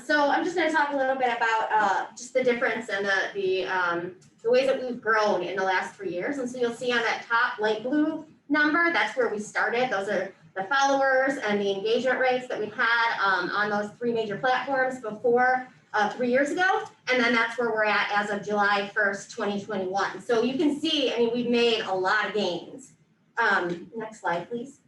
So I'm just going to talk a little bit about just the difference and the ways that we've grown in the last 3 years. And so you'll see on that top light blue number, that's where we started. Those are the followers and the engagement rates that we had on those 3 major platforms before 3 years ago. And then that's where we're at as of July 1st, 2021. So you can see, I mean, we've made a lot of gains. Next slide, please.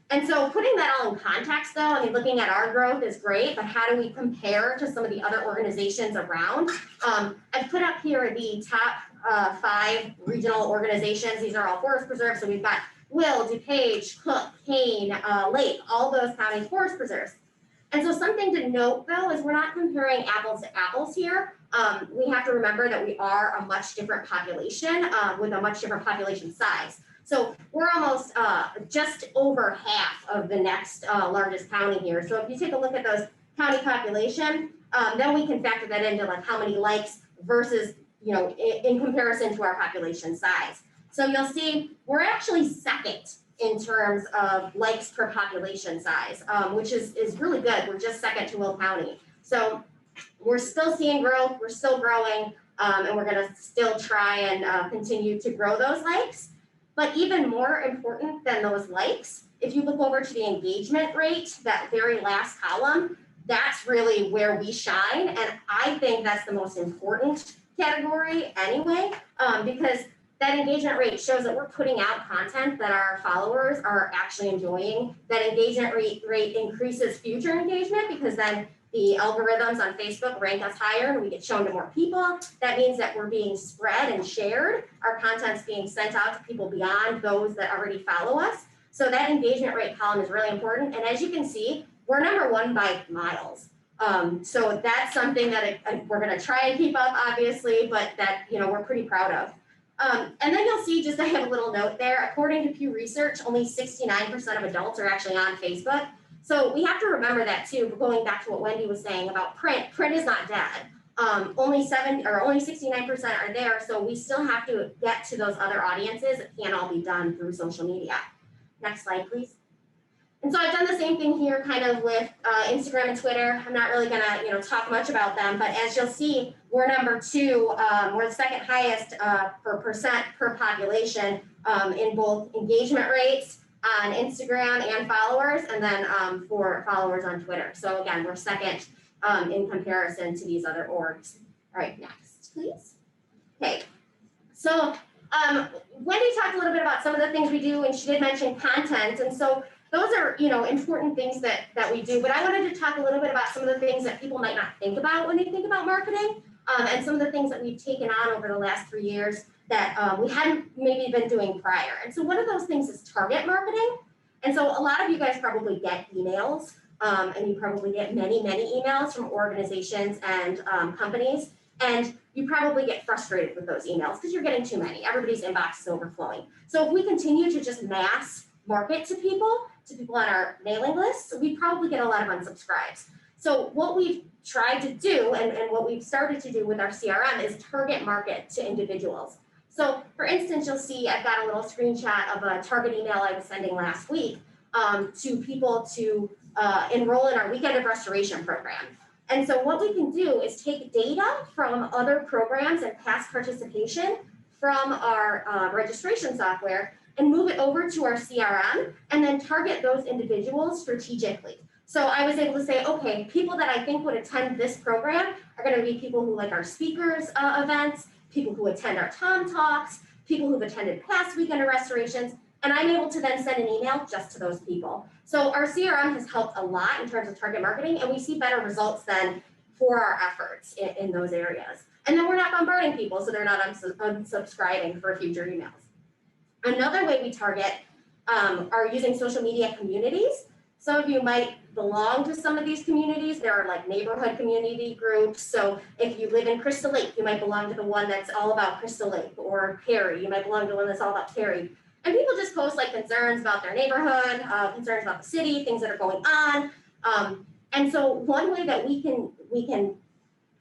And so putting that all in context though, I mean, looking at our growth is great, but how do we compare to some of the other organizations around? I've put up here the top 5 regional organizations. These are all forest preserves. So we've got Will, DuPage, Cook, Kane, Lake, all those county forest preserves. And so something to note though, is we're not comparing apples to apples here. We have to remember that we are a much different population with a much different population size. So we're almost just over half of the next largest county here. So if you take a look at those county population, then we can factor that into like how many likes versus, you know, in comparison to our population size. So you'll see we're actually second in terms of likes per population size, which is really good. We're just second to Will County. So we're still seeing growth, we're still growing, and we're gonna still try and continue to grow those likes. But even more important than those likes, if you look over to the engagement rate, that very last column, that's really where we shine. And I think that's the most important category anyway, because that engagement rate shows that we're putting out content that our followers are actually enjoying. That engagement rate increases future engagement because then the algorithms on Facebook rank us higher and we get shown to more people. That means that we're being spread and shared. Our content's being sent out to people beyond those that already follow us. So that engagement rate column is really important. And as you can see, we're #1 by miles. So that's something that we're gonna try and keep up, obviously, but that, you know, we're pretty proud of. And then you'll see, just I have a little note there, according to Pew Research, only 69% of adults are actually on Facebook. So we have to remember that too, going back to what Wendy was saying about print. Print is not dead. Only 69% are there. So we still have to get to those other audiences. It can't all be done through social media. Next slide, please. And so I've done the same thing here kind of with Instagram and Twitter. I'm not really gonna, you know, talk much about them, but as you'll see, we're #2, we're the second highest for percent per population in both engagement rates on Instagram and followers, and then for followers on Twitter. So again, we're second in comparison to these other orgs. All right, next, please. Okay, so Wendy talked a little bit about some of the things we do, and she did mention content, and so those are, you know, important things that we do, but I wanted to talk a little bit about some of the things that people might not think about when they think about marketing, and some of the things that we've taken on over the last 3 years that we hadn't maybe been doing prior. And so one of those things is target marketing. And so a lot of you guys probably get emails, and you probably get many emails from organizations and companies, and you probably get frustrated with those emails because you're getting too many. Everybody's inbox is overflowing. So if we continue to just mass market to people on our mailing lists, we probably get a lot of unsubscribes. So what we've tried to do and what we've started to do with our CRM is target market to individuals. So for instance, you'll see I've got a little screenshot of a target email I was sending last week to people to enroll in our Weekend of Restoration program. And so what we can do is take data from other programs and past participation from our registration software and move it over to our CRM and then target those individuals strategically. So I was able to say, okay, people that I think would attend this program are going to be people who like our speakers events, people who attend our Tom Talks, people who've attended past Weekend of Restorations, and I'm able to then send an email just to those people. So our CRM has helped a lot in terms of target marketing, and we see better results then for our efforts in those areas. And then we're not bombarding people, so they're not unsubscribing for future emails. Another way we target are using social media communities. Some of you might belong to some of these communities. There are like neighborhood community groups. So if you live in Crystal Lake, you might belong to the one that's all about Crystal Lake, or Perry, you might belong to the one that's all about Perry. And people just post like concerns about their neighborhood, concerns about the city, things that are going on. And so one way that we can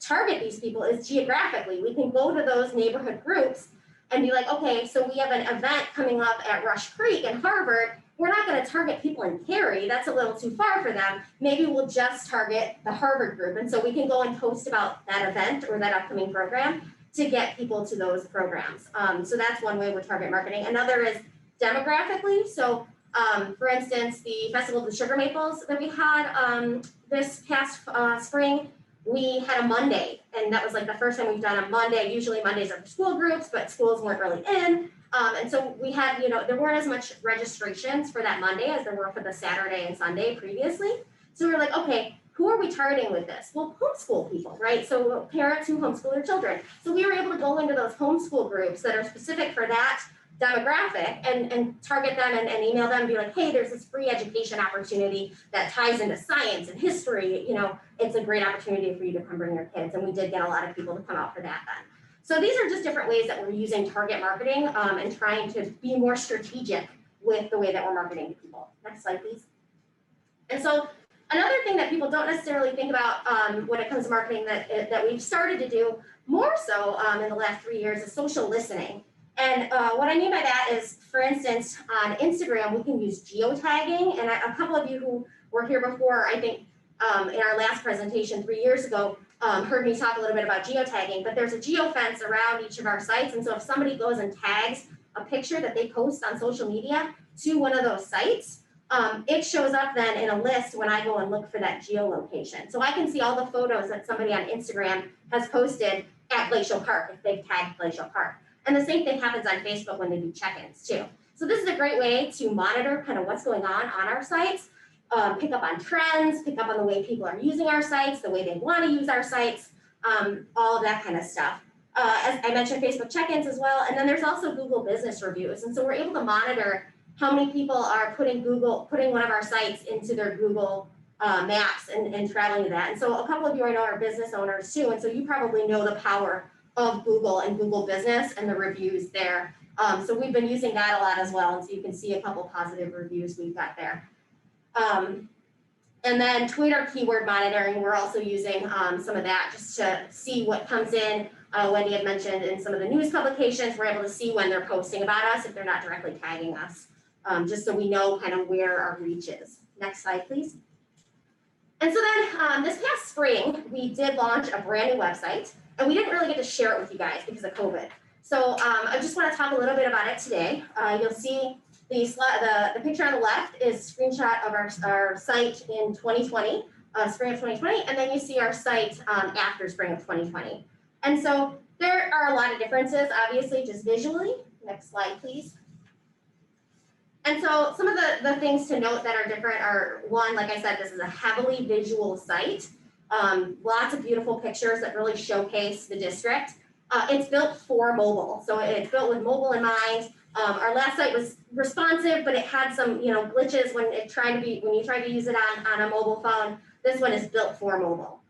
target these people is geographically. We can go to those neighborhood groups and be like, okay, so we have an event coming up at Rush Creek in Harvard. we're not going to target people in Cary. That's a little too far for them. Maybe we'll just target the Harvard group. And so we can go and post about that event or that upcoming program to get people to those programs. So that's one way with target marketing. Another is demographically. So for instance, the Festival of the Sugar Maples that we had this past spring, we had a Monday, and that was like the first time we've done a Monday. Usually Mondays are for school groups, but schools weren't really in. And so we had, there weren't as much registrations for that Monday as there were for the Saturday and Sunday previously. So we were like, okay, who are we targeting with this? Well, homeschool people, right? So parents who homeschool their children. So we were able to go into those homeschool groups that are specific for that demographic and target them and email them and be like, hey, there's this free education opportunity that ties into science and history. It's a great opportunity for you to come bring your kids. And we did get a lot of people to come out for that then. So these are just different ways that we're using target marketing and trying to be more strategic with the way that we're marketing to people. Next slide, please. And so another thing that people don't necessarily think about when it comes to marketing that we've started to do more so in the last 3 years is social listening. And what I mean by that is, for instance, on Instagram, we can use geotagging. And a couple of you who were here before, I think in our last presentation 3 years ago, heard me talk a little bit about geotagging, but there's a geofence around each of our sites. And so if somebody goes and tags a picture that they post on social media to one of those sites, it shows up then in a list when I go and look for that geolocation. So I can see all the photos that somebody on Instagram has posted at Glacial Park if they've tagged Glacial Park. And the same thing happens on Facebook when they do check-ins too. So this is a great way to monitor kind of what's going on our sites, pick up on trends, pick up on the way people are using our sites, the way they want to use our sites, all of that kind of stuff. As I mentioned, Facebook check-ins as well. And then there's also Google business reviews. And so we're able to monitor how many people are putting one of our sites into their Google Maps and traveling to that. And so a couple of you I know are business owners too. And so you probably know the power of Google and Google Business and the reviews there. So we've been using that a lot as well. And so you can see a couple positive reviews we've got there. And then Twitter keyword monitoring, we're also using some of that just to see what comes in. Wendy had mentioned in some of the news publications, we're able to see when they're posting about us if they're not directly tagging us, just so we know kind of where our reach is. Next slide, please. And so then this past spring, we did launch a brand new website, and we didn't really get to share it with you guys because of COVID. So I just want to talk a little bit about it today. You'll see the picture on the left is a screenshot of our site in 2020, spring of 2020, and then you see our site after spring of 2020. And so there are a lot of differences, obviously, just visually. Next slide, please. And so some of the things to note that are different are, one, like I said, this is a heavily visual site. Lots of beautiful pictures that really showcase the district. It's built for mobile, so it's built with mobile in mind. Our last site was responsive, but it had some, glitches when you tried to use it on a mobile phone. This one is built for mobile.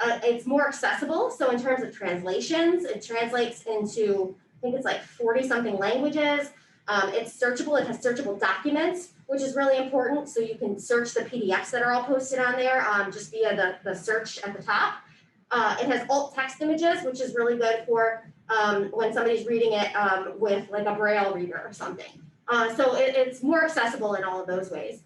It's more accessible, so in terms of translations, it translates into, I think it's like 40-something languages. It's searchable. It has searchable documents, which is really important. So you can search the PDFs that are all posted on there just via the search at the top. It has alt text images, which is really good for when somebody's reading it with like a Braille reader or something. So it's more accessible in all of those ways.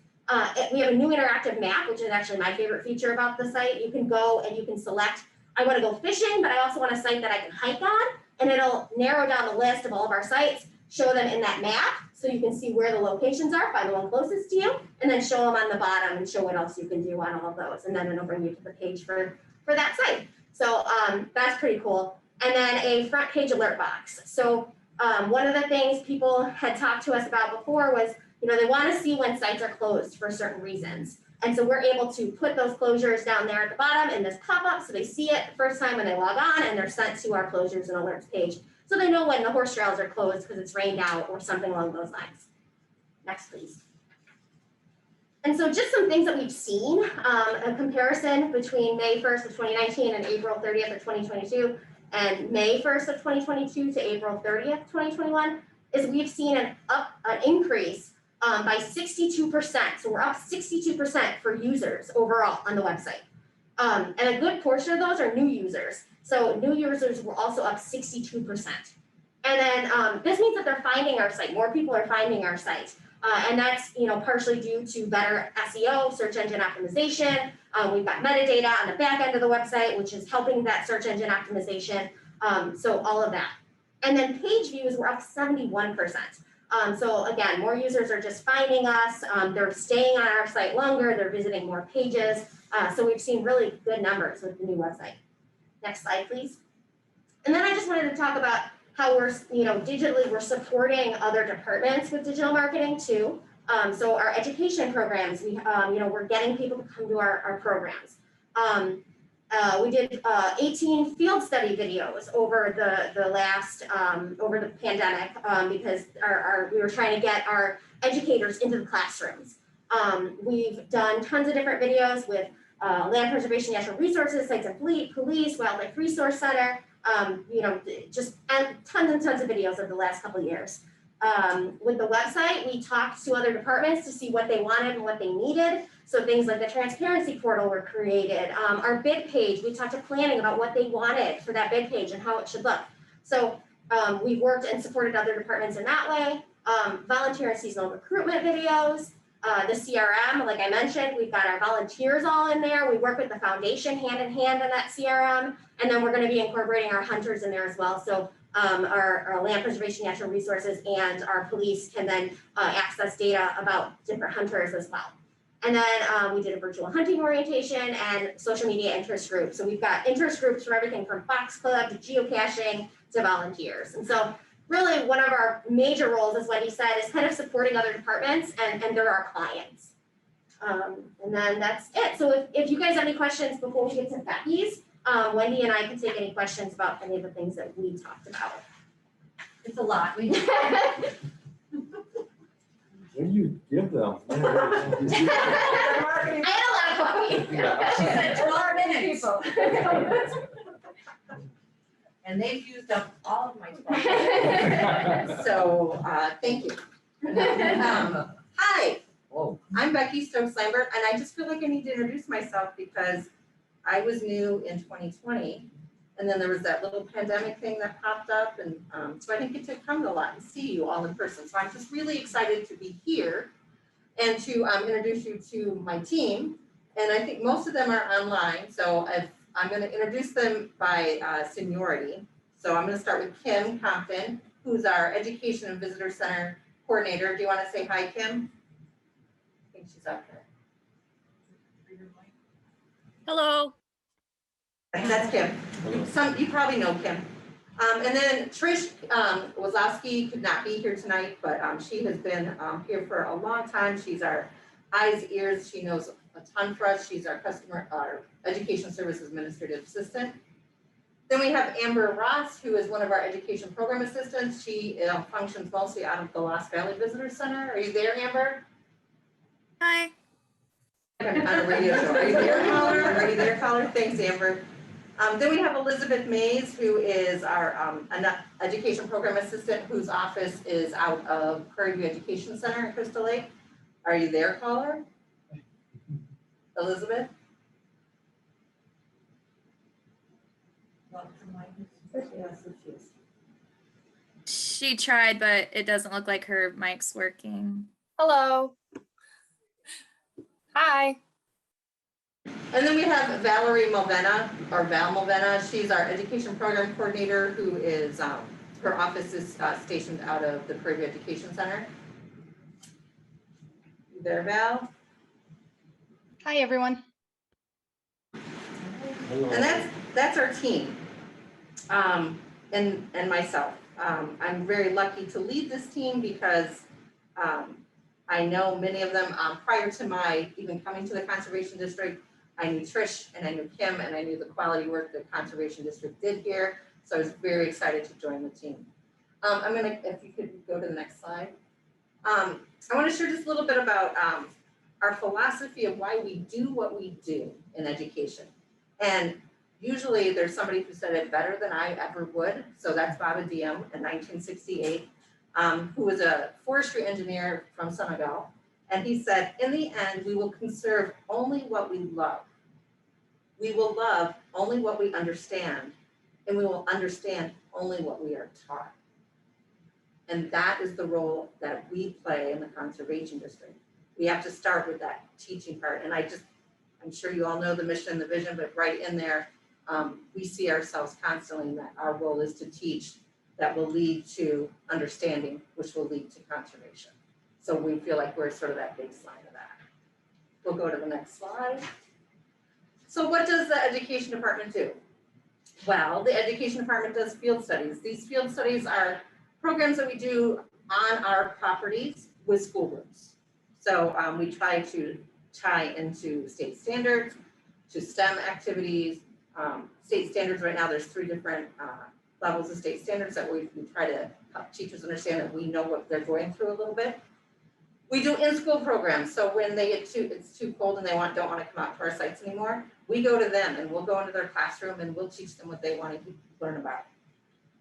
We have a new interactive map, which is actually my favorite feature about the site. You can go and you can select, I want to go fishing, but I also want a site that I can hike on, and it'll narrow down the list of all of our sites, show them in that map so you can see where the locations are, find the one closest to you, and then show them on the bottom and show what else you can do on all of those. And then it'll bring you to the page for that site. So that's pretty cool. And then a front page alert box. So one of the things people had talked to us about before was, they want to see when sites are closed for certain reasons. And so we're able to put those closures down there at the bottom in this pop-up so they see it the first time when they log on, and they're sent to our closures and alerts page. So they know when the horse trails are closed because it's rained out or something along those lines. Next, please. And so just some things that we've seen, a comparison between May 1st of 2019 and April 30th of 2022, and May 1st of 2022 to April 30th, 2021, is we've seen an increase by 62%. So we're up 62% for users overall on the website. And a good portion of those are new users. So new users were also up 62%. And then this means that they're finding our site. More people are finding our site. And that's, partially due to better SEO, search engine optimization. We've got metadata on the back end of the website, which is helping that search engine optimization. So all of that. And then page views were up 71%. So again, more users are just finding us. They're staying on our site longer. They're visiting more pages. So we've seen really good numbers with the new website. Next slide, please. And then I just wanted to talk about how we're, digitally, we're supporting other departments with digital marketing too. So our education programs, we're getting people to come to our programs. We did 18 field study videos over the last, over the pandemic because we were trying to get our educators into the classrooms. We've done tons of different videos with Land Preservation Natural Resources, Sites and Police, Wildlife Resource Center, just tons and tons of videos over the last couple of years. With the website, we talked to other departments to see what they wanted and what they needed. So things like the transparency portal were created. Our bid page, we talked to planning about what they wanted for that bid page and how it should look. So we've worked and supported other departments in that way. Volunteer and seasonal recruitment videos. The CRM, like I mentioned, we've got our volunteers all in there. We work with the foundation hand in hand in that CRM. And then we're going to be incorporating our hunters in there as well. So our land preservation natural resources and our police can then access data about different hunters as well. And then we did a virtual hunting orientation and social media interest groups. So we've got interest groups for everything from Fox Club to geocaching to volunteers. And so really one of our major roles, as Wendy said, is kind of supporting other departments and they're our clients. And then that's it. So if you guys have any questions before we get to Becky's, Wendy and I can take any questions about any of the things that we talked about. It's a lot. When you give them. I had a lot of coffee. She said 12 minutes. And they've used up all of my 12 minutes. So, thank you. Hi, Oh, I'm Becky Stokes-Lambert, and I just feel like I need to introduce myself because I was new in 2020. And then there was that little pandemic thing that popped up, and so I didn't get to come a lot and see you all in person. So I'm just really excited to be here and to introduce you to my team. And I think most of them are online, so I'm going to introduce them by seniority. So I'm going to start with Kim Compton, who's our Education and Visitor Center Coordinator. Do you want to say hi, Kim? I think she's up there. Hello. That's Kim. You probably know Kim. And then Trish Wazowski could not be here tonight, but she has been here for a long time. She's our eyes, ears. She knows a ton for us. She's our Education Services Administrative Assistant. Then we have Amber Ross, who is one of our Education Program Assistants. She functions mostly out of the Lost Valley Visitor Center. Are you there, Amber? Hi. On a radio show. Are you there, caller? Are you there, caller? Thanks, Amber. Then we have Elizabeth Mays, who is our Education Program Assistant, whose office is out of Prairie View Education Center in Crystal Lake. Are you there, caller? Elizabeth? Yes, she is. She tried, but it doesn't look like her mic's working. Hello. Hi. And then we have Valerie Mulvena, or Val Mulvena. She's our Education Program Coordinator, who is, her office is stationed out of the Prairie View Education Center. You there, Val? Hi, everyone. hello. And that's our team, and myself. I'm very lucky to lead this team because I know many of them prior to my even coming to the Conservation District. I knew Trish and I knew Kim and I knew the quality work the Conservation District did here. So I was very excited to join the team. If you could go to the next slide. I want to share just a little bit about our philosophy of why we do what we do in education. And usually there's somebody who said it better than I ever would. So that's Baba Diem in 1968, who was a forestry engineer from Senegal. And he said, in the end, we will conserve only what we love. We will love only what we understand, and we will understand only what we are taught. And that is the role that we play in the conservation district. We have to start with that teaching part. And I'm sure you all know the mission and the vision, but right in there, we see ourselves constantly in that our role is to teach that will lead to understanding, which will lead to conservation. So we feel like we're sort of that baseline of that. We'll go to the next slide. So what does the education department do? Well, the education department does field studies. These field studies are programs that we do on our properties with school groups. So we try to tie into state standards, to STEM activities. State standards right now, there's 3 different levels of state standards that we try to help teachers understand that we know what they're going through a little bit. We do in-school programs. So when they get it's too cold and they don't want to come out to our sites anymore, we go to them and we'll go into their classroom and we'll teach them what they want to learn about.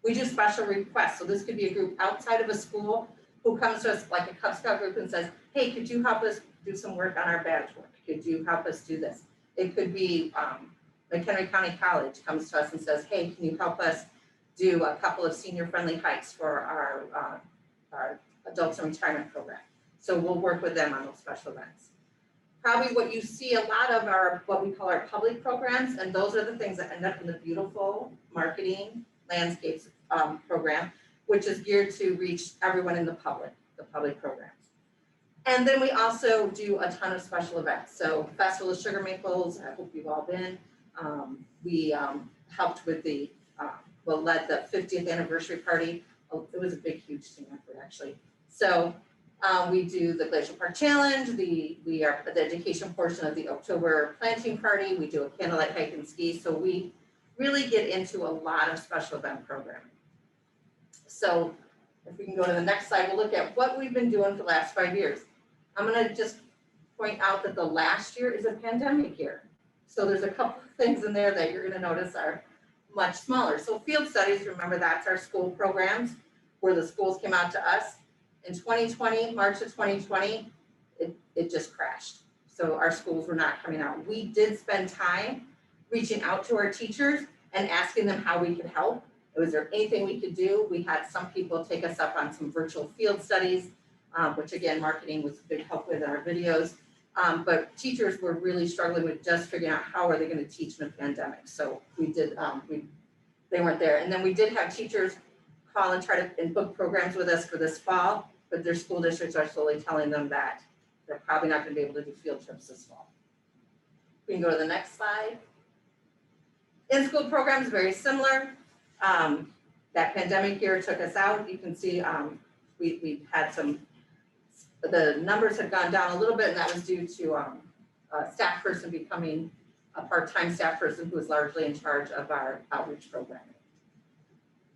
We do special requests. So this could be a group outside of a school who comes to us like a Cub Scout group and says, hey, could you help us do some work on our badge work? Could you help us do this? It could be McHenry County College comes to us and says, hey, can you help us do a couple of senior-friendly hikes for our adults in retirement program? So we'll work with them on those special events. Probably what you see a lot of are what we call our public programs, and those are the things that end up in the beautiful marketing landscapes program, which is geared to reach everyone in the public programs. And then we also do a ton of special events. So Festival of Sugar Maples, I hope you've all been. We helped with led the 50th anniversary party. Oh, it was a big, huge team effort actually. So we do the Glacial Park Challenge. We are the education portion of the October planting party. We do a candlelight hike and ski. So we really get into a lot of special event programming. So if we can go to the next slide, we'll look at what we've been doing for the last 5 years. I'm gonna just point out that the last year is a pandemic year. So there's a couple of things in there that you're gonna notice are much smaller. So field studies, remember that's our school programs where the schools came out to us. In 2020, March of 2020, it just crashed. So our schools were not coming out. We did spend time reaching out to our teachers and asking them how we could help. Was there anything we could do? We had some people take us up on some virtual field studies, which again, marketing was a big help with our videos. But teachers were really struggling with just figuring out how are they going to teach in a pandemic. So we did, they weren't there. And then we did have teachers call and try to book programs with us for this fall, but their school districts are slowly telling them that they're probably not going to be able to do field trips this fall. We can go to the next slide. In-school programs, very similar. That pandemic year took us out. You can see we've had the numbers have gone down a little bit, and that was due to a staff person becoming a part-time staff person who was largely in charge of our outreach programming.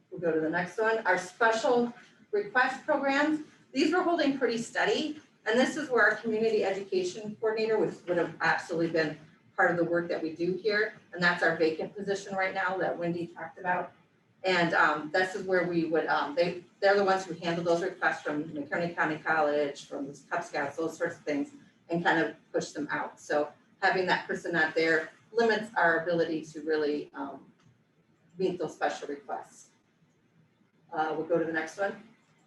We'll go to the next one. Our special request programs, these were holding pretty steady, and this is where our community education coordinator would have absolutely been part of the work that we do here, and that's our vacant position right now that Wendy talked about. And this is where we would, they're the ones who handle those requests from McHenry County College, from the Cub Scouts, those sorts of things, and kind of push them out. So having that person not there limits our ability to really meet those special requests. We'll go to the next one.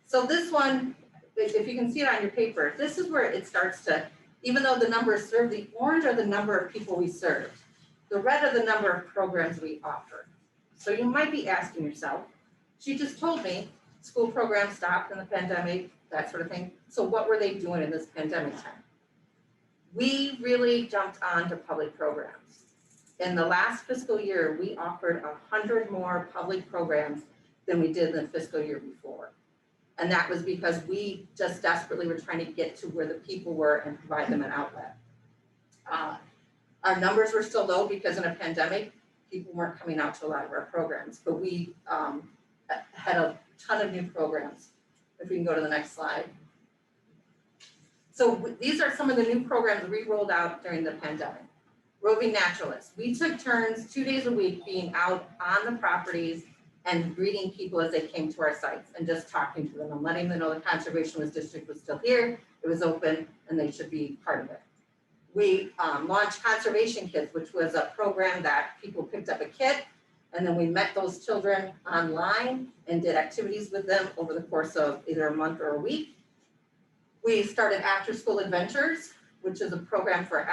So this one, if you can see it on your paper, this is where it starts to, even though the numbers served, the orange are the number of people we served. The red are the number of programs we offered. So you might be asking yourself, she just told me school programs stopped in the pandemic, that sort of thing. So what were they doing in this pandemic time? We really jumped on to public programs. In the last fiscal year, we offered 100 more public programs than we did in the fiscal year before. And that was because we just desperately were trying to get to where the people were and provide them an outlet. Our numbers were still low because in a pandemic, people weren't coming out to a lot of our programs, but we had a ton of new programs. If we can go to the next slide. So these are some of the new programs we rolled out during the pandemic. Roving naturalists. We took turns 2 days a week being out on the properties and greeting people as they came to our sites and just talking to them and letting them know the conservation district was still here, it was open, and they should be part of it. We launched Conservation Kits, which was a program that people picked up a kit And then we met those children online and did activities with them over the course of either a month or a week. We started After School Adventures, which is a program for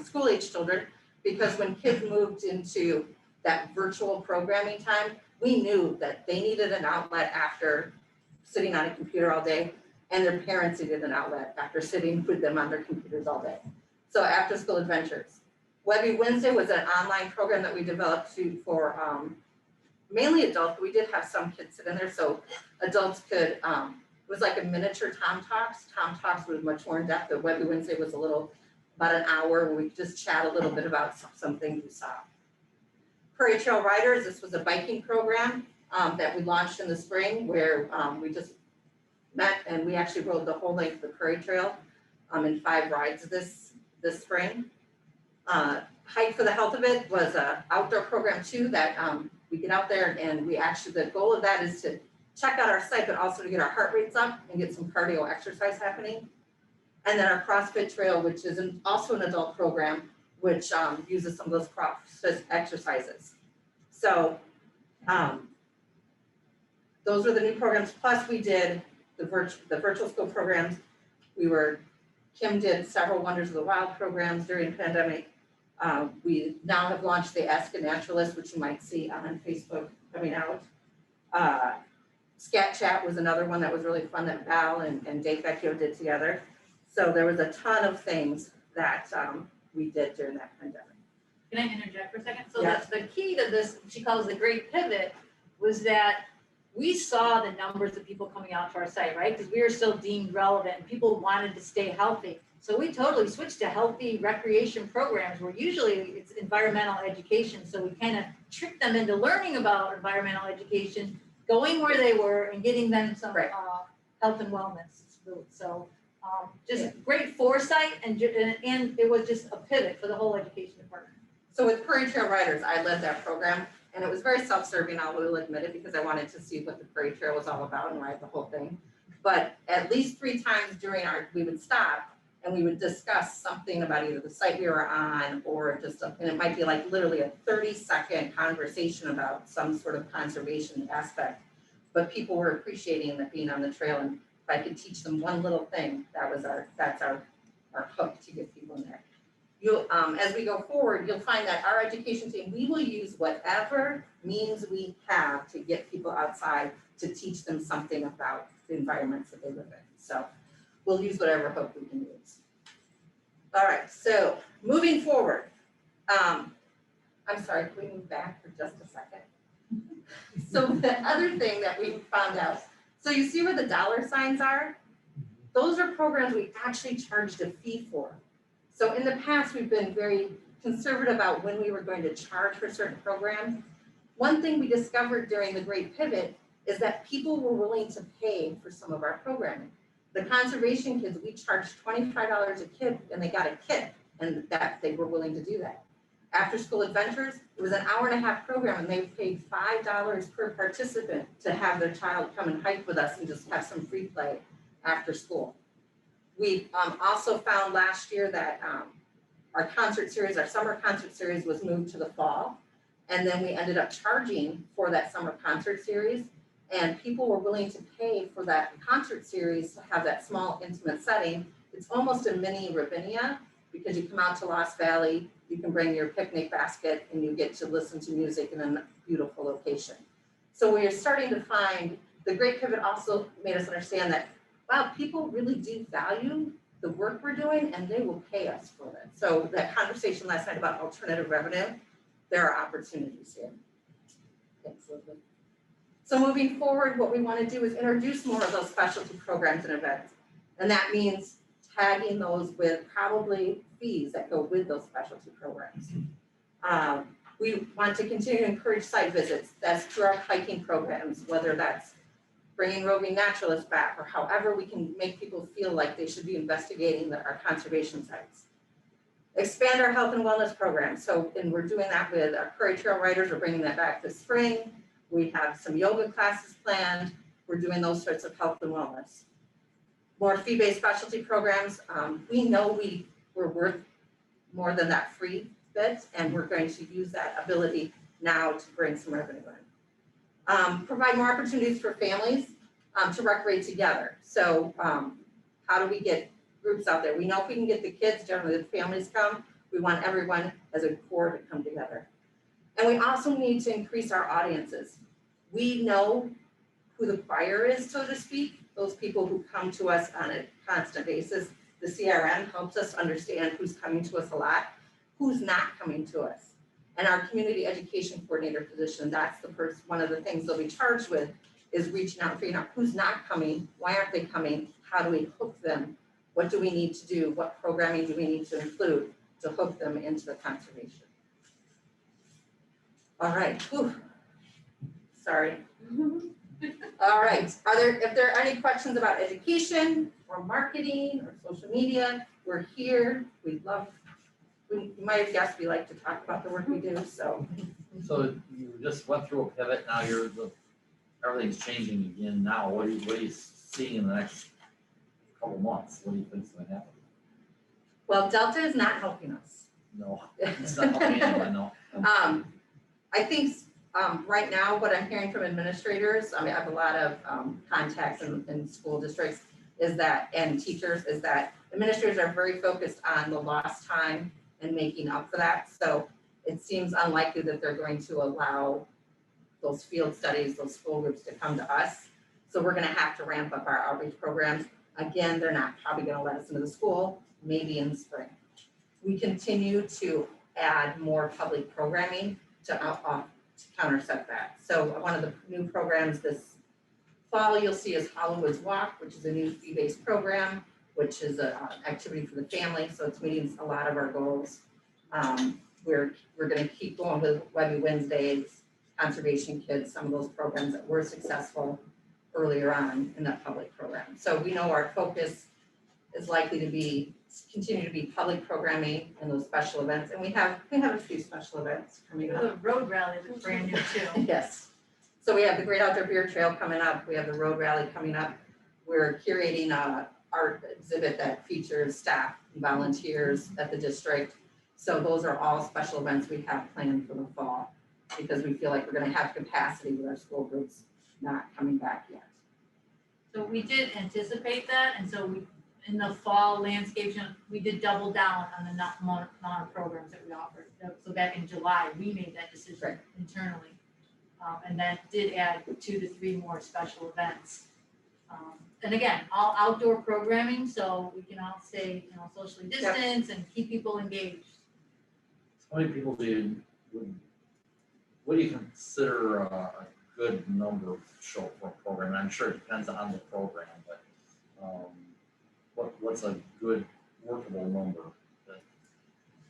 school age children, because when kids moved into that virtual programming time, we knew that they needed an outlet after sitting on a computer all day, and their parents needed an outlet after sitting with them on their computers all day. So After School Adventures. Webby Wednesday was an online program that we developed for mainly adults, but we did have some kids sit in there, so adults could, it was like a miniature Tom Talks. Tom Talks was much more in depth, but Webby Wednesday was about an hour where we could just chat a little bit about some things we saw. Prairie Trail Riders, this was a biking program that we launched in the spring where we just met and we actually rode the whole length of the Prairie Trail in 5 rides this spring. Hike for the Health of It was an outdoor program too that we get out there and we actually, the goal of that is to check out our site, but also to get our heart rates up and get some cardio exercise happening. And then our CrossFit Trail, which is also an adult program, which uses some of those CrossFit exercises. So those were the new programs. Plus we did the virtual school programs. Kim did several Wonders of the Wild programs during the pandemic. We now have launched the Ask a Naturalist, which you might see on Facebook coming out. Scat Chat was another one that was really fun that Val and Dave Vecchio did together. So there was a ton of things that we did during that pandemic. Can I interject for a second? So Yeah. that's the key to this, she calls the great pivot, was that we saw the numbers of people coming out to our site, right? Because we were still deemed relevant and people wanted to stay healthy. So we totally switched to healthy recreation programs where usually it's environmental education. So we kind of tricked them into learning about environmental education, going where they were and getting them some Right. health and wellness. So just great foresight and it was just a pivot for the whole education department. So with Prairie Trail Riders, I led that program and it was very self-serving, I will admit it, because I wanted to see what the Prairie Trail was all about and ride the whole thing. But at least 3 times during we would stop and we would discuss something about either the site we were on or just, and it might be like literally a 30-second conversation about some sort of conservation aspect. But people were appreciating that being on the trail, and if I could teach them one little thing, that's our hook to get people in there. As we go forward, you'll find that our education team, we will use whatever means we have to get people outside to teach them something about the environments that they live in. So we'll use whatever hook we can use. All right, so moving forward. I'm sorry, can we move back for just a second? So the other thing that we found out, so you see where the dollar signs are? Those are programs we actually charged a fee for. So in the past, we've been very conservative about when we were going to charge for certain programs. One thing we discovered during the Great Pivot is that people were willing to pay for some of our programming. The conservation kids, we charged $25 a kid and they got a kit, and that they were willing to do that. After School Adventures, it was an hour-and-a-half program and they paid $5 per participant to have their child come and hike with us and just have some free play after school. We also found last year that our concert series, our summer concert series was moved to the fall. And then we ended up charging for that summer concert series. And people were willing to pay for that concert series to have that small intimate setting. It's almost a mini Ravinia because you come out to Lost Valley, you can bring your picnic basket and you get to listen to music in a beautiful location. So we are starting to find, the Great Pivot also made us understand that, wow, people really do value the work we're doing and they will pay us for it. So that conversation last night about alternative revenue, there are opportunities here. Thanks, Elizabeth. So moving forward, what we want to do is introduce more of those specialty programs and events. And that means tagging those with probably fees that go with those specialty programs. We want to continue to encourage site visits. That's through our hiking programs, whether that's bringing roving naturalists back or however we can make people feel like they should be investigating our conservation sites. Expand our health and wellness program. So, and we're doing that with our Prairie Trail Riders. We're bringing that back this spring. We have some yoga classes planned. We're doing those sorts of health and wellness. More fee-based specialty programs. We know we're worth more than that free bit, and we're going to use that ability now to bring some revenue in. Provide more opportunities for families to recreate together. So how do we get groups out there? We know if we can get the kids, generally the families come, we want everyone as a core to come together. And we also need to increase our audiences. We know who the choir is, so to speak, those people who come to us on a constant basis. The CRM helps us understand who's coming to us a lot, who's not coming to us. And our community education coordinator position, that's the first, one of the things they'll be charged with is reaching out and figuring out who's not coming, why aren't they coming, how do we hook them, what do we need to do, what programming do we need to include to hook them into the conservation. All right, whew. Sorry. All right, if there are any questions about education or marketing or social media, we're here. You might have guessed we like to talk about the work we do, so. So you just went through a pivot, now everything's changing again now. What are you seeing in the next couple months? What do you think's gonna happen? Well, Delta is not helping us. No, it's not helping anyone, no. I think right now, what I'm hearing from administrators, I have a lot of contacts in school districts, and teachers, is that administrators are very focused on the lost time and making up for that. So it seems unlikely that they're going to allow those field studies, those school groups to come to us. So we're gonna have to ramp up our outreach programs. Again, they're not probably gonna let us into the school, maybe in the spring. We continue to add more public programming to counterset that. So one of the new programs this fall you'll see is Hollowoods Walk, which is a new fee-based program, which is an activity for the family. So it's meeting a lot of our goals. We're going to keep going with Webby Wednesdays, Conservation Kids, some of those programs that were successful earlier on in that public program. So we know our focus is likely to continue to be public programming and those special events. And we have a few special events coming up. The road rally is brand new too. Yes. So we have the Great Outdoor Beer Trail coming up. We have the road rally coming up. We're curating a art exhibit that features staff and volunteers at the district. So those are all special events we have planned for the fall because we feel like we're going to have capacity with our school groups not coming back yet. So we did anticipate that, and so in the fall landscape, we did double down on the amount of programs that we offered. So back in July, we made that decision internally. And that did add 2 to 3 more special events. And again, all outdoor programming, so we can all stay, socially distanced and keep people engaged. How many people what do you consider a good number to show for a program? I'm sure it depends on the program, but what's a good workable number?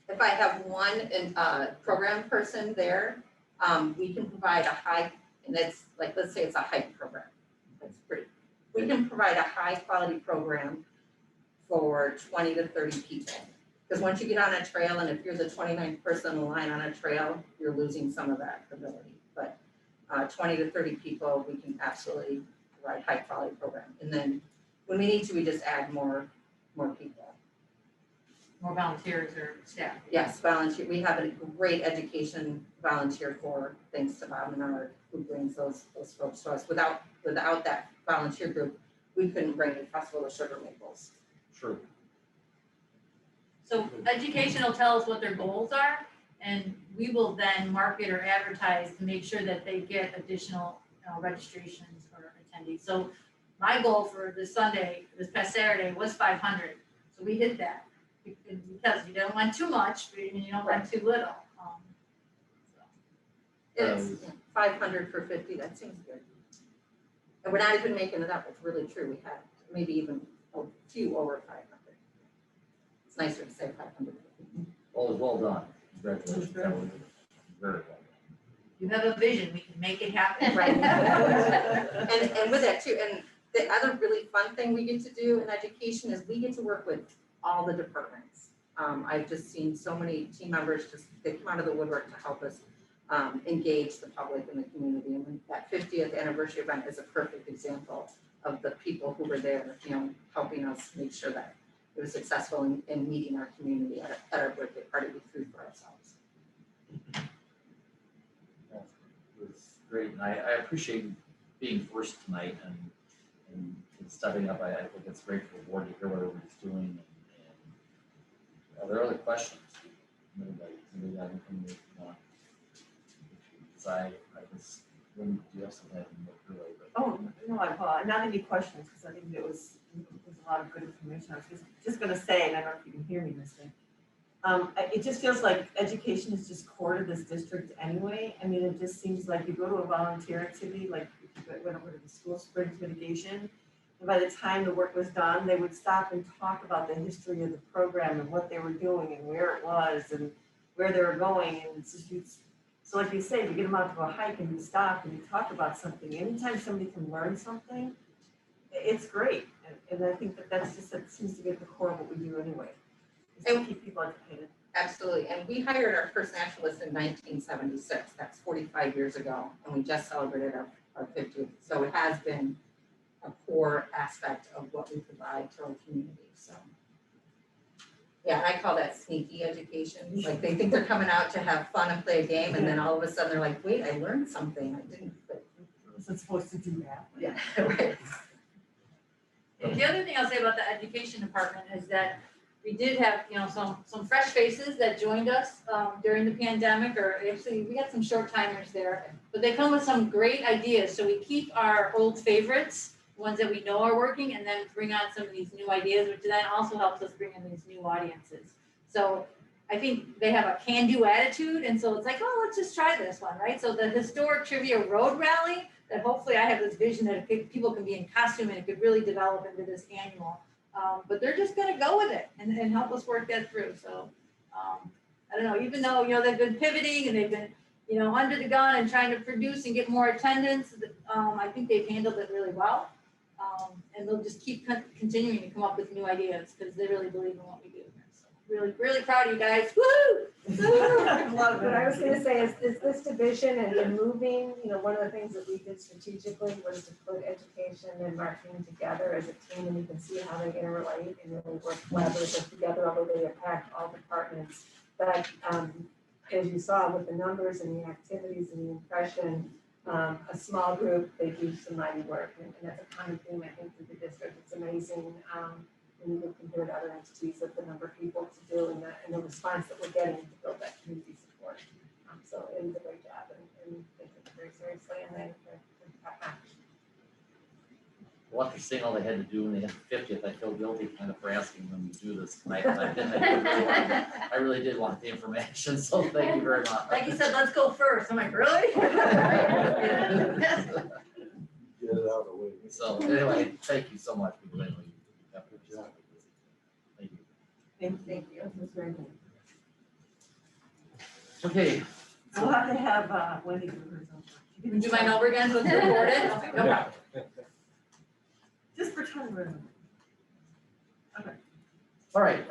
If I have one program person there, we can provide a high, and it's like, let's say it's a hike program. That's pretty. We can provide a high quality program for 20 to 30 people. Because once you get on a trail, and if you're the 29th person in line on a trail, you're losing some of that ability. But 20 to 30 people, we can absolutely provide high quality program. And then when we need to, we just add more people. More volunteers or staff. Yes, volunteer. We have a great education volunteer corps, thanks to Bob Menard, who brings those folks to us. Without that volunteer group, we couldn't bring the Festival of Sugar Maples. Sure. So education will tell us what their goals are, and we will then market or advertise to make sure that they get additional registrations or attendees. So my goal for this past Saturday was 500. So we hit that because you don't want too much, but you don't want too little. It's 500 for 50, that seems good. And we're not even making it up, it's really true. We had maybe even a few over 500. It's nicer to say 500. Well done. Congratulations. That was very well done. You have a vision, we can make it happen. Right. and with that too, and the other really fun thing we get to do in education is we get to work with all the departments. I've just seen so many team members they come out of the woodwork to help us engage the public and the community. And that 50th anniversary event is a perfect example of the people who were there, helping us make sure that it was successful in meeting our community at our birthday party we threw for ourselves. great, and I appreciate being first tonight and stepping up. I think it's great for the board to hear what everybody's doing. And are there other questions? Anybody have anything they want? I just, when do you have something I can look through later? Oh, no, not any questions, because I think it was a lot of good information. I was just gonna say, and I don't know if you can hear me this thing. It just feels like education is just core to this district anyway. I mean, it just seems like you go to a volunteer activity, like if you went over to the school springs mitigation, and by the time the work was done, they would stop and talk about the history of the program and what they were doing and where it was and where they were going. And it's just, so like you say, you get them out to a hike and you stop and you talk about something. Anytime somebody can learn something, it's great. And I think that seems to be at the core of what we do anyway, is to keep people educated. Absolutely, and we hired our first nationalist in 1976, that's 45 years ago, and we just celebrated our 50th. So it has been a core aspect of what we provide to our community, so. Yeah, and I call that sneaky education, like they think they're coming out to have fun and play a game, and then all of a sudden they're like, wait, I learned something, I didn't. I wasn't supposed to do that. Yeah, right. The other thing I'll say about the education department is that we did have, some fresh faces that joined us during the pandemic, or actually we got some short timers there, but they come with some great ideas. So we keep our old favorites, ones that we know are working, and then bring on some of these new ideas, which then also helps us bring in these new audiences. So I think they have a can-do attitude, and so it's like, oh, let's just try this one, right? So the historic trivia road rally, that hopefully I have this vision that people can be in costume and it could really develop into this annual. But they're just gonna go with it and help us work that through. So I don't know, even though, they've been pivoting and they've been, under the gun and trying to produce and get more attendance, I think they've handled it really well. And they'll just keep continuing to come up with new ideas because they really believe in what we do. So really, really proud of you guys. Woo! What I was gonna say is this division and moving, one of the things that we did strategically was to put education and marketing together as a team, and you can see how they interrelate and really work collaboratively together, although they impact all departments. But as you saw with the numbers and the activities and the impression, a small group, they do some mighty work, and that's a common theme, I think, through the district. It's amazing when you look compared to other entities of the number of people to do and the response that we're getting to build that community support. So it is a great job, and they take it very seriously, and they're Well, after seeing all they had to do when they had the 50th, I feel guilty kind of for asking them to do this tonight. I really did want the information, so thank you very much. Like you said, let's go first. I'm like, really? Get it out of the way. So anyway, thank you so much, people. Anyway, you have a good job. Thank you. Thank you. It was very good. Okay. I'll have to have Wendy do hers own. You can do mine over again so it's recorded? Okay, no problem. Just pretend we're in. Okay. All right,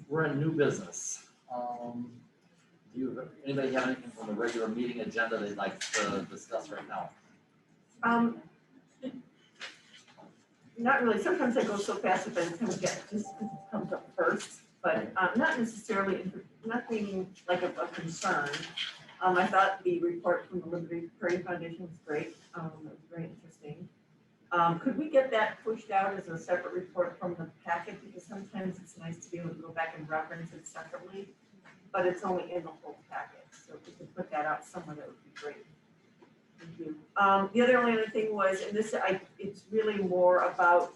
we're in new business. Anybody have anything from the regular meeting agenda they'd like to discuss right now? Not really. Sometimes I go so fast that by the time we get just comes up first, but not necessarily, nothing like a concern. I thought the report from the Liberty Prairie Foundation was great. It was very interesting. Could we get that pushed out as a separate report from the packet? Because sometimes it's nice to be able to go back and reference it separately, but it's only in the whole packet. So if we could put that out somewhere, that would be great. Thank you. The only other thing was, and this, it's really more about,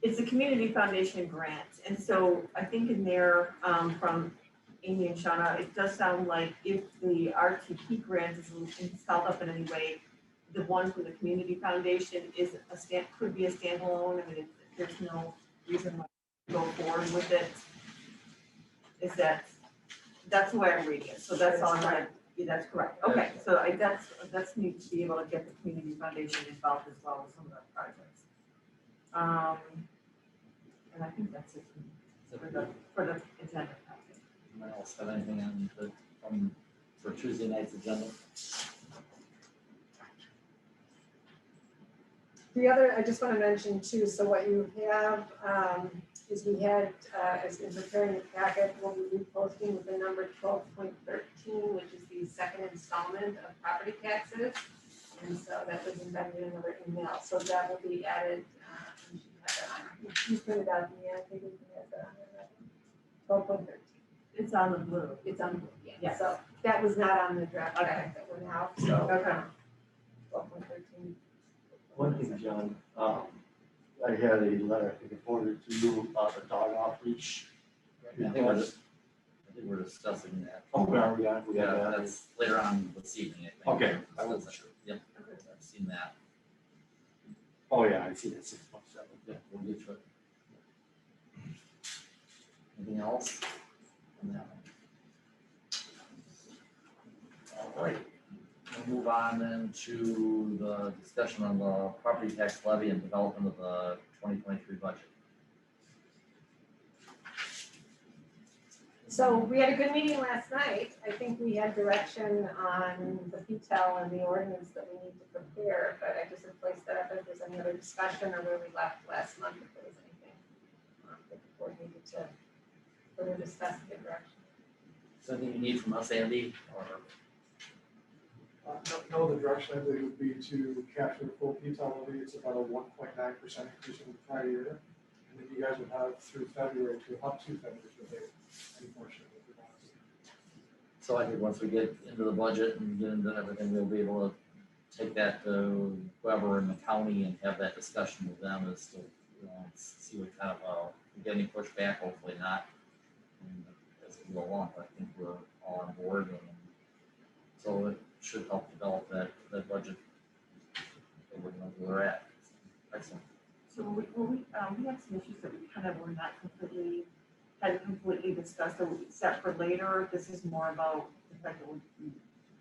it's a community foundation grant. And so I think in there, from Amy and Shauna, it does sound like if the RTP grant is held up in any way, the one from the community foundation is could be a standalone. I mean, there's no reason why to go forward with it. That's the way I'm reading it. So that's all I'm like, yeah, that's correct. Okay, so that's neat to be able to get the community foundation involved as well with some of our projects. And I think that's it for the agenda. Anyone else have anything on for Tuesday night's agenda? The other, I just want to mention too, so what you have is we had, as in preparing the packet, we'll be reposting with the number 12.13, which is the second installment of property taxes. And so that was embedded in another email, so that will be added, you should have that on. You printed out the, I think you can have that on there. 12.13. It's on the blue. It's on, yeah, Yes. so that was not on the draft Okay. packet that went out, so. Okay. 12.13. One thing, John, I had a letter, I think I forwarded to you about the dog outreach. I think we're discussing that. Oh, we are, we have Yeah, that. that's later on this evening, I think. Okay, I wasn't sure. Yep, I've seen that. Oh, yeah, I see that 6.7. Yeah, we'll get to it. Anything else on that one? All right, we'll move on then to the discussion on the property tax levy and development of the 2023 budget. So we had a good meeting last night. I think we had direction on the PTEL and the ordinance that we need to prepare, but I just replaced that up if there's any other discussion or where we left last month, if there was anything that the board needed to further discuss the direction. Is there anything you need from us, Andy, or? No, the direction I believe would be to capture the full PTEL levy. It's about a 1.9% increase in the prior year. And then you guys would have through February to up to February to pay any portion of the bonds. So I think once we get into the budget and get into everything, we'll be able to take that to whoever in the county and have that discussion with them as to, see what kind of, if we get any pushback, hopefully not. And as we go along, but I think we're all on board, and so it should help develop that budget. And we're gonna where we're at. Excellent. So we had some issues that we kind of were not hadn't completely discussed, except for later. This is more about the fact that we,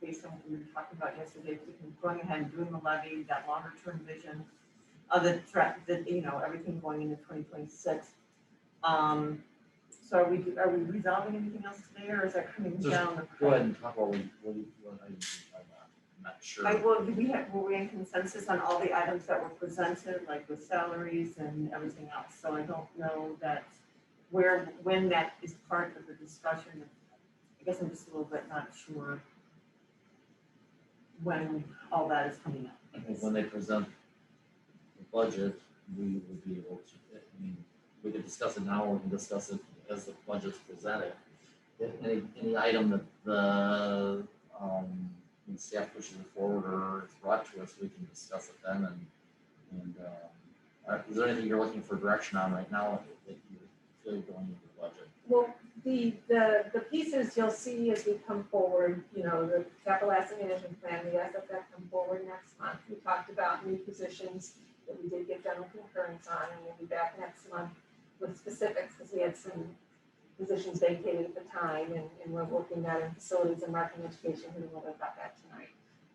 based on what we were talking about yesterday, if we can going ahead and doing the levy, that longer term vision of the everything going into 2026. So are we resolving anything else today, or is that coming Just down? Go ahead and talk about what items you're talking about. I'm not sure. Were we in consensus on all the items that were presented, like the salaries and everything else? So I don't know that when that is part of the discussion. I guess I'm just a little bit not sure when all that is coming up. I think when they present the budget, we will be able to, I mean, we can discuss it now, or we can discuss it as the budget's presented. If any item that the staff pushes it forward or it's brought to us, we can discuss it then. And is there anything you're looking for direction on right now that you feel going into the budget? Well, the pieces you'll see as we come forward, the capital asset management plan, the SFF come forward next month. We talked about new positions that we did get general concurrence on, and we'll be back next month with specifics, because we had some positions vacated at the time, and we're working that in facilities and marketing education, we will about that tonight.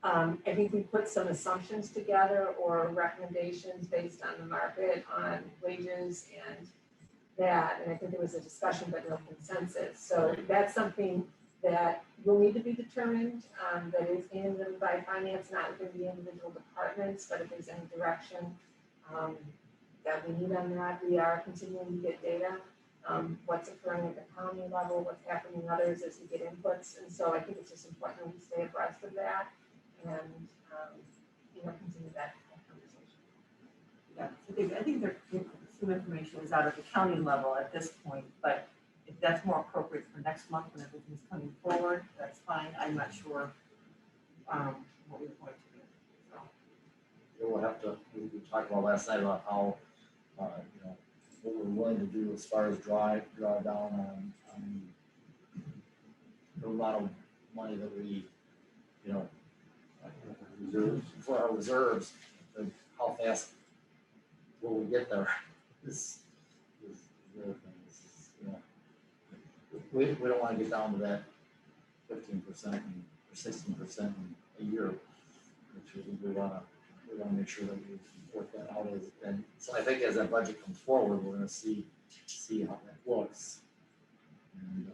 I think we put some assumptions together or recommendations based on the market on wages and that, and I think there was a discussion but no consensus. So that's something that will need to be determined, that is handled by finance, not within the individual departments, but if there's any direction that we need on that, we are continuing to get data. What's occurring at the county level, what's happening in others as we get inputs, and so I think it's just important that we stay abreast of that and continue that conversation. Yeah, I think some information is out at the county level at this point, but if that's more appropriate for next month when everything's coming forward, that's fine. I'm not sure what we're going to do. So. We'll have to, we talked about last night about how, what we're willing to do as far as draw down on the amount of money that we, Reserves. for our reserves, and how fast will we get there? This is the other thing. This is, we don't want to get down to that 15% or 16% in a year, which we want to make sure that we work that out and so I think as that budget comes forward, we're going to see how that looks and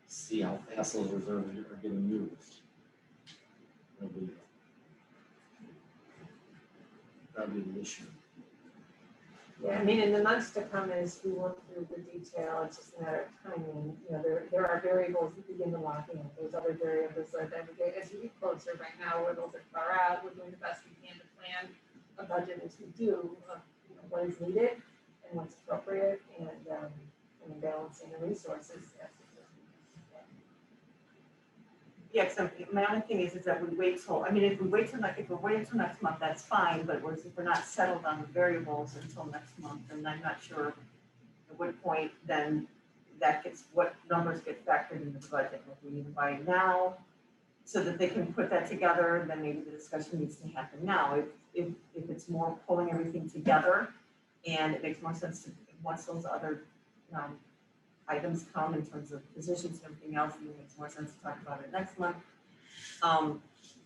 see how fast those reserves are getting used. That'll be the issue. Yeah, I mean, in the months to come, as we work through the detail, it's just a matter of timing. You know, there are variables that begin to lock in. There's other variables that then we get, as we get closer right now, we're a little bit far out. We're doing the best we can to plan a budget as we do, of, you know, what is needed and what's appropriate and balancing the resources. Yeah, so my only thing is that we wait till, I mean, if we're waiting till next month, that's fine, but if we're not settled on the variables until next month, then I'm not sure at what point then what numbers get factored into the budget. If we need to buy now so that they can put that together, then maybe the discussion needs to happen now. If it's more pulling everything together and it makes more sense to, once those other items come in terms of positions and everything else, and it makes more sense to talk about it next month.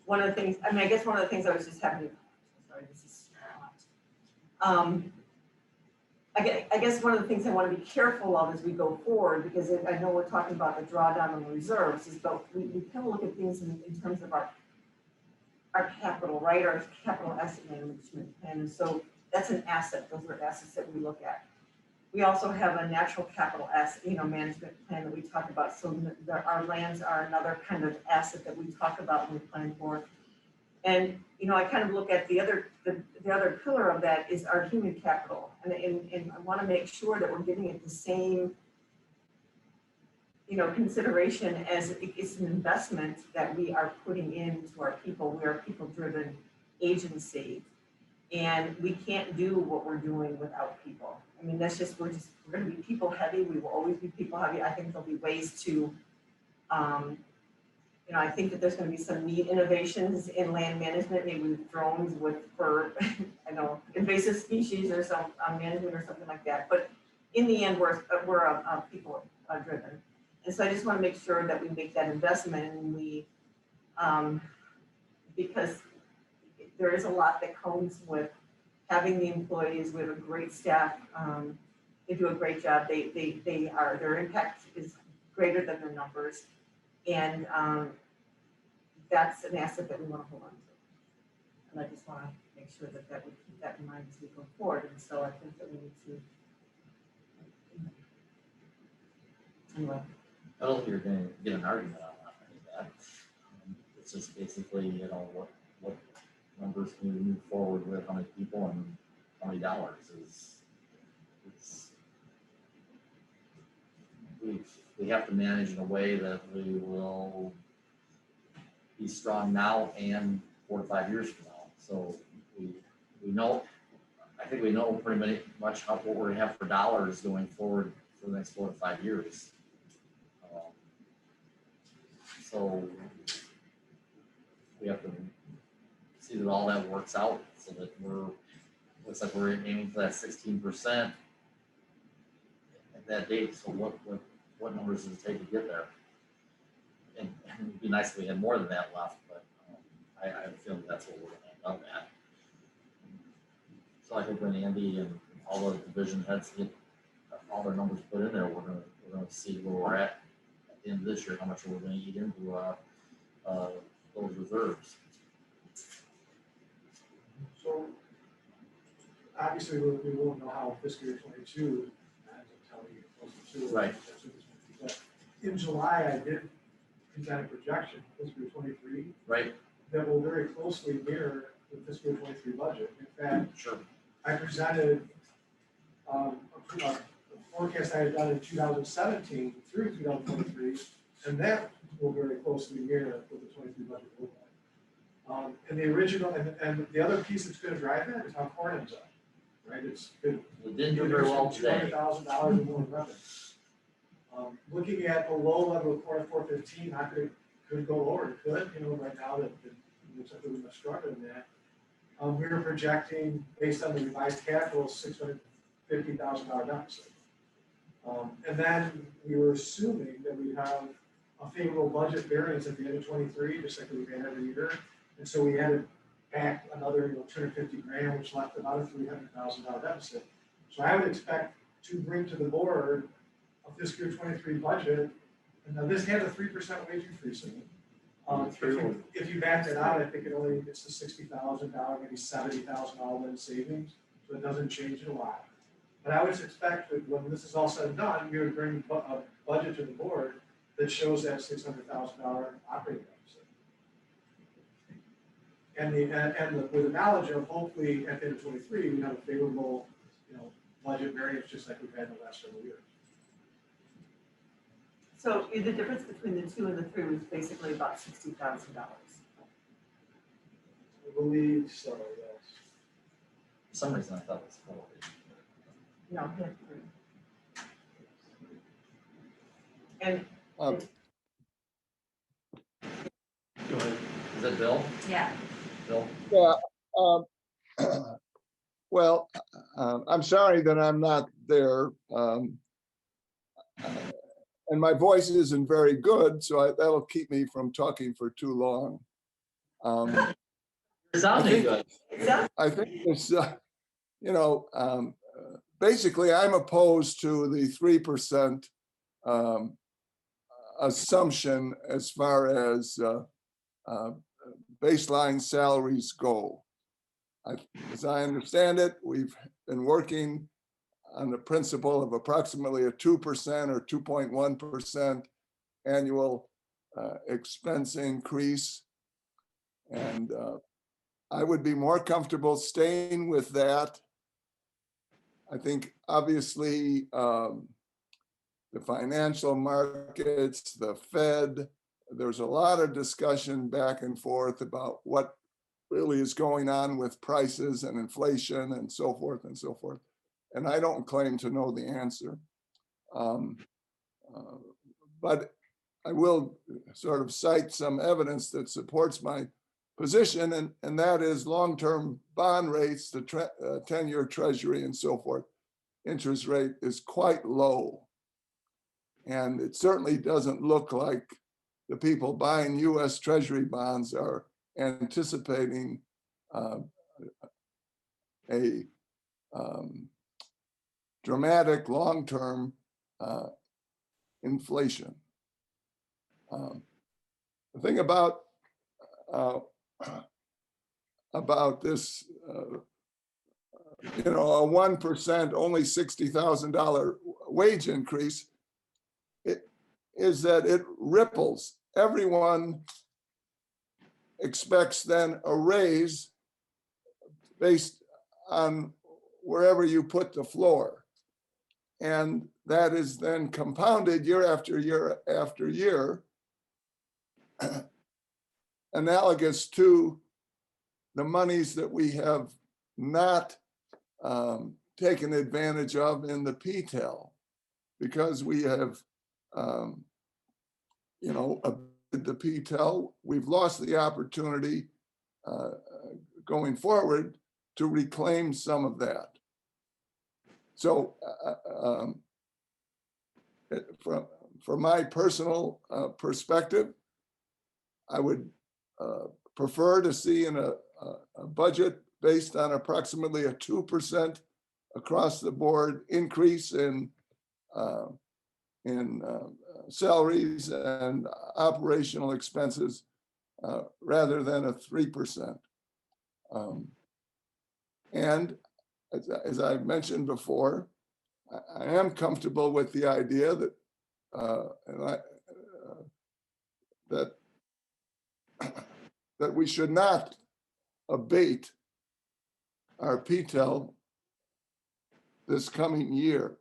One of the things, I mean, I guess one of the things I was just having, sorry, this is I guess one of the things I want to be careful of as we go forward, because I know we're talking about the drawdown on the reserves, is but we kind of look at things in terms of our capital, right? Our capital asset management plan. And so that's an asset. Those are assets that we look at. We also have a natural capital asset, management plan that we talk about. So our lands are another kind of asset that we talk about when we plan for. And, I kind of look at the other pillar of that is our human capital. And I want to make sure that we're giving it the same, consideration as it's an investment that we are putting into our people. We are a people-driven agency. And we can't do what we're doing without people. I mean, we're going to be people heavy. We will always be people heavy. I think there'll be ways to, I think that there's going to be some neat innovations in land management, maybe with drones for invasive species or some management or something like that. But in the end, we're people driven. And so I just want to make sure that we make that investment and we, because there is a lot that comes with having the employees. We have a great staff. They do a great job. Their impact is greater than their numbers. And that's an asset that we want to hold on to. And I just want to make sure that we keep that in mind as we go forward. And so I think that we need to, anyway. I don't think you're going to get an argument on that. It's just basically, what numbers can we move forward with, how many people and how many dollars we have to manage in a way that we will be strong now and 4 to 5 years from now. So we know, I think we know pretty much what we're going to have for dollars going forward for the next 4 to 5 years. So we have to see that all that works out so that looks like we're aiming for that 16% at that date. So what numbers does it take to get there? And it'd be nice if we had more than that left, but I feel that's what we're going to end up at. So I think when Andy and all the division heads get all their numbers put in there, we're going to see where we're at the end of this year, how much we're going to eat into those reserves. So obviously we won't know how fiscal year 22 ends until we get closer to it. Right. But in July, I did present a projection for fiscal year 23. Right. That will very closely mirror the fiscal year 23 budget. In fact, Sure. I presented a forecast I had done in 2017 through 2023, and that will very closely mirror what the 23 budget will look like. And the original, and the other piece that's going to drive that is how corn ends up, right? It's good. We didn't do very well today. $200,000 or more in revenue. Looking at the low level of corn at 415, I could go lower. It could, right now that it looks like we're much stronger than that. We were projecting, based on the revised capital, $650,000 deficit. And then we were assuming that we'd have a favorable budget variance at the end of 23, just like we've had every year. And so we added back another, $250,000, which left about a $300,000 deficit. So I would expect to bring to the board a fiscal year 23 budget. And now this had a 3% wage increase in it. If you back that out, I think it only gets to $60,000, maybe $70,000 all in savings. So it doesn't change it a lot. But I would expect that when this is all said and done, we would bring a budget to the board that shows that $600,000 operating deficit. With the knowledge of hopefully at the end of 23, we have a favorable, budget variance just like we've had in the last several years. So the difference between the 2 and the 3 was basically about $60,000. I believe so, yes. For some reason, I thought it was 4. No, he had 3. And Go ahead. Is that Bill? Yeah. Bill? Yeah, well, I'm sorry that I'm not there. And my voice isn't very good, so that'll keep me from talking for too long. You're sounding good. exactly, I think it's, basically I'm opposed to the 3% assumption as far as baseline salaries go. As I understand it, we've been working on the principle of approximately a 2% or 2.1% annual expense increase. And I would be more comfortable staying with that. I think obviously the financial markets, the Fed, there's a lot of discussion back and forth about what really is going on with prices and inflation and so forth and so forth. And I don't claim to know the answer. But I will sort of cite some evidence that supports my position, and that is long-term bond rates, the 10-year treasury and so forth, interest rate is quite low. And it certainly doesn't look like the people buying US Treasury bonds are anticipating a dramatic long-term inflation. The thing about this, a 1%, only $60,000 wage increase, is that it ripples. Everyone expects then a raise based on wherever you put the floor. And that is then compounded year after year after year, analogous to the monies that we have not taken advantage of in the PTEL, because we have, the PTEL, we've lost the opportunity going forward to reclaim some of that. So from my personal perspective, I would prefer to see in a budget based on approximately a 2% across the board increase in salaries and operational expenses rather than a 3%. And as I've mentioned before, I am comfortable with the idea that that we should not abate our PTEL this coming year.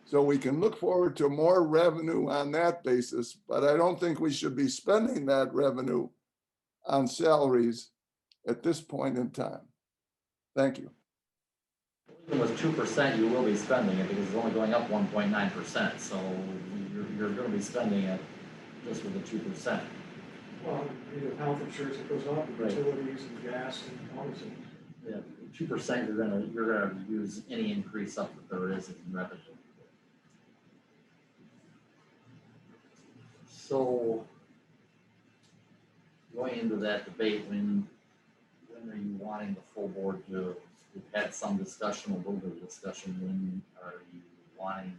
So we can look forward to more revenue on that basis, but I don't think we should be spending that revenue on salaries at this point in time. Thank you. Even with 2%, you will be spending it because it's only going up 1.9%. So you're going to be spending it just with the 2%. Well, you have health insurance that goes up, Right. utilities and gas and all these things. Yeah, 2%. You're gonna use any increase up that there is in revenue. So going into that debate, when are you wanting the full board to? We've had some discussion, a little bit of discussion. When are you wanting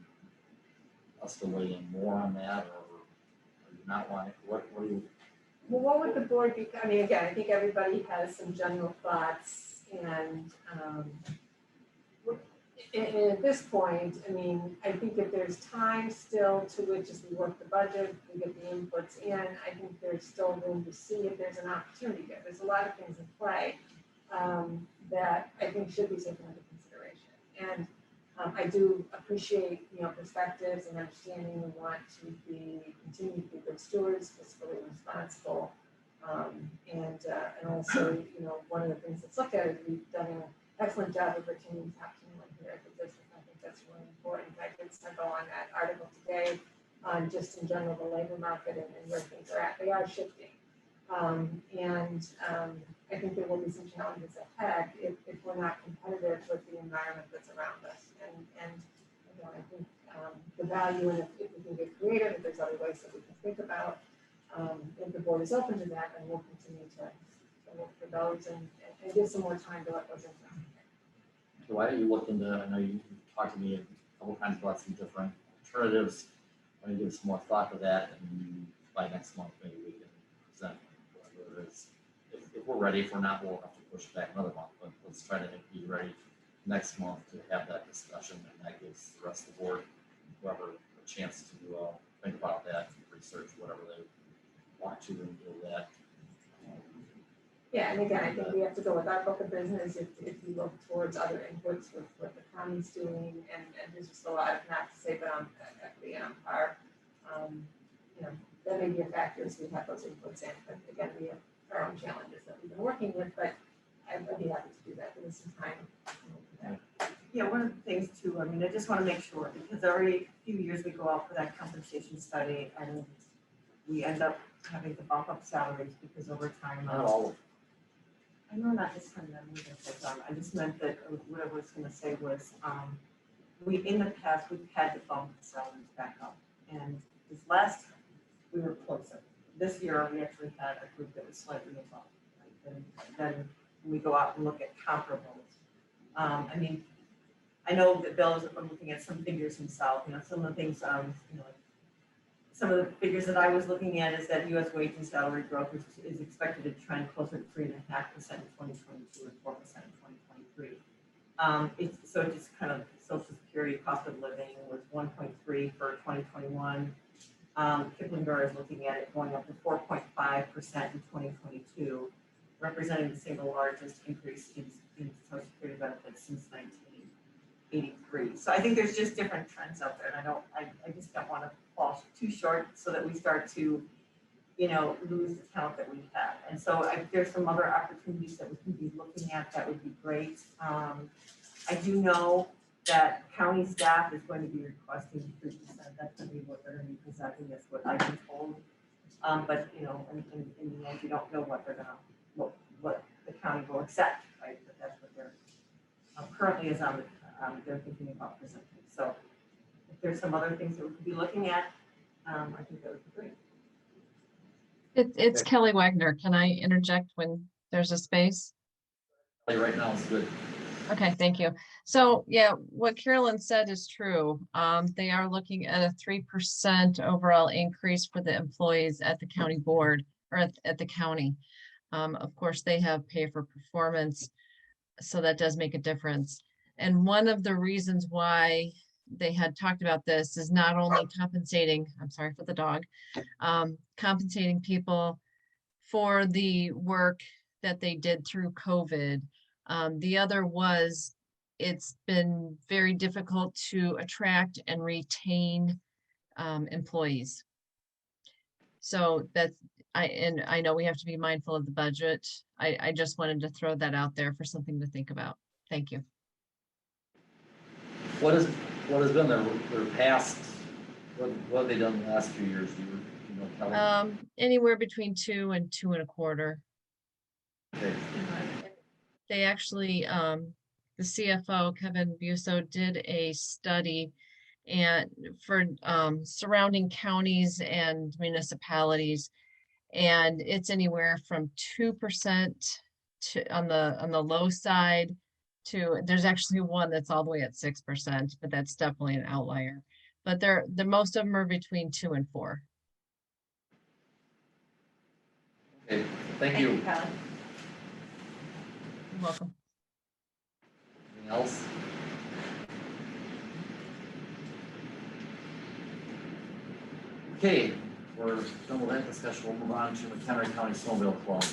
us to weigh in more on that, or are you not wanting? What are you? Well, what would the board be, I mean, again, I think everybody has some general thoughts and, and at this point, I mean, I think if there's time still to which as we work the budget, we get the inputs in, I think there's still room to see if there's an opportunity there. There's a lot of things in play that I think should be taken into consideration. And I do appreciate, perspectives and understanding and want to continue to be good stewards, fiscally responsible. And also, one of the things that's looked at is we've done an excellent job of retaining top talent here at the district. I think that's really important. I did stumble on that article today on just in general the labor market and where things are at. They are shifting. I think there will be some challenges ahead if we're not competitive with the environment that's around us. And again, I think the value in if we can get creative, if there's other ways that we can think about, if the board is open to that, then we'll continue to look for those and give some more time to let those in. So why don't you look into, I know you've talked to me a couple times about some different alternatives. Why don't you give some more thought to that, and by next month, maybe we can present whatever it is. If we're ready, if we're not, we'll have to push back another month, but let's try to be ready next month to have that discussion, and that gives the rest of the board, whoever, a chance to think about that, research whatever they want to, and do that. Yeah, and again, I think we have to go with our book of business if you look towards other inputs with what the county's doing, and there's just a lot of, not to say, but on equity and on par. That may be a factor as we have those inputs in, but again, we have our own challenges that we've been working with, but I'd be happy to do that, give us some time. Yeah, one of the things too, I mean, I just want to make sure, because every few years we go out for that compensation study and we end up having to bump up salaries because over time. Not all of them. I know not this time, I just meant that what I was going to say was, in the past, we've had to bump the salaries back up. And this last time, we were closer. This year, we actually had a group that was slightly above. Right? And then we go out and look at comparables. I mean, I know that Bill is looking at some figures himself, some of the things, some of the figures that I was looking at is that U.S. wage and salary growth is expected to trend closer to 3.5% in 2022 and 4% in 2023. So just kind of Social Security cost of living was 1.3 for 2021. Kiplinger is looking at it going up to 4.5% in 2022, representing the single largest increase in Social Security benefits since 1983. So I think there's just different trends out there, and I just don't want to fall too short so that we start to, lose the talent that we have. And so there's some other opportunities that we can be looking at that would be great. I do know that county staff is going to be requesting 3%. That's going to be what they're going to be presenting. That's what I've been told. But in the end, you don't know what they're what the county will accept, right? But that's what they're currently is on the they're thinking about presenting. So if there's some other things that we could be looking at, I think that would be great. It's Kelly Wagner. Can I interject when there's a space? Right now it's good. Okay, thank you. So yeah, what Carolyn said is true. They are looking at a 3% overall increase for the employees at the county board or at the county. Of course, they have pay for performance, so that does make a difference. And one of the reasons why they had talked about this is not only compensating, I'm sorry for the dog, compensating people for the work that they did through COVID. The other was it's been very difficult to attract and retain employees. So that's, I know we have to be mindful of the budget. I just wanted to throw that out there for something to think about. Thank you. What has been their past, what have they done the last few years? Do you know, Kelly? Anywhere between 2 and 2 1/4. Okay. They actually, the CFO, Kevin Busso, did a study and for surrounding counties and municipalities, and it's anywhere from 2% to on the low side to there's actually one that's all the way at 6%, but that's definitely an outlier. But the most of them are between 2 and 4. Okay, thank you. Kelly. You're welcome. Anything else? Okay, we're done with that discussion. We'll move on to McHenry County Snowmobile Club.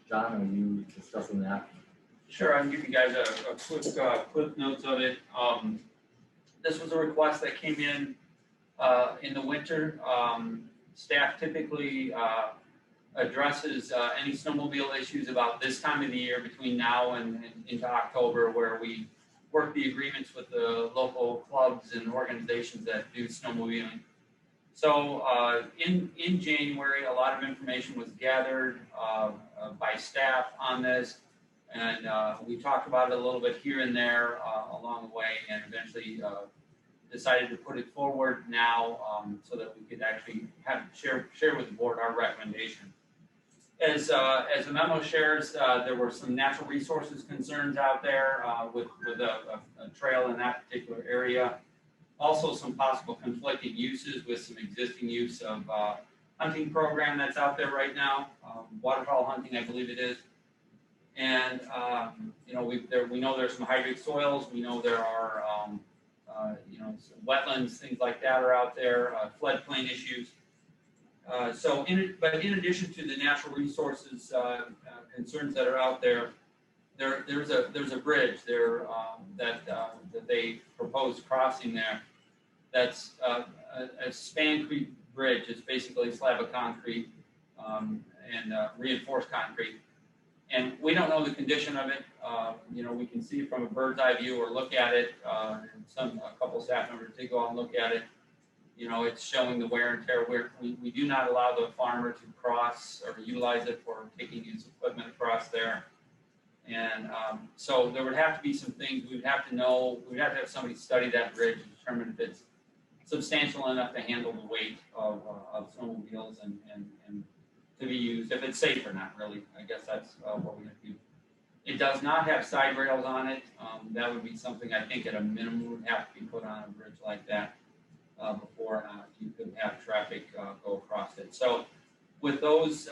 John, are you discussing that? Sure, I can give you guys a quick notes of it. This was a request that came in the winter. Staff typically addresses any snowmobile issues about this time of the year between now and into October, where we work the agreements with the local clubs and organizations that do snowmobiling. So in January, a lot of information was gathered by staff on this, and we talked about it a little bit here and there along the way, and eventually decided to put it forward now so that we could actually share with the board our recommendation. As the memo shares, there were some natural resources concerns out there with a trail in that particular area. Also some possible conflicting uses with some existing use of hunting program that's out there right now, waterfowl hunting, I believe it is. And we know there's some hydrate soils. We know there are some wetlands, things like that are out there, floodplain issues. But in addition to the natural resources concerns that are out there, there's a bridge there that they proposed crossing there. That's a span-creek bridge. It's basically a slab of concrete and reinforced concrete. And we don't know the condition of it. We can see it from a bird's eye view or look at it. A couple staff members did go out and look at it. It's showing the wear and tear. We do not allow the farmer to cross or utilize it for taking his equipment across there. And so there would have to be some things we'd have to have somebody study that bridge and determine if it's substantial enough to handle the weight of snowmobiles and to be used, if it's safe or not, really. I guess that's what we have to do. It does not have side rails on it. That would be something I think at a minimum would have to be put on a bridge like that before you could have traffic go across it. So with those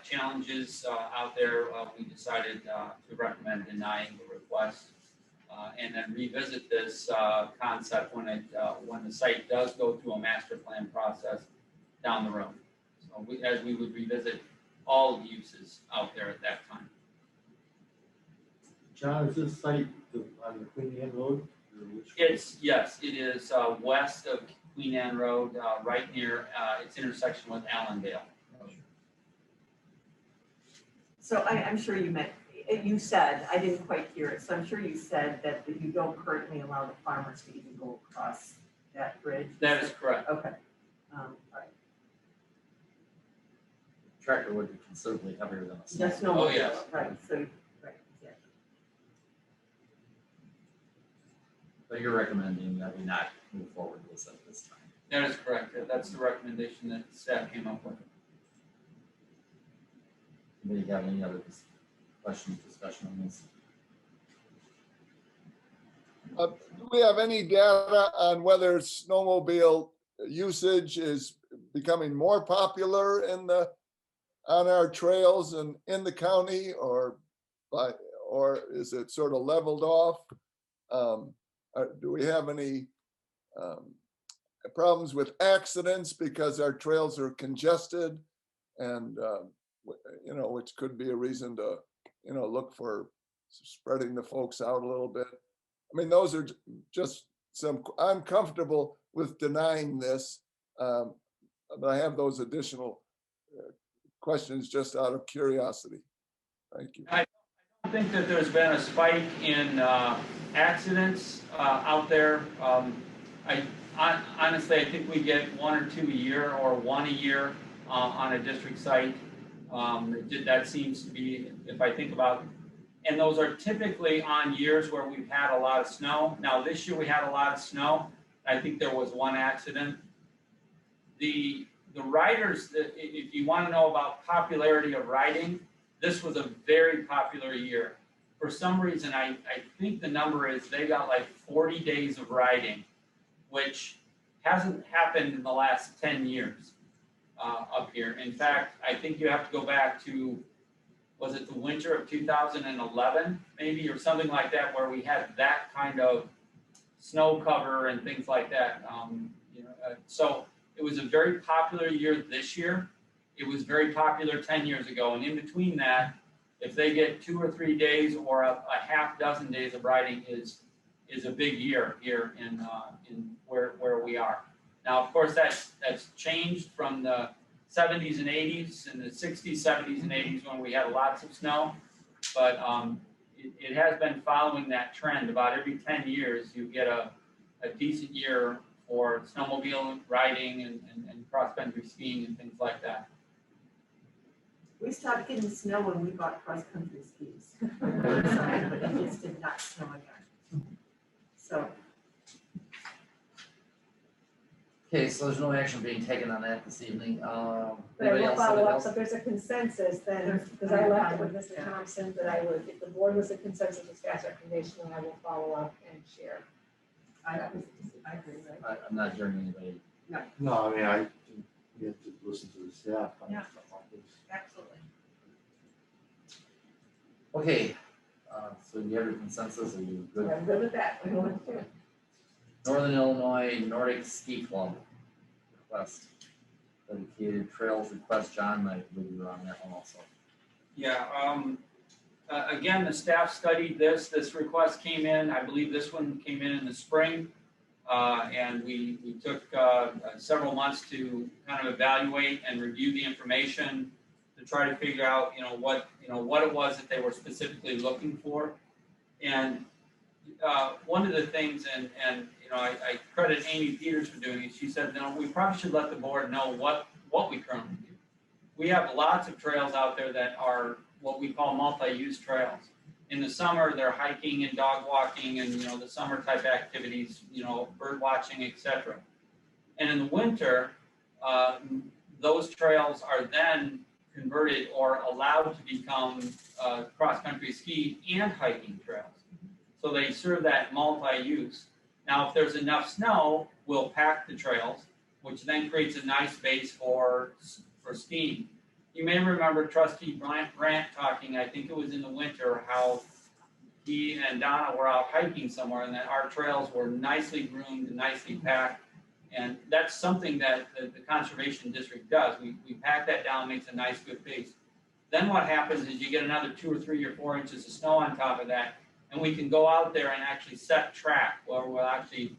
challenges out there, we decided to recommend denying the request and then revisit this concept when the site does go through a master plan process down the road. So we would revisit all the uses out there at that time. John, is this site on the Queen Anne Road? Yes, it is west of Queen Anne Road, right near its intersection with Allendale. So I'm sure you said, I didn't quite hear it, so I'm sure you said that you don't currently allow the farmers to even go across that bridge? That is correct. Okay. All right. Tractor would be considerably heavier than a Just snowmobile. no. Oh, yes. Right, so, right, exactly. But you're recommending that we not move forward with this at this time. That is correct. That's the recommendation that staff came up with. Anybody have any other questions, discussion on this? Do we have any data on whether snowmobile usage is becoming more popular on our trails and in the county, or is it sort of leveled off? Do we have any problems with accidents because our trails are congested, and which could be a reason to look for spreading the folks out a little bit? I mean, those are just I'm comfortable with denying this, but I have those additional questions just out of curiosity. Thank you. I don't think that there's been a spike in accidents out there. Honestly, I think we get one or two a year, or one a year on a district site. That seems to be, if I think about, and those are typically on years where we've had a lot of snow. Now, this year we had a lot of snow. I think there was one accident. The riders, if you want to know about popularity of riding, this was a very popular year. For some reason, I think the number is they got like 40 days of riding, which hasn't happened in the last 10 years. up here. In fact, I think you have to go back to, was it the winter of 2011 maybe, or something like that, where we had that kind of snow cover and things like that. So it was a very popular year this year. It was very popular 10 years ago. And in between that, if they get 2 or 3 days or a half dozen days of riding is a big year here in where we are. Now, of course, that's changed from the 70s and 80s and the 60s, 70s and 80s when we had lots of snow. But it has been following that trend. About every 10 years, you get a decent year for snowmobile riding and cross-country skiing and things like that. We stopped getting snow when we bought cross-country skis. But it just did not snow again. So, Okay, so there's no action being taken on that this evening. But I Anybody will else? follow Anybody up, else? so if there's a consensus, then, because I left it with Mr. Thompson, that I would, if the board was a consensus with staff's recommendation, then I will follow up and share. I agree, right? I'm not hearing anybody. No, I mean, I think we have to listen to the staff on Yeah. stuff like this. Absolutely. Okay, so you have your consensus, are you good? I'm good with that. I'm going to. Northern Illinois Nordic Ski Club request, dedicated trails request. John, I believe you were on that one also. Yeah, again, the staff studied this. This request came in, I believe this one came in the spring. And we took several months to kind of evaluate and review the information to try to figure out, what it was that they were specifically looking for. And one of the things, and I credit Amy Peters for doing it. She said, we probably should let the board know what we currently do. We have lots of trails out there that are what we call multi-use trails. In the summer, they're hiking and dog walking and, the summer type activities, bird watching, etc. And in the winter, those trails are then converted or allowed to become cross-country ski and hiking trails. So they serve that multi-use. Now, if there's enough snow, we'll pack the trails, which then creates a nice base for skiing. You may remember Trustee Brandt talking, I think it was in the winter, how he and Donna were out hiking somewhere and that our trails were nicely groomed and nicely packed. And that's something that the Conservation District does. We pack that down, makes a nice good base. Then what happens is you get another 2 or 3 or 4 inches of snow on top of that, and we can go out there and actually set track, where we'll actually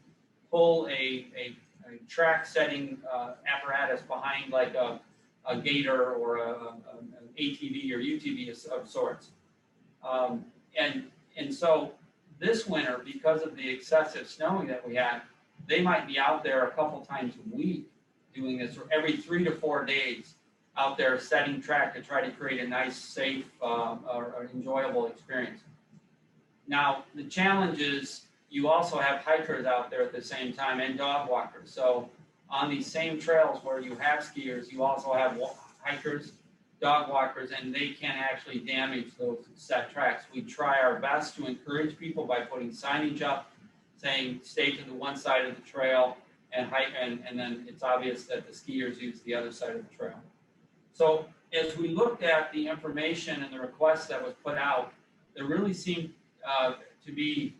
pull a track setting apparatus behind like a gator or an ATV or UTV of sorts. And so this winter, because of the excessive snowing that we had, they might be out there a couple times a week doing this, or every 3 to 4 days out there setting track to try to create a nice, safe, or enjoyable experience. Now, the challenge is you also have hikers out there at the same time and dog walkers. So on these same trails where you have skiers, you also have hikers, dog walkers, and they can actually damage those set tracks. We try our best to encourage people by putting signage up saying stay to the one side of the trail and hike, and then it's obvious that the skiers use the other side of the trail. So as we looked at the information and the request that was put out, there really seemed to be,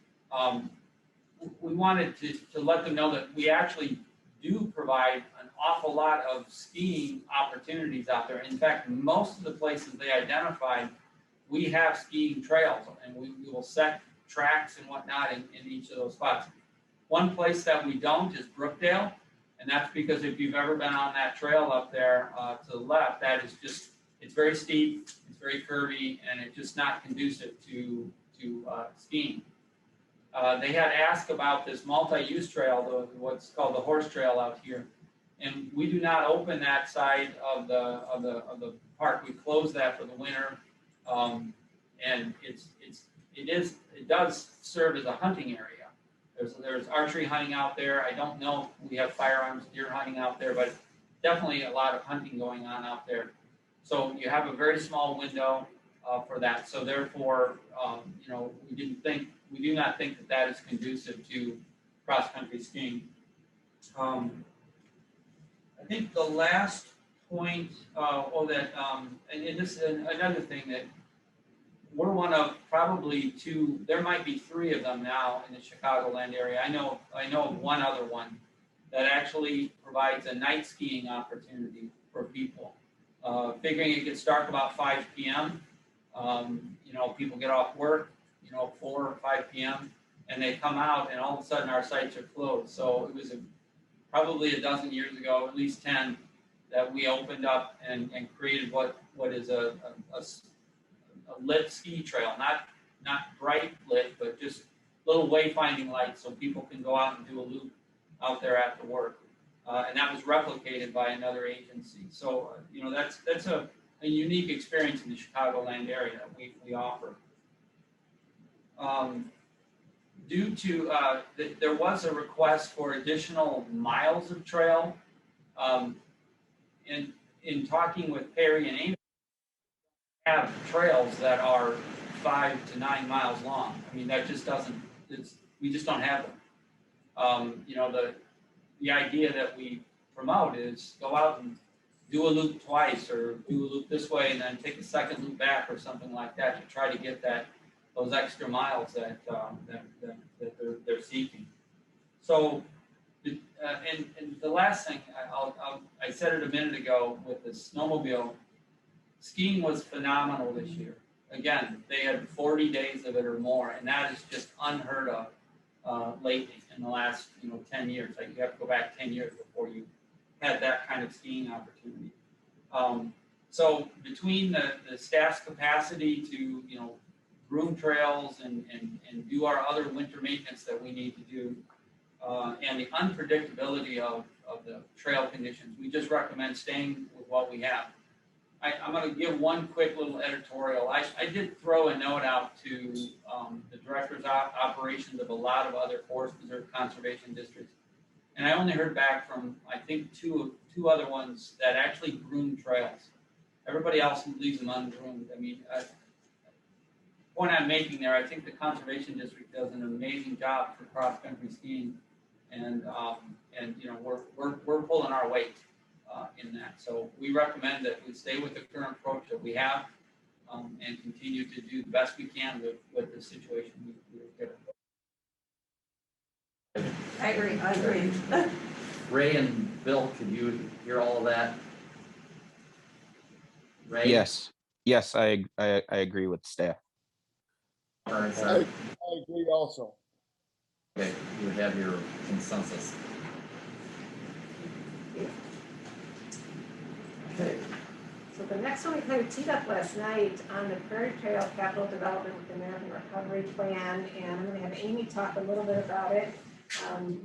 we wanted to let them know that we actually do provide an awful lot of skiing opportunities out there. In fact, most of the places they identified, we have skiing trails, and we will set tracks and whatnot in each of those spots. One place that we don't is Brookdale, and that's because if you've ever been on that trail up there to the left, that is just, it's very steep, it's very curvy, and it's just not conducive to skiing. They had asked about this multi-use trail, what's called the horse trail out here, and we do not open that side of the park. We close that for the winter, and it does serve as a hunting area. There's archery hunting out there. I don't know if we have firearms deer hunting out there, but definitely a lot of hunting going on out there. So you have a very small window for that. So therefore, we do not think that is conducive to cross-country skiing. I think the last point, and this is another thing that we're one of probably two, there might be three of them now in the Chicagoland area. I know of one other one that actually provides a night skiing opportunity for people. Figuring it gets dark about 5 p.m. People get off work, 4 or 5 p.m. and they come out and all of a sudden our sites are closed. So it was probably a dozen years ago, at least 10, that we opened up and created what is a lit ski trail, not bright lit, but just little wayfinding lights so people can go out and do a loop out there after work. And that was replicated by another agency. So, that's a unique experience in the Chicagoland area that we offer. Due to, there was a request for additional miles of trail. In talking with Perry and Amy, have trails that are 5 to 9 miles long. I mean, that just doesn't, we just don't have them. The idea that we promote is go out and do a loop twice or do a loop this way and then take a second loop back or something like that to try to get those extra miles that they're seeking. So, and the last thing, I said it a minute ago with the snowmobile, skiing was phenomenal this year. Again, they had 40 days of it or more, and that is just unheard of lately in the last 10 years. Like you have to go back 10 years before you had that kind of skiing opportunity. So between the staff's capacity to groom trails and do our other winter maintenance that we need to do, and the unpredictability of the trail conditions, we just recommend staying with what we have. I'm going to give one quick little editorial. I did throw a note out to the directors of operations of a lot of other forest preserve conservation districts, and I only heard back from I think two other ones that actually groom trails. Everybody else leaves them ungroomed. I mean, point I'm making there, I think the conservation district does an amazing job for cross country skiing, and we're pulling our weight in that. So we recommend that we stay with the current approach that we have and continue to do the best we can with the situation we're given. I agree. Ray and Bill, could you hear all of that? Ray? Yes, I agree with staff. I agree also. Okay, you would have your consensus. Okay. So the next one we kind of teed up last night on the Prairie Trail Capital Development with the American Recovery Plan, and I'm going to have Amy talk a little bit about it.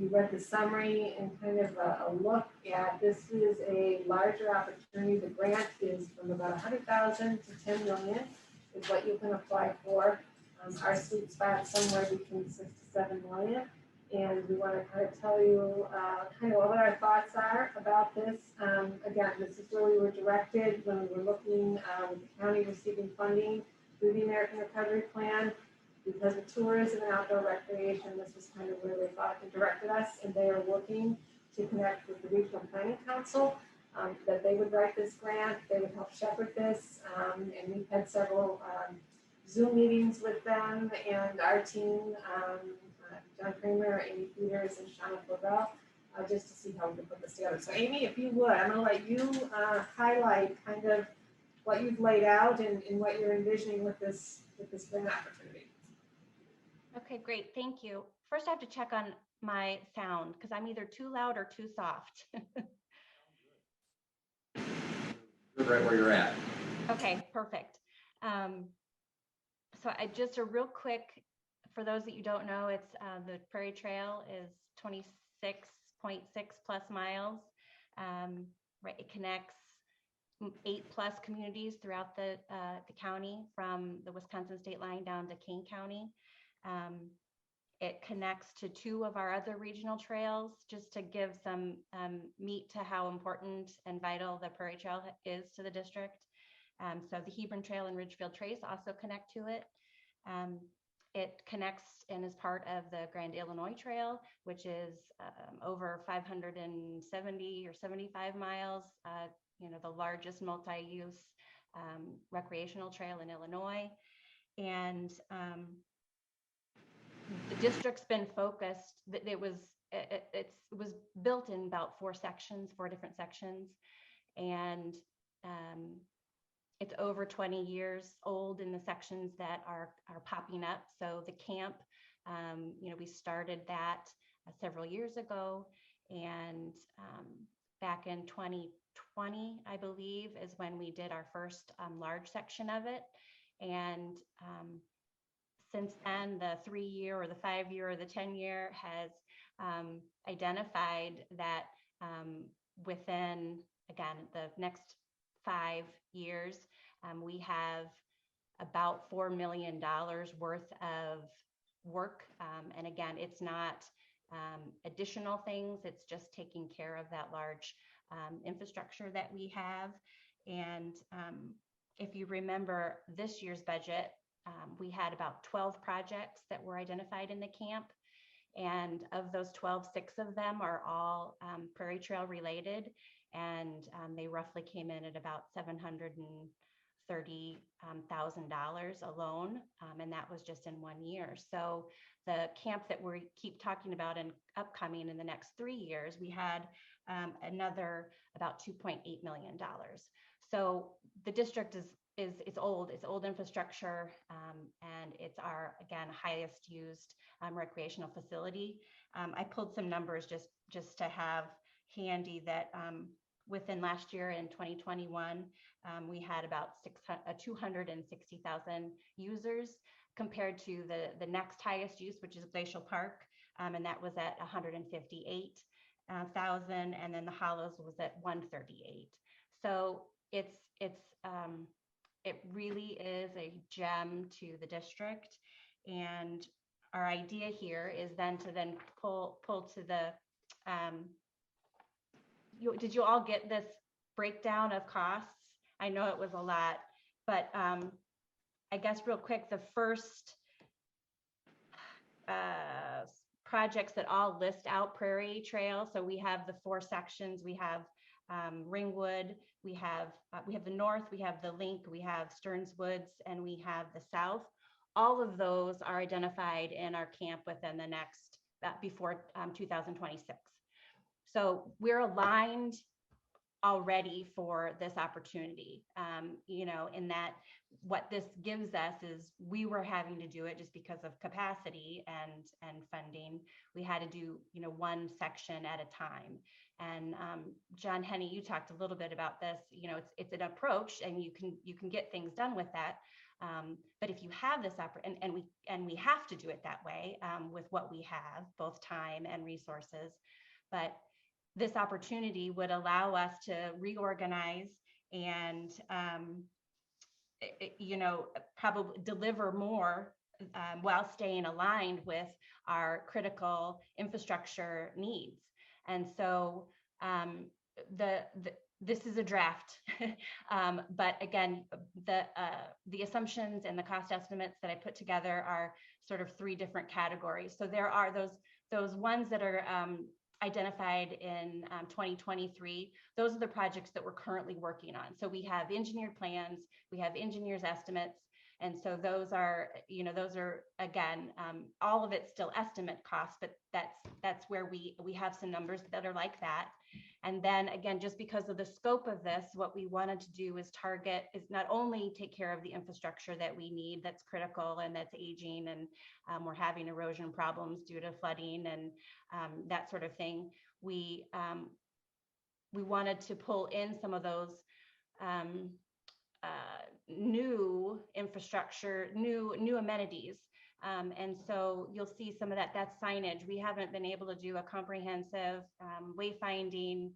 You read the summary and kind of a look at this is a larger opportunity. The grant is from about 100,000 to 10 million is what you can apply for. Our sweet spot somewhere between 6 to 7 million. And we want to kind of tell you kind of what our thoughts are about this. Again, this is where we were directed when we were looking with the county receiving funding through the American Recovery Plan. Because of tourism and outdoor recreation, this was kind of where they thought they directed us, and they are working to connect with the Regional Planning Council, that they would write this grant, they would help shepherd this, and we've had several Zoom meetings with them and our team, John Kramer, Amy Peters, and Shauna Flavell, just to see how we can put this together. So Amy, if you would, I'm going to let you highlight kind of what you've laid out and what you're envisioning with this grant opportunity. Okay, great. Thank you. First, I have to check on my sound because I'm either too loud or too soft. Good right where you're at. Okay, perfect. So just a real quick, for those that you don't know, it's the Prairie Trail is 26.6 plus miles. Right, it connects 8 plus communities throughout the county from the Wisconsin state line down to Kane County. It connects to 2 of our other regional trails, just to give some meat to how important and vital the Prairie Trail is to the district. So the Hebron Trail and Ridgefield Trace also connect to it. It connects and is part of the Grand Illinois Trail, which is over 570 or 75 miles, the largest multi-use recreational trail in Illinois. And the district's been focused, that it was built in about four different sections. And it's over 20 years old in the sections that are popping up. So the camp, we started that several years ago, and back in 2020, I believe, is when we did our first large section of it. And since then, the 3-year or the 5-year or the 10-year has identified that within, again, the next 5 years, we have about $4 million worth of work. And again, it's not additional things, it's just taking care of that large infrastructure that we have. And if you remember this year's budget, we had about 12 projects that were identified in the camp. And of those 12, 6 of them are all Prairie Trail related. And they roughly came in at about $730,000 alone. And that was just in 1 year. So the camp that we keep talking about and upcoming in the next 3 years, we had another about $2.8 million. So the district is it's old infrastructure, and it's our, again, highest used recreational facility. I pulled some numbers just to have handy that within last year in 2021, we had about 260,000 users compared to the next highest use, which is Glacial Park, and that was at 158,000, and then the Hollows was at 138. So it really is a gem to the district. And our idea here is then to pull to the, did you all get this breakdown of costs? I know it was a lot, but I guess real quick, the first projects that all list out Prairie Trail. So we have the 4 sections. We have Ringwood, we have the north, we have the link, we have Stearns Woods, and we have the south. All of those are identified in our camp within the next, before 2026. So we're aligned already for this opportunity, in that what this gives us is we were having to do it just because of capacity and funding. We had to do, one section at a time. And John Henney, you talked a little bit about this. It's an approach, and you can get things done with that. But if you have this and we have to do it that way with what we have, both time and resources. But this opportunity would allow us to reorganize and probably deliver more while staying aligned with our critical infrastructure needs. And so this is a draft, but again, the assumptions and the cost estimates that I put together are sort of 3 different categories. So there are those ones that are identified in 2023. Those are the projects that we're currently working on. So we have engineered plans, we have engineers' estimates. And so those are again, all of it's still estimate costs, but that's where we have some numbers that are like that. And then again, just because of the scope of this, what we wanted to do is not only take care of the infrastructure that we need that's critical and that's aging, and we're having erosion problems due to flooding and that sort of thing. We wanted to pull in some of those new infrastructure, new amenities. And so you'll see some of that. That's signage. We haven't been able to do a comprehensive wayfinding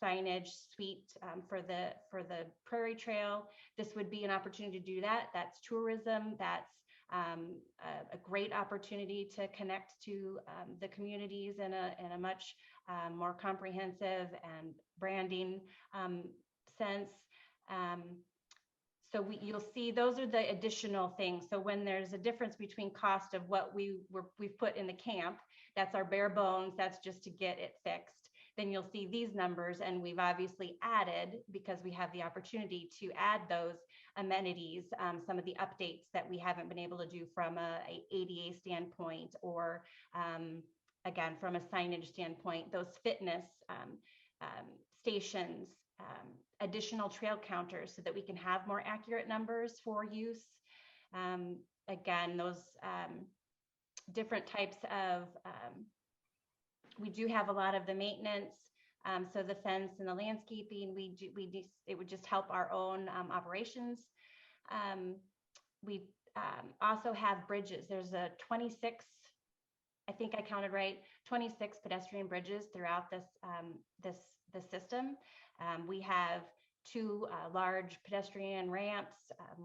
signage suite for the Prairie Trail. This would be an opportunity to do that. That's tourism. That's a great opportunity to connect to the communities in a much more comprehensive and branding sense. So you'll see those are the additional things. So when there's a difference between cost of what we've put in the camp, that's our bare bones, that's just to get it fixed. then you'll see these numbers, and we've obviously added, because we have the opportunity to add those amenities, some of the updates that we haven't been able to do from a ADA standpoint, or again, from a signage standpoint, those fitness stations, additional trail counters so that we can have more accurate numbers for use. Again, those different types of, we do have a lot of the maintenance. So the fence and the landscaping, it would just help our own operations. We also have bridges. There's a 26, I think I counted right, 26 pedestrian bridges throughout this system. We have 2 large pedestrian ramps.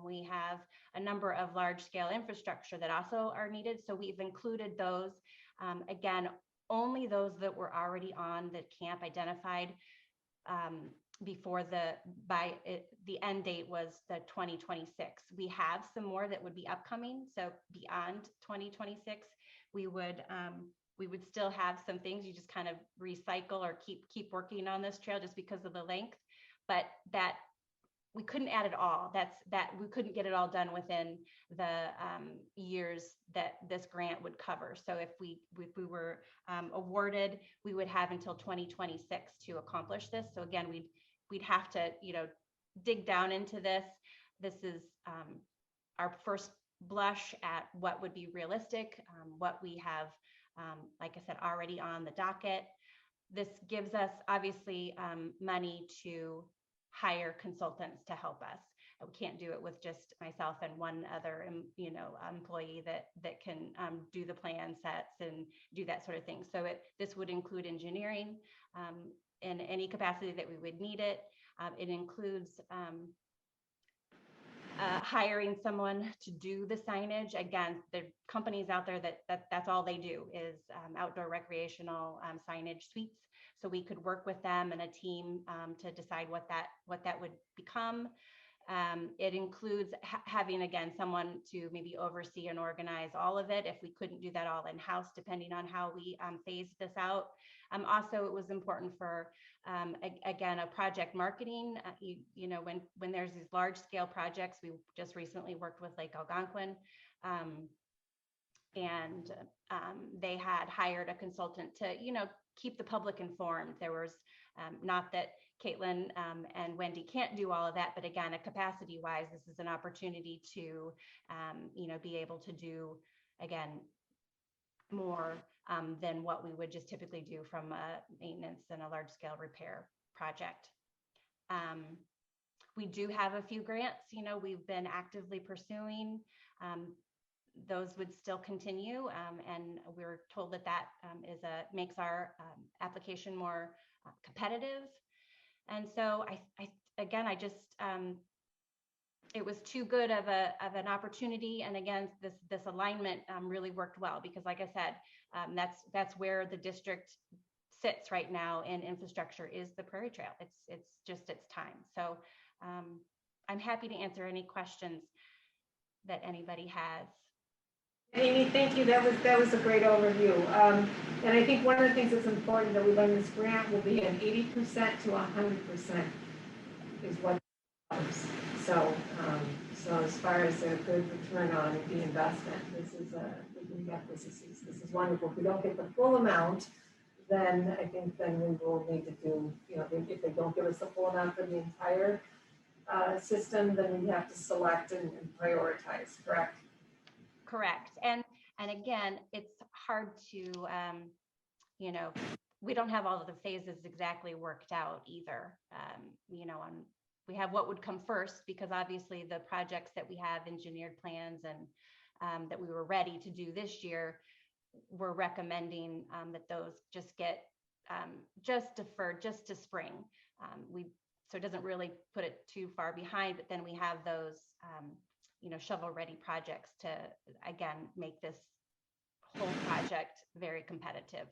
We have a number of large scale infrastructure that also are needed. So we've included those, again, only those that were already on the camp identified before the end date was the 2026. We have some more that would be upcoming. So beyond 2026, we would still have some things. You just kind of recycle or keep working on this trail just because of the length, but that we couldn't add it all. We couldn't get it all done within the years that this grant would cover. So if we were awarded, we would have until 2026 to accomplish this. So again, we'd have to, dig down into this. This is our first blush at what would be realistic, what we have, like I said, already on the docket. This gives us obviously money to hire consultants to help us. We can't do it with just myself and one other, employee that can do the plan sets and do that sort of thing. So this would include engineering in any capacity that we would need it. It includes hiring someone to do the signage. Again, there are companies out there that's all they do is outdoor recreational signage suites. So we could work with them and a team to decide what that would become. It includes having, again, someone to maybe oversee and organize all of it if we couldn't do that all in-house, depending on how we phased this out. Also, it was important for, again, a project marketing. When there's these large scale projects, we just recently worked with Lake Algonquin, and they had hired a consultant to, keep the public informed. There was not that Caitlin and Wendy can't do all of that, but again, capacity wise, this is an opportunity to, be able to do, again, more than what we would just typically do from a maintenance and a large scale repair project. We do have a few grants, we've been actively pursuing. Those would still continue, and we're told that makes our application more competitive. And so I just it was too good of an opportunity, and again, this alignment really worked well, because like I said, that's where the district sits right now in infrastructure, is the Prairie Trail. It's just its time. So I'm happy to answer any questions that anybody has. Amy, thank you. That was a great overview. And I think one of the things that's important that we learned this grant will be an 80% to 100% is what it covers. So as far as a good return on the investment, this is wonderful. If we don't get the full amount, then I think we will need to do, if they don't give us the full amount for the entire system, then we have to select and prioritize, correct? Correct. And again, it's hard to, we don't have all of the phases exactly worked out either. We have what would come first, because obviously the projects that we have engineered plans and that we were ready to do this year, we're recommending that those just get just deferred just to spring. So it doesn't really put it too far behind, but then we have those shovel-ready projects to, again, make this whole project very competitive.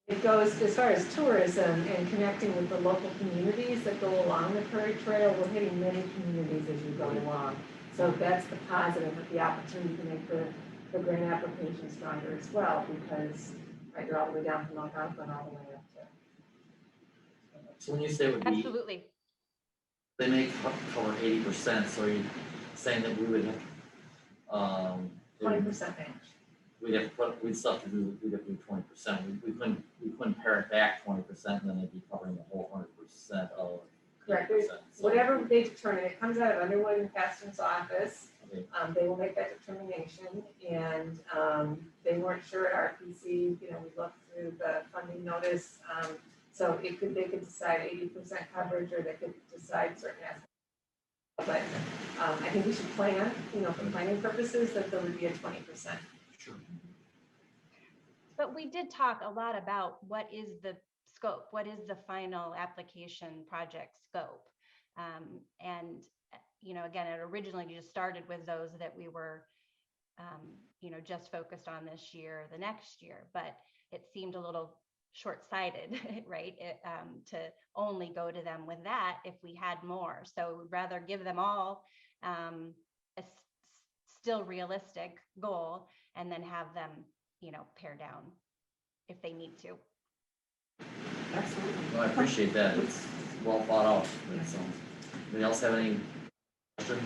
It goes as far as tourism and connecting with the local communities that go along the Prairie Trail. We're hitting many communities as you go along. So that's the positive of the opportunity to make the grant application stronger as well, because you're all the way down from Algonquin all the way up So when you say it would be, Absolutely. they may cover 80%, so you're saying that we would have, 20% match. we'd have to put, we'd still have to do, we'd have to do 20%. We couldn't pare it back 20% and then they'd be covering the whole 100% of. Correct. 80%. So- Whatever they determine, it comes out of Underwood and Caston's office. Okay. They will make that determination, and they weren't sure at RPC, you know, we looked through the funding notice. So they could decide 80% coverage, or they could decide certain aspects. But I think we should plan, you know, for planning purposes, that there would be a 20%. Sure. But we did talk a lot about what is the scope, what is the final application project scope? And, you know, again, it originally just started with those that we were, you know, just focused on this year, the next year, but it seemed a little short-sighted, right? To only go to them with that if we had more. So we'd rather give them all still realistic goal and then have them, you know, pare down if they need to. Absolutely. Well, I appreciate that. It's well thought out. So, anybody else have any question?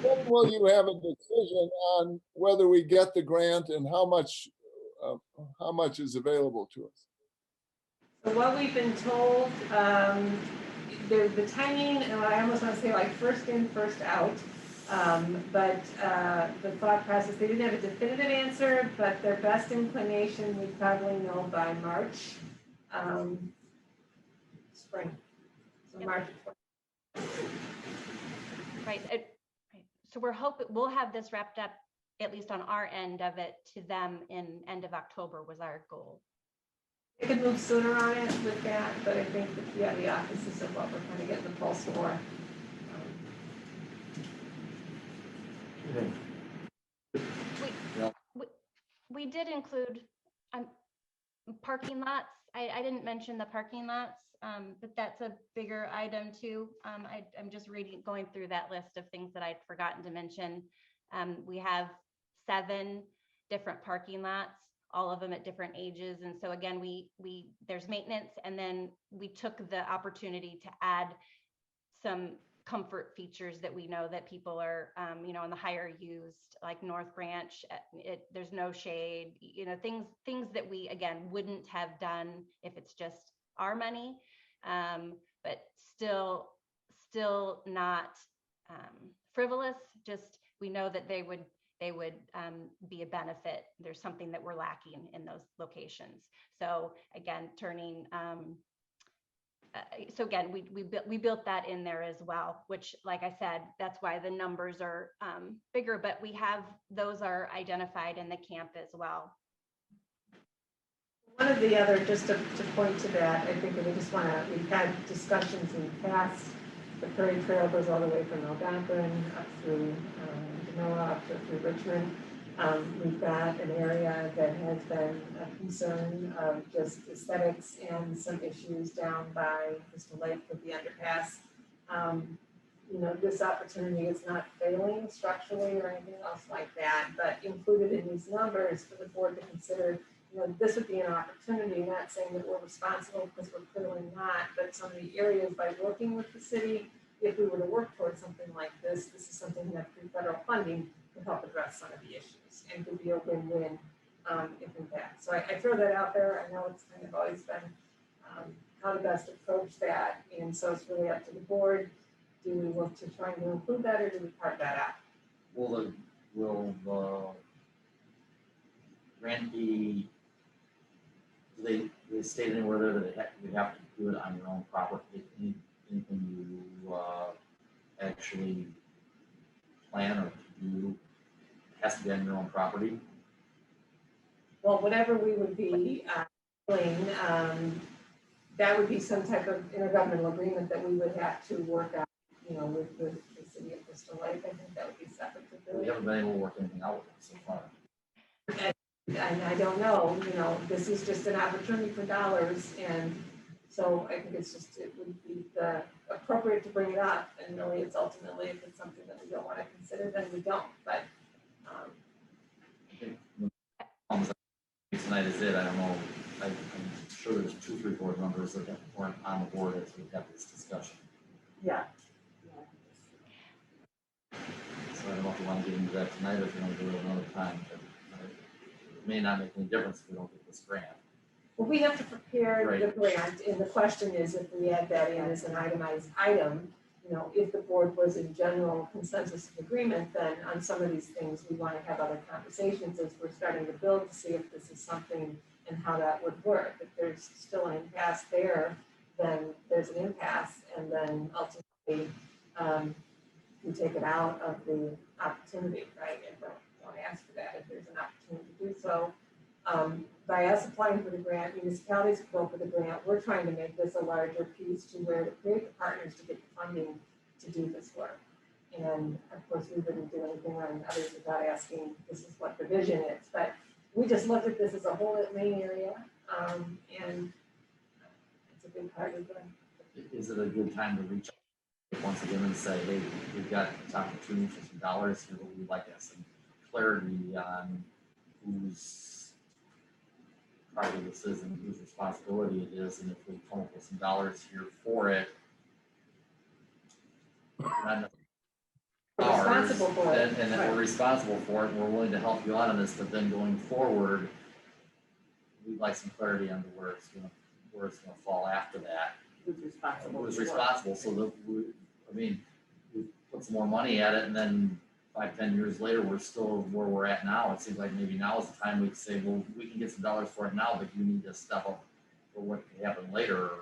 When will you have a decision on whether we get the grant and how much is available to us? So what we've been told, the timing, and I almost want to say like first in, first out. But the thought process, they didn't have a definitive answer, but their best inclination, we probably know by March, spring. So Yep. March. Right. Right. So we'll have this wrapped up, at least on our end of it, to them in end of October was our goal. They could move sooner on it with that, but I think that, yeah, the opposites of what we're kind of getting the pulse for. We did include parking lots. I didn't mention the parking lots, but that's a bigger item too. I'm just going through that list of things that I'd forgotten to mention. We have 7 different parking lots, all of them at different ages. And so again, there's maintenance, and then we took the opportunity to add some comfort features that we know that people are, you know, on the higher used, like North Branch, there's no shade, you know, things that we, again, wouldn't have done if it's just our money, but still not frivolous, just we know that they would be a benefit. There's something that we're lacking in those locations. So again, so again, we built that in there as well, which, like I said, that's why the numbers are bigger, but those are identified in the camp as well. One of the other, just to point to that, I think we've had discussions in the past. The Prairie Trail goes all the way from Algonquin up through Genoa, up through Richmond. We've got an area that has been a concern of just aesthetics and some issues down by Crystal Lake with the underpass. You know, this opportunity is not failing structurally or anything else like that, but included in these numbers for the board to consider, you know, this would be an opportunity, not saying that we're responsible because we're clearly not, but some of the areas by working with the city, if we were to work towards something like this is something that through federal funding could help address some of the issues and could be a win-win if in fact. So I throw that out there. I know it's kind of always been how to best approach that. And so it's really up to the board. Do we look to try to include that or do we carve that out? Will the grant be, do they state anywhere there that you have to do it on your own property? Anything you actually plan or do has to be on your own property? Well, whatever we would be doing, that would be some type of intergovernmental agreement that we would have to work out, you know, with the city of Crystal Lake. I think that would be separate to do. We haven't been able to work anything out with them so far. And I don't know, you know, this is just an opportunity for dollars, and so I think it would be appropriate to bring it up, and really it's ultimately, if it's something that we don't want to consider, then we don't, but. I think tonight is it, I don't know, I'm sure there's 2-3 board members that weren't on the board as we have this discussion. Yeah. So I don't know if you want to get into that tonight or if you want to do it another time, but it may not make any difference if we don't get this grant. Well, we have to prepare the Right. grant, and the question is if we add that in as an itemized item, you know, if the board was in general consensus of agreement, then on some of these things, we want to have other conversations as we're starting to build to see if this is something and how that would work. If there's still an impasse there, then there's an impasse, and then ultimately, we take it out of the opportunity, right? And don't ask for that if there's an opportunity to do so. By us applying for the grant, municipalities go for the grant, we're trying to make this a larger piece to where to create the partners to get the funding to do this work. And of course, we wouldn't do anything on others without asking, this is what the vision is, but we just looked at this as a whole main area, and it's a big part of the. Is it a good time to reach out once again and say, hey, we've got this opportunity for some dollars here, but we'd like to have some clarity on whose project this is and whose responsibility it is, and if we come up with some dollars here for it, not ours, Responsible for it. and that we're responsible for it, and we're willing to help you out on this, but then going forward, we'd like some clarity on where it's gonna fall after that. Who's responsible? Who's for what? responsible, so that we put some more money at it, and then 5-10 years later, we're still where we're at now. It seems like maybe now is the time we say, well, we can get some dollars for it now, but you need to step up for what could happen later or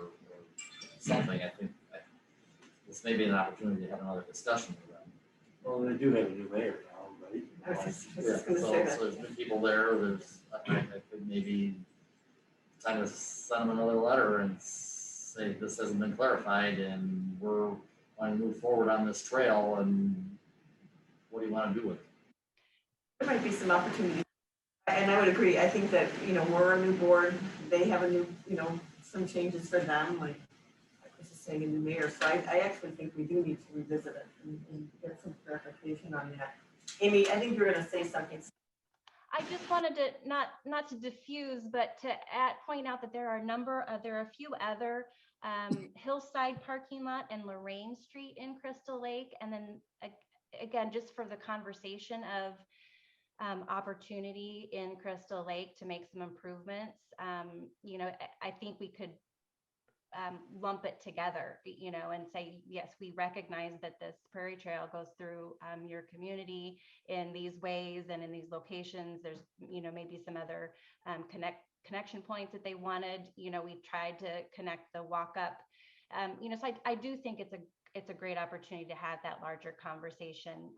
something. I think this may be an opportunity to have another discussion with them. Well, they do have a new mayor now, right? I was just Yeah, gonna say that. so there's new people there, I think maybe time to send them another letter and say, this hasn't been clarified and we're wanting to move forward on this trail, and what do you want to do with it? There might be some opportunity, and I would agree. I think that, you know, we're a new board, they have a new, you know, some changes for them, like I was just saying, a new mayor. So I actually think we do need to revisit it and get some clarification on that. Amy, I think you're gonna say something. I just wanted to not to diffuse, but to point out that there are a few other Hillside parking lot and Lorraine Street in Crystal Lake, and then again, just for the conversation of opportunity in Crystal Lake to make some improvements. You know, I think we could lump it together, you know, and say, yes, we recognize that this Prairie Trail goes through your community in these ways and in these locations. There's, you know, maybe some other connection points that they wanted. You know, we've tried to connect the walk up. You know, so I do think it's a great opportunity to have that larger conversation,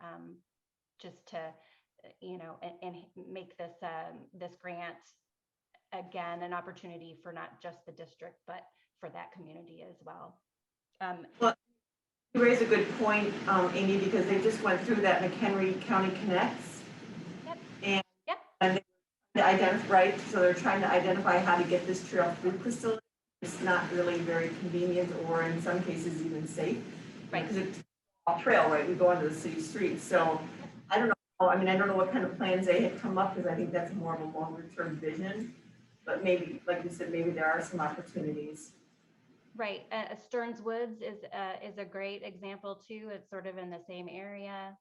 just to, you know, and make this this grant again an opportunity for not just the district, but for that community as well. Well, you raise a good point, Amy, because they just went through that McHenry County Connects. Yep. And, yep. and they identify, right? So they're trying to identify how to get this trail through Crystal. It's not really very convenient, or in some cases even safe. Right. Because it's a trail, right? We go onto the city streets. So I don't know. I mean, I don't know what kind of plans they had come up, because I think that's more of a longer term vision. But maybe, like you said, maybe there are some opportunities. Right. Stearns Woods is a great example too. It's sort of in the same area.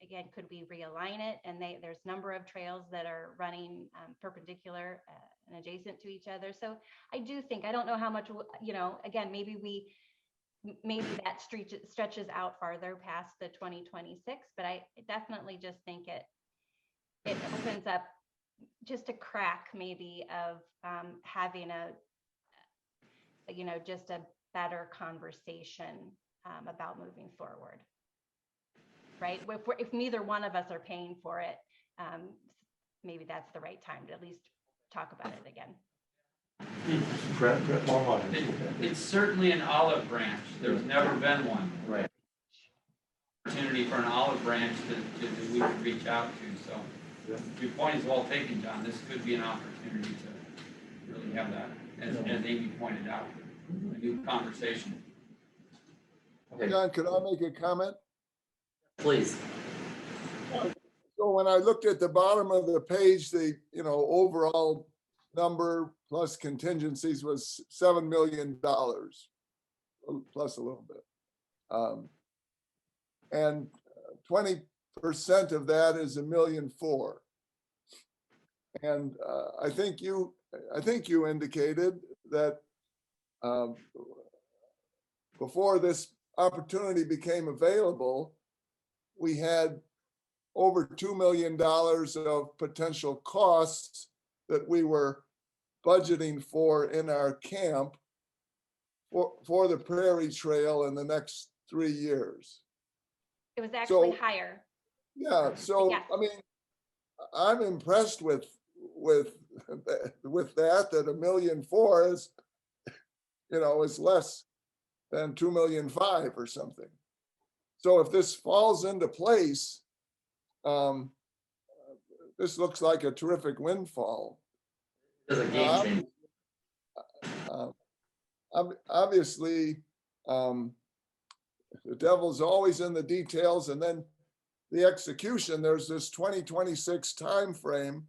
Again, could we realign it? And there's a number of trails that are running perpendicular and adjacent to each other. So I do think, I don't know how much, you know, again, maybe that street stretches out farther past the 2026, but I definitely just think it opens up just a crack maybe of having you know, just a better conversation about moving forward, right? If neither one of us are paying for it, maybe that's the right time to at least talk about it again. More money. It's certainly an olive branch. There's never been one. Right. Opportunity for an olive branch that we would reach out to. So your point is well taken, John. This could be an opportunity to really have that, as Amy pointed out, a new conversation. Okay, John, could I make a comment? please. So when I looked at the bottom of the page, the, you know, overall number plus contingencies was $7 million, plus a little bit. And 20% of that is $1.4 million. And I think you indicated that before this opportunity became available, we had over $2 million of potential costs that we were budgeting for in our camp for the Prairie Trail in the next 3 years. It was actually So- higher. Yeah, so, Yes. I mean, I'm impressed with that $1.4 million is, is less than $2.5 million or something. So if this falls into place, this looks like a terrific windfall. It's a game changer. Obviously, the devil's always in the details, and then the execution. There's this 2026 timeframe,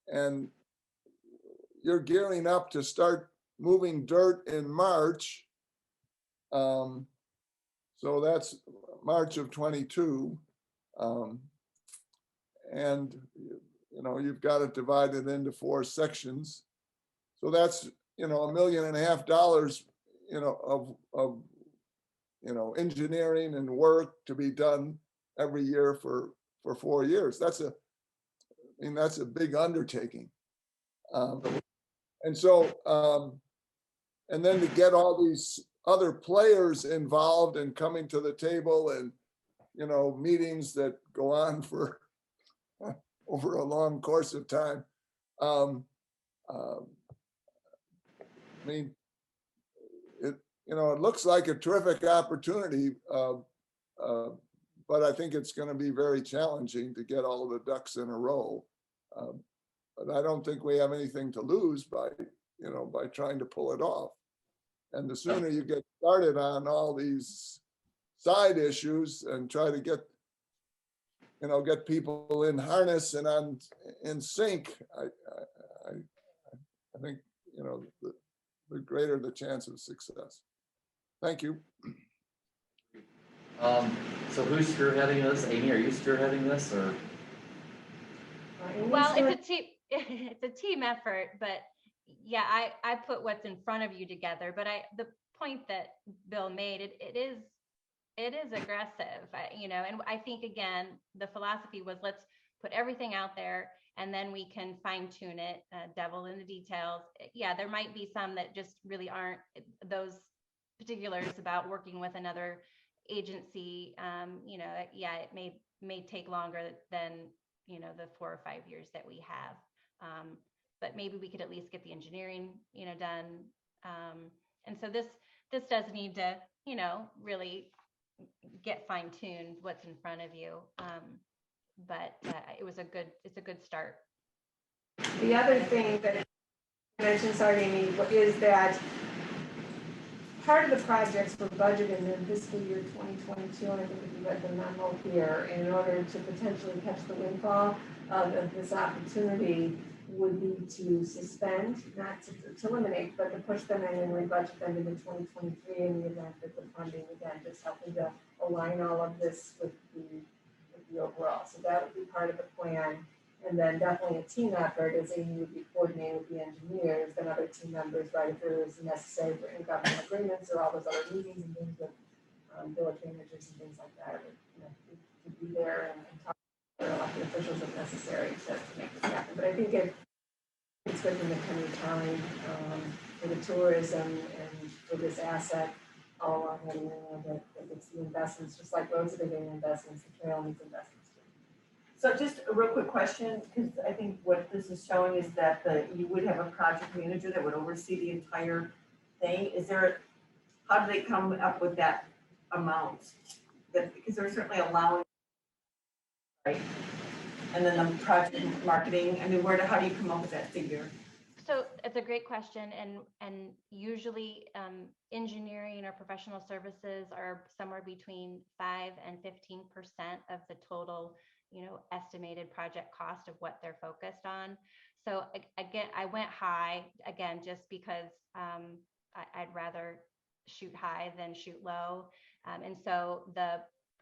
and you're gearing up to start moving dirt in March. So that's March of 22. And you've got it divided into 4 sections. So that's $1.5 million, engineering and work to be done every year for 4 years. That's a big undertaking. And so, and then to get all these other players involved and coming to the table, and meetings that go on for over a long course of time. I mean, it looks like a terrific opportunity, but I think it's going to be very challenging to get all of the ducks in a row. But I don't think we have anything to lose by trying to pull it off. And the sooner you get started on all these side issues and try to get people in harness and in sync, I think the greater the chance of success. Thank you. So who's spearheading this? Amy, are you spearheading this, or? Well, it's a team, it's a team effort, but yeah, I put what's in front of you together, but the point that Bill made, it is aggressive, and I think, again, the philosophy was, let's put everything out there and then we can fine tune it, devil in the details. Yeah, there might be some that just really aren't those particulars about working with another agency. Yeah, it may take longer than, the 4 or 5 years that we have. But maybe we could at least get the engineering, done. And so this does need to, really get fine-tuned what's in front of you. But it's a good start. The other thing that I mentioned, sorry, Amy, is that part of the projects were budgeted in fiscal year 2022, and I think if you read the memo here, in order to potentially catch the windfall of this opportunity, would be to suspend, not to eliminate, but to push them in and rebudget them into 2023 in the event that the funding, again, just helping to align all of this with the overall. So that would be part of the plan. And then definitely a team effort, as Amy would be coordinating with the engineers, then other team members, right, if there is necessary for intergovernmental agreements or all those other meetings and things with village managers and things like that, to be there and talk to their elected officials if necessary to make this happen. But I think it's good for the coming time for the tourism and for this asset all along the area that it's the investments, just like roads are getting investments, the trail needs investments too. So just a real quick question, because I think what this is showing is that you would have a project manager that would oversee the entire thing. How do they come up with that amount? Because they're certainly allowing, right? And then the project marketing, how do you come up with that figure? So it's a great question, and usually engineering or professional services are somewhere between 5 and 15% of the total, estimated project cost of what they're focused on. So again, I went high again, just because I'd rather shoot high than shoot low. And so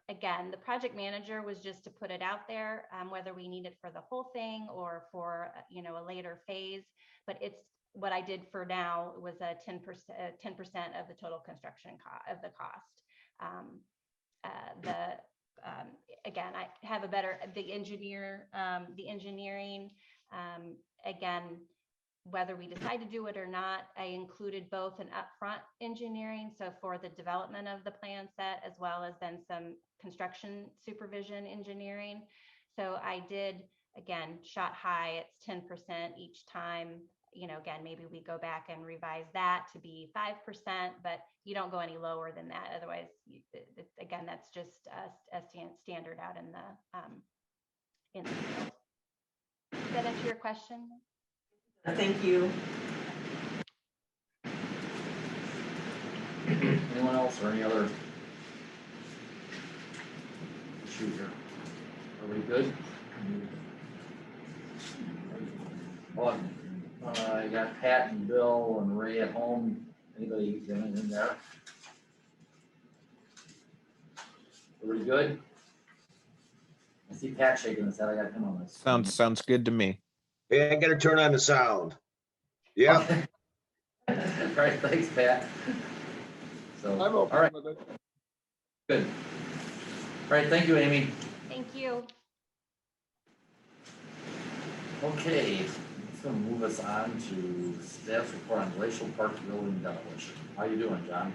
again, the project manager was just to put it out there, whether we need it for the whole thing or for, a later phase. But it's what I did for now was a 10% of the total construction of the cost. Again, I have the engineering, again, whether we decide to do it or not, I included both an upfront engineering, so for the development of the plan set, as well as then some construction supervision engineering. So I did, again, shot high, it's 10% each time. Again, maybe we go back and revise that to be 5%, but you don't go any lower than that. Otherwise, again, that's just a standard out in the field. Does that answer your question? Thank you. Anyone else or any other issue here? Are we good? Well, I got Pat and Bill and Ray at home. Anybody got anything there? Everybody good? I see Pat shaking his head. I got him on this. Sounds good to me. Hey, I gotta turn on the sound. Yeah. Okay. All right, thanks, Pat. So, I'm all okay right, with it. good. All right, thank you, Amy. Thank you. Okay, it's gonna move us on to staff's report on Glacial Park building demolition. How you doing, John?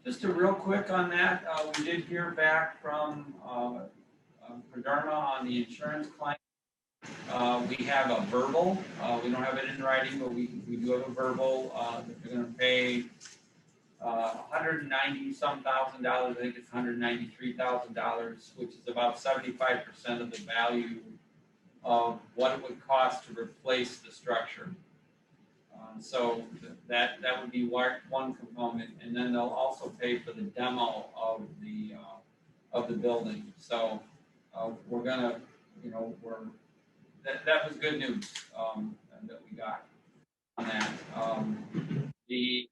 Just a real quick on that, we did hear back from Pradharma on the insurance claim. We have a verbal, we don't have it in writing, but we do have a verbal, that they're gonna pay $190-some thousand, I think it's $193,000, which is about 75% of the value of what it would cost to replace the structure. So that would be one component, and then they'll also pay for the demo of the building. So we're gonna, that was good news that we got on that. We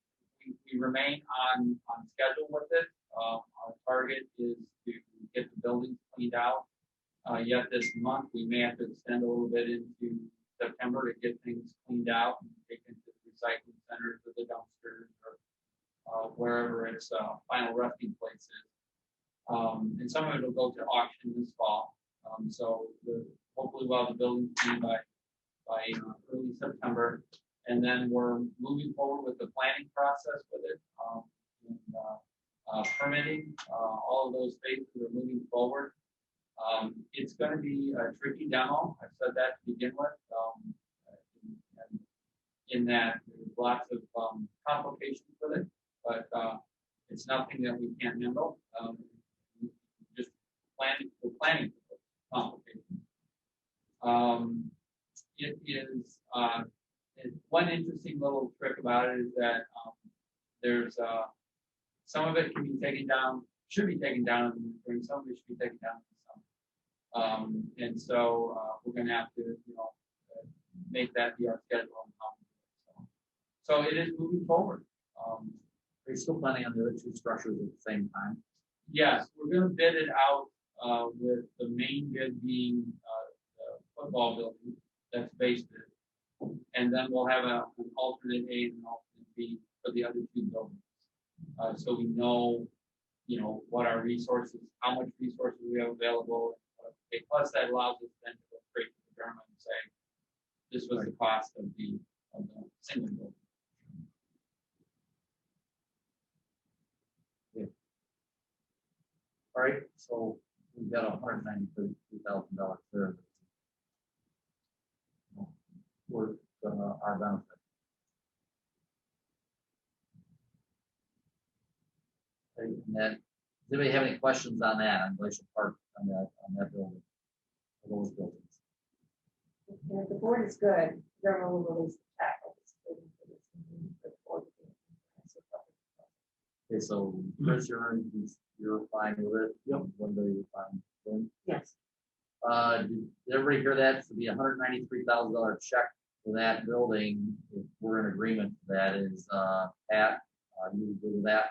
remain on schedule with it. Our target is to get the buildings cleaned out. Yet this month we may have to extend a little bit into September to get things cleaned out and take into the recycling centers or the dumpsters or wherever its final resting place is. And some of it will go to auction this fall. So hopefully we'll have the building cleaned by early September. And then we're moving forward with the planning process with it. And permitting, all of those phases are moving forward. It's going to be a tricky demo. I've said that to begin with. In that there's lots of complications with it, but it's nothing that we can't handle. Just we're planning for complications. It is one interesting little trick about it is that there's some of it can be taken down, should be taken down in the spring, some of it should be taken down in the summer. And so we're going to have to, make that be our schedule. So it is moving forward. Are you still planning on the other two structures at the same time? Yes, we're going to bid it out with the main bid being the football building that's based there. And then we'll have an alternate A and an alternate B for the other two buildings. So we know, what our resources, how much resources we have available. Plus that allows us then to go straight to the government and say, this was the cost of the single building. Yeah. All right, so we've got $193,000 there. For our benefit. Okay, and then, does anybody have any questions on that, on Glacial Park, on that building, or those buildings? And if the board is good, government will release the check. Okay, so Chris, you're fine with it? Yep. One day you're fine with it? Yes. Did everybody hear that? To be $193,000 check for that building, if we're in agreement, that is, Pat, you agree with that?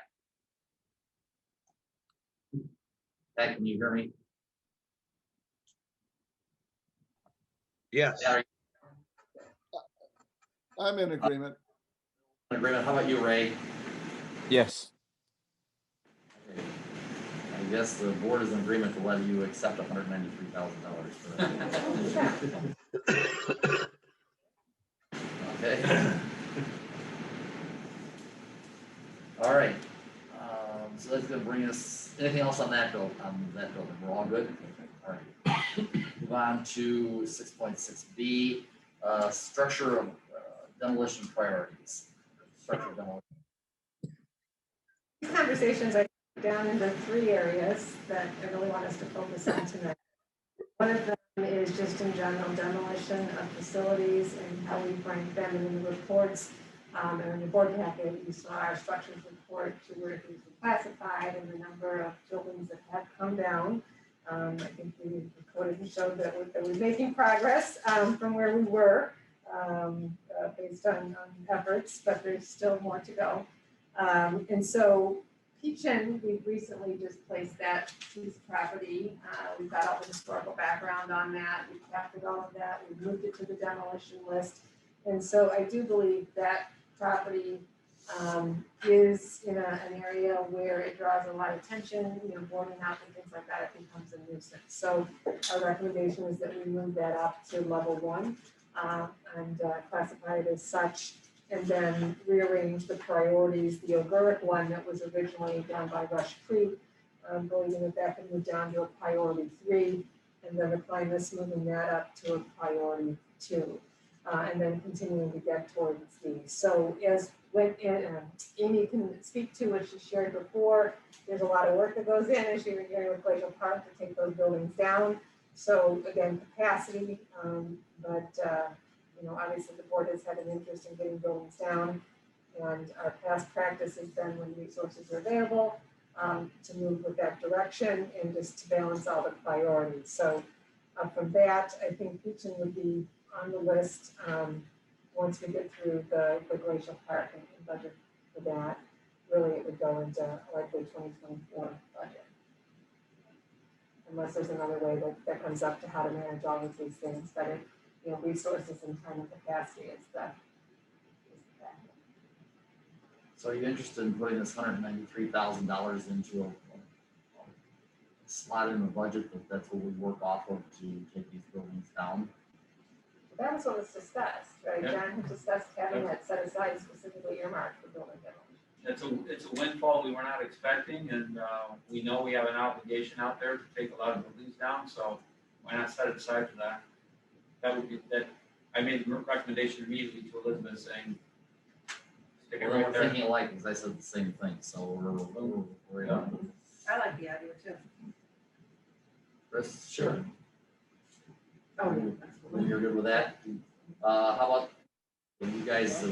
Pat, can you hear me? Yes. Pat, are I'm in agreement. you in agreement? How about you, Ray? Yes. Okay. I guess the board is in agreement to let you accept $193,000 for that. Okay. All right. So that's gonna bring us, anything else on that building? We're all good? All right. Move on to 6.6B, structure of demolition priorities. Structure of demolition. These conversations are down into 3 areas that I really want us to focus on tonight. One of them is just in general demolition of facilities and how we rank them in the reports. And in the board packet, you saw our structures report to where things were classified and the number of buildings that have come down. I think we recorded and showed that we're making progress from where we were based on efforts, but there's still more to go. And so Peachin, we've recently just placed that piece of property. We've got all the historical background on that. We've captured all of that. We've moved it to the demolition list. And so I do believe that property is in an area where it draws a lot of attention, boarding up and things like that, it becomes a nuisance. So our recommendation is that we move that up to level 1 and classify it as such, and then rearrange the priorities. The Ogurk one that was originally down by Rush Creek, believing that can move down to a priority 3, and then applying this, moving that up to a priority 2. And then continuing to get towards these. So as when Amy can speak to what she shared before, there's a lot of work that goes in, as you were hearing with Glacial Park, to take those buildings down. So again, capacity, but obviously the board has had an interest in getting buildings down, and our past practice has been, when resources are available, to move with that direction and just to balance all the priorities. So from that, I think Peachin would be on the list once we get through the Glacial Park and budget for that. Really, it would go into likely 2024 budget. Unless there's another way that comes up to how to manage all of these things, but resources and time and capacity is the factor. So are you interested in putting this $193,000 into a slot in the budget, that's what we work off of to take these buildings down? That was what was discussed, right? Yeah. John had discussed having that set aside specifically earmarked for building demolition. It's a windfall we were not expecting, and we know we have an obligation out there to take a lot of buildings down, so why not set it aside for that? That would be, that, I made the recommendation immediately to Elizabeth saying, stick it Well, right we're there. thinking alike, because I said the same thing, so we're I like the idea too. Chris, sure. Oh, yeah. You're good with that? How about, you guys,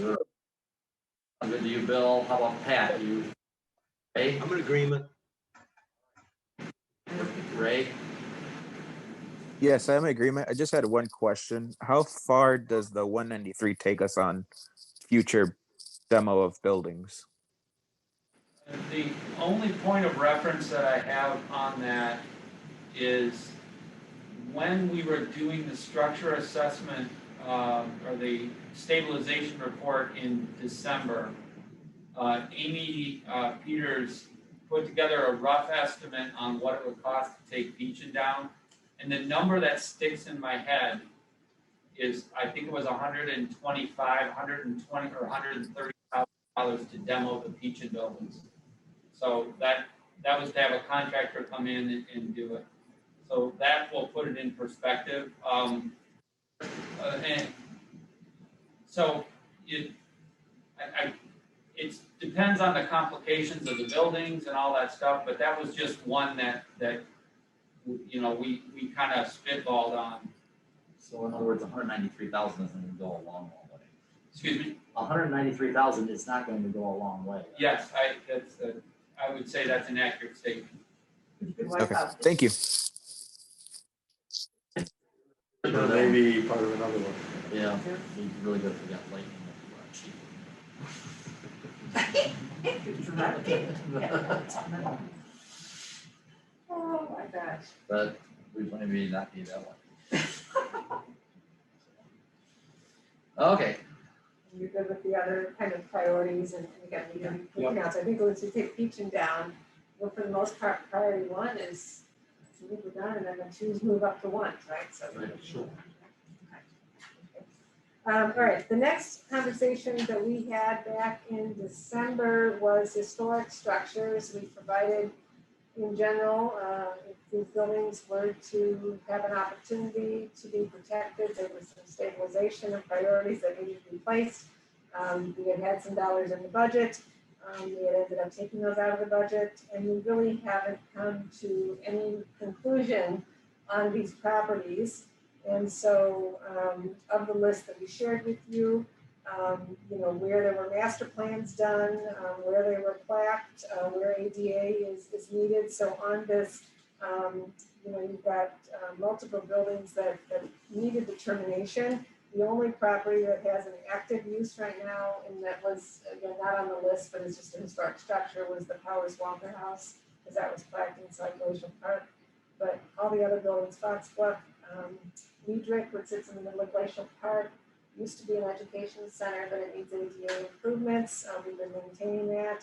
I'm good to you, Bill, how about Pat, you? Ray? I'm in agreement. Ray? Yes, I'm in agreement. I just had one question. How far does the 193 take us on future demo of buildings? The only point of reference that I have on that is when we were doing the structure assessment or the stabilization report in December, Amy Peters put together a rough estimate on what it would cost to take Peachin down. And the number that sticks in my head is, I think it was $120 or $130,000 to demo the Peachin buildings. So that was to have a contractor come in and do it. So that will put it in perspective. And so it depends on the complications of the buildings and all that stuff, but that was just one that we kind of spitballed on. So in other words, 193,000 isn't going to go a long way. Excuse me? 193,000 is not going to go a long way. Yes, I would say that's an accurate statement. Okay, thank you. Or maybe part of another one. Yeah, it'd be really good if we got lightning cheap. Oh, my gosh. But we maybe not need that one. Okay, You're good with the other kind of priorities and again, we can, so I think once you take Peachum down, well, for the most part, priority one is, I think we're done, and then the twos move up to ones, right? So. Right, sure. All right, the next conversation that we had back in December was historic structures. We provided, in general, if these buildings were to have an opportunity to be protected, there was some stabilization of priorities that needed to be placed. We had some dollars in the budget. We had ended up taking those out of the budget, and we really haven't come to any conclusion on these properties. And so, of the list that we shared with you, where there were master plans done, where they were plaqued, where ADA is needed. So on this, you've got multiple buildings that needed determination. The only property that has an active use right now, and that was, again, not on the list, but it's just a historic structure, was the Powers Walker House, because that was plaqued inside Glacial Park. But all the other buildings, Foxbluff, Weedrick, which sits in the middle of Glacial Park, used to be an education center, but it needs ADA improvements. We've been maintaining that.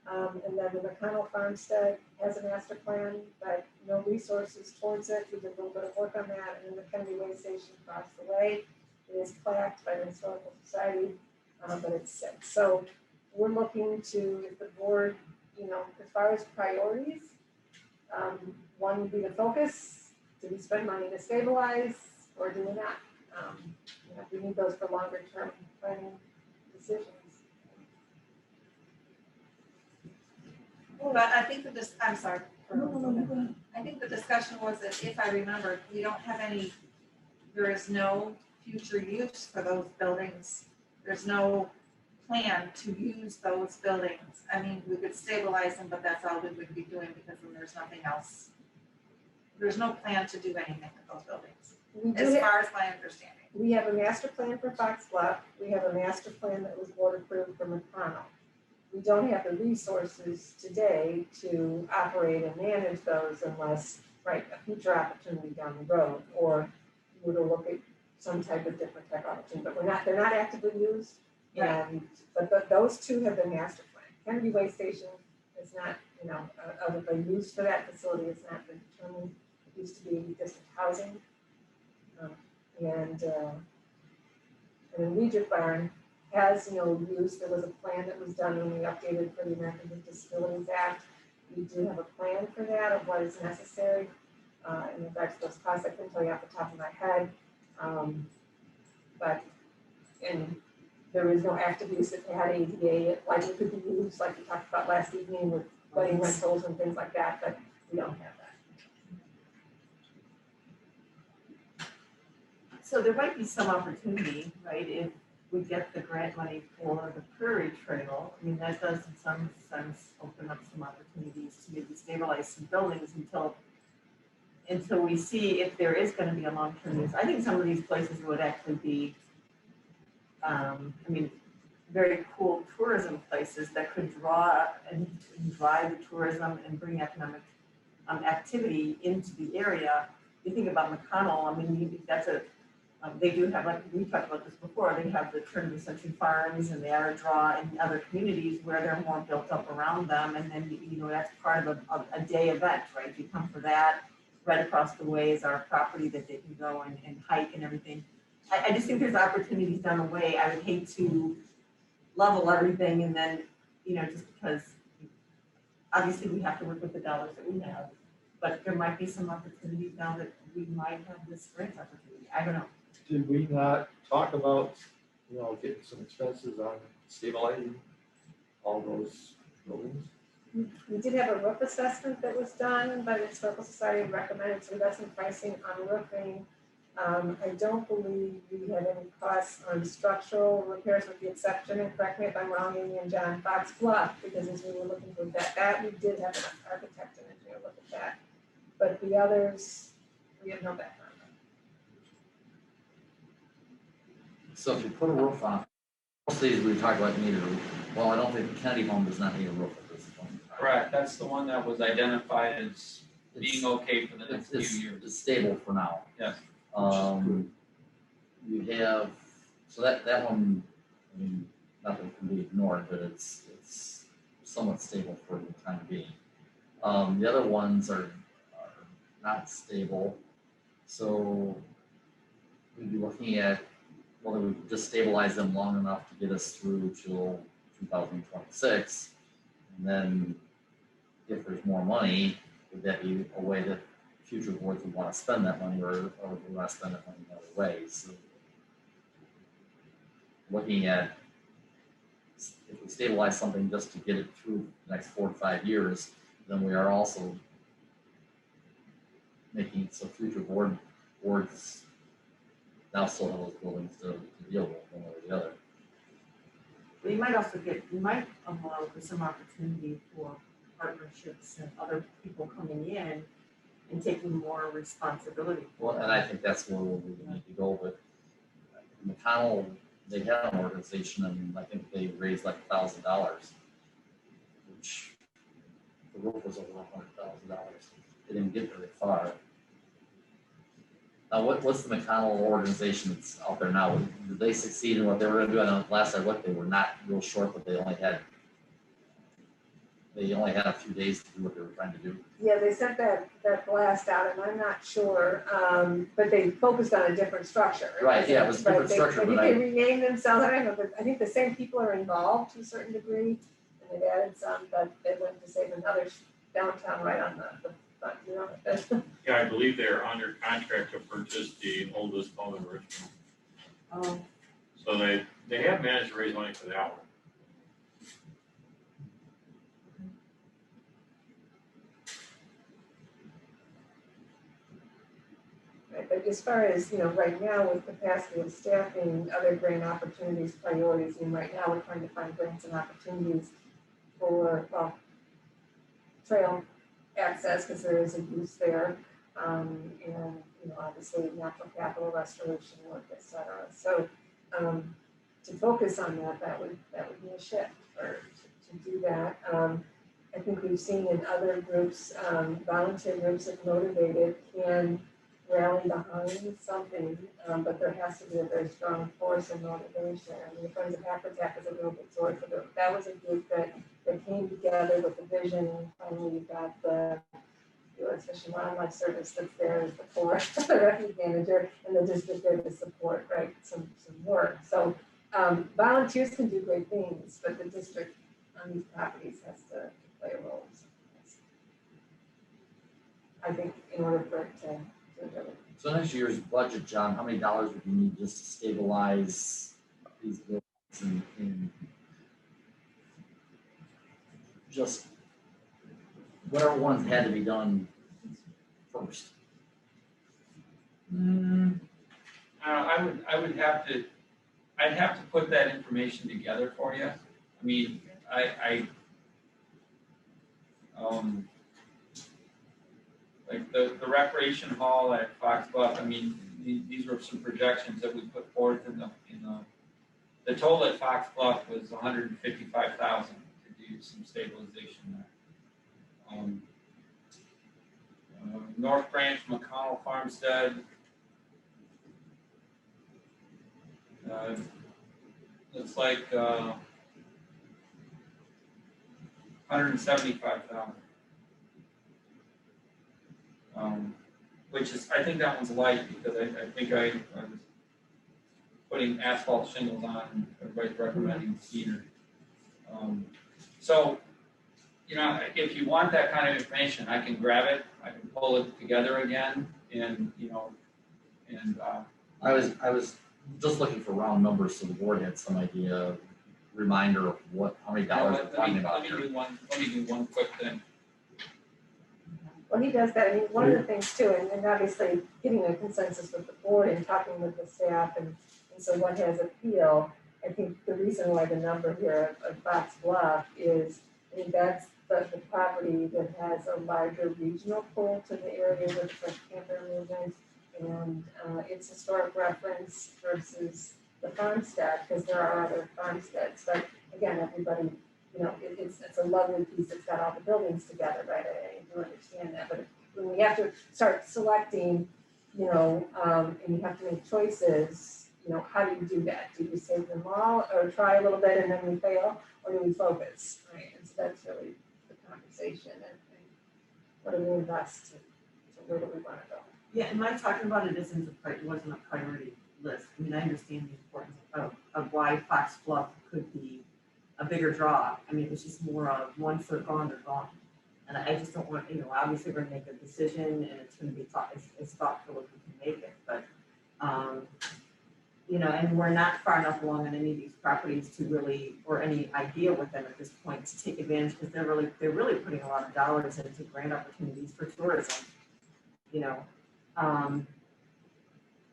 And then the McConnell Farmstead has a master plan, but no resources towards it. We did a little bit of work on that. And then the Kennedy Way Station across the way, it is plaqued by the Historical Society, but it's sick. So we're looking to, if the board, as far as priorities, one would be the focus. Do we spend money to stabilize, or do we not? We need those for longer term planning decisions. But I think I'm sorry. I think the discussion was that, if I remember, we don't have any, there is no future use for those buildings. There's no plan to use those buildings. I mean, we could stabilize them, but that's all we would be doing, because then there's nothing else. There's no plan to do anything with those buildings, as far as my understanding. We have a master plan for Foxbluff. We have a master plan that was board approved for McConnell. We don't have the resources today to operate and manage those unless, right, a future opportunity down the road, or we would look at some type of different tech opportunity, but they're not actively used. Right. But those two have been master plan. Kennedy Way Station is not, of a use for that facility, it's not been determined. It used to be district housing. And then Weedrick Barn has, use. There was a plan that was done when we updated for the Americans with Disabilities Act. We do have a plan for that of what is necessary. In regards to those costs, I couldn't tell you off the top of my head. And there is no active use that had ADA, like it could be used, like we talked about last evening with wedding rentals and things like that, but we don't have that. So there might be some opportunity, right, if we get the grant money for the Prairie Trail. I mean, that does in some sense open up some opportunities to maybe stabilize some buildings until we see if there is going to be a long-term use. I think some of these places would actually be, very cool tourism places that could draw and drive the tourism and bring economic activity into the area. You think about McConnell, they do have, like we talked about this before, they have the turn of the century farms and the draw in other communities where they're more built up around them. And then, that's part of a day event, right? You come for that. Right across the way is our property that they can go and hike and everything. I just think there's opportunities down the way. I would hate to level everything and then, just because obviously we have to work with the dollars that we have, but there might be some opportunities now that we might have this grant opportunity. I don't know. Did we not talk about, getting some expenses on stabilizing all those buildings? We did have a roof assessment that was done by the Historical Society and recommended, so we got some pricing on roofing. I don't believe we had any costs on structural repairs, with the exception, and correct me if I'm wrong, Amy and John, Foxbluff, because as we were looking for that we did have an architect and engineer look at that. But the others, we have no background So if you put a roof on, most of these we talked about needed a roof. Well, I don't think the Kennedy home does not need a roof at this point. in time. Correct, that's the one that was identified as being okay for the next few years. It's stable for now. Yes. You have, so that one, I mean, nothing can be ignored, but it's somewhat stable for the time being. The other ones are not stable, so we'd be looking at whether we could just stabilize them long enough to get us through till 2026, and then if there's more money, would that be a way that future boards would want to spend that money, or would we want to spend that money in other ways? So looking at if we stabilize something just to get it through the next 4 to 5 years, then we are also making it so future boards now still have those buildings to deal with one way or the other. But you might also you might allow for some opportunity for partnerships and other people coming in and taking more responsibility. Well, and I think that's where we need to go. But McConnell, they had an organization, and I think they raised like $1,000, which the roof was over $100,000. They didn't get very far. Now, what's the McConnell organization that's out there now? Did they succeed in what they were going to do? I know last I looked, they were not real short, but they only had a few days to do what they were trying to do. Yeah, they sent that blast out, and I'm not sure, but they focused on a different structure. Right, yeah, it was a different structure, I think but they renamed themselves, I don't know, but I think the same people are involved to a certain degree, and they've added some, but they went to save another downtown right on the front, you know. Yeah, I believe they're under contract to purchase the oldest home in Richmond. Oh. So they have managed to raise money for that one. Right, but as far as, right now with capacity of staffing, other grant opportunities, priorities, and right now we're trying to find grants and opportunities for, trail access, because there is a use there, and, obviously natural capital restoration work, et cetera. So, to focus on that would be a shift, or to do that. I think we've seen in other groups, volunteer groups that motivated can rally behind something, but there has to be a very strong force and motivation. I mean, the Friends of Habitat is a real big story for them. That was a group that came together with a vision, and finally you got the U.S. Fish and Wildlife Service that's there as the forest refuge manager, and the district there to support, right, some work. So volunteers can do great things, but the district on these properties has to play a role. So I think in order for it to So next year's budget, John, how many dollars would you need just to stabilize these buildings and just whatever ones had to be done first? I'd have to put that information together for you. I mean, like the recreation hall at Fox Bluff, I mean, these were some projections that we put forth in the total at Fox Bluff was $155,000 to do some stabilization there. North Branch, McConnell Farmstead, looks like 175,000. Which is, I think that one's light because I think I was putting asphalt shingles on and everybody's recommending cedar. So, if you want that kind of information, I can grab it, I can pull it together again and, I was just looking for round numbers so the board had some idea, reminder of how many dollars we're talking about here. Let me do one quick thing. Well, he does that. I mean, one of the things too, and obviously getting a consensus with the board and talking with the staff, and so what has appeal. I think the reason why the number here of Fox Bluff is, I think that's the property that has a larger regional pull to the area with the camper movement, and it's historic reference versus the farmstead, because there are other farmsteads, but again, everybody, you know, it's a lovely piece, it's got all the buildings together, right, I do understand that, but when we have to start selecting, you know, and you have to make choices, you know, how do you do that? Do you save them all, or try a little bit and then we fail, or do we focus, right? And so that's really the conversation, and what do we invest, so where do we wanna go? Yeah, and my talking about it wasn't a priority list. I mean, I understand the importance of why Fox Bluff could be a bigger draw. I mean, it's just more of once they're gone, they're gone. And I just don't want, you know, obviously we're gonna make a decision and it's gonna be as thoughtful as we can make it, but, you know, and we're not far enough along on any of these properties to really, or any idea with them at this point to take advantage, because they're really putting a lot of dollars into grant opportunities for tourism, you know.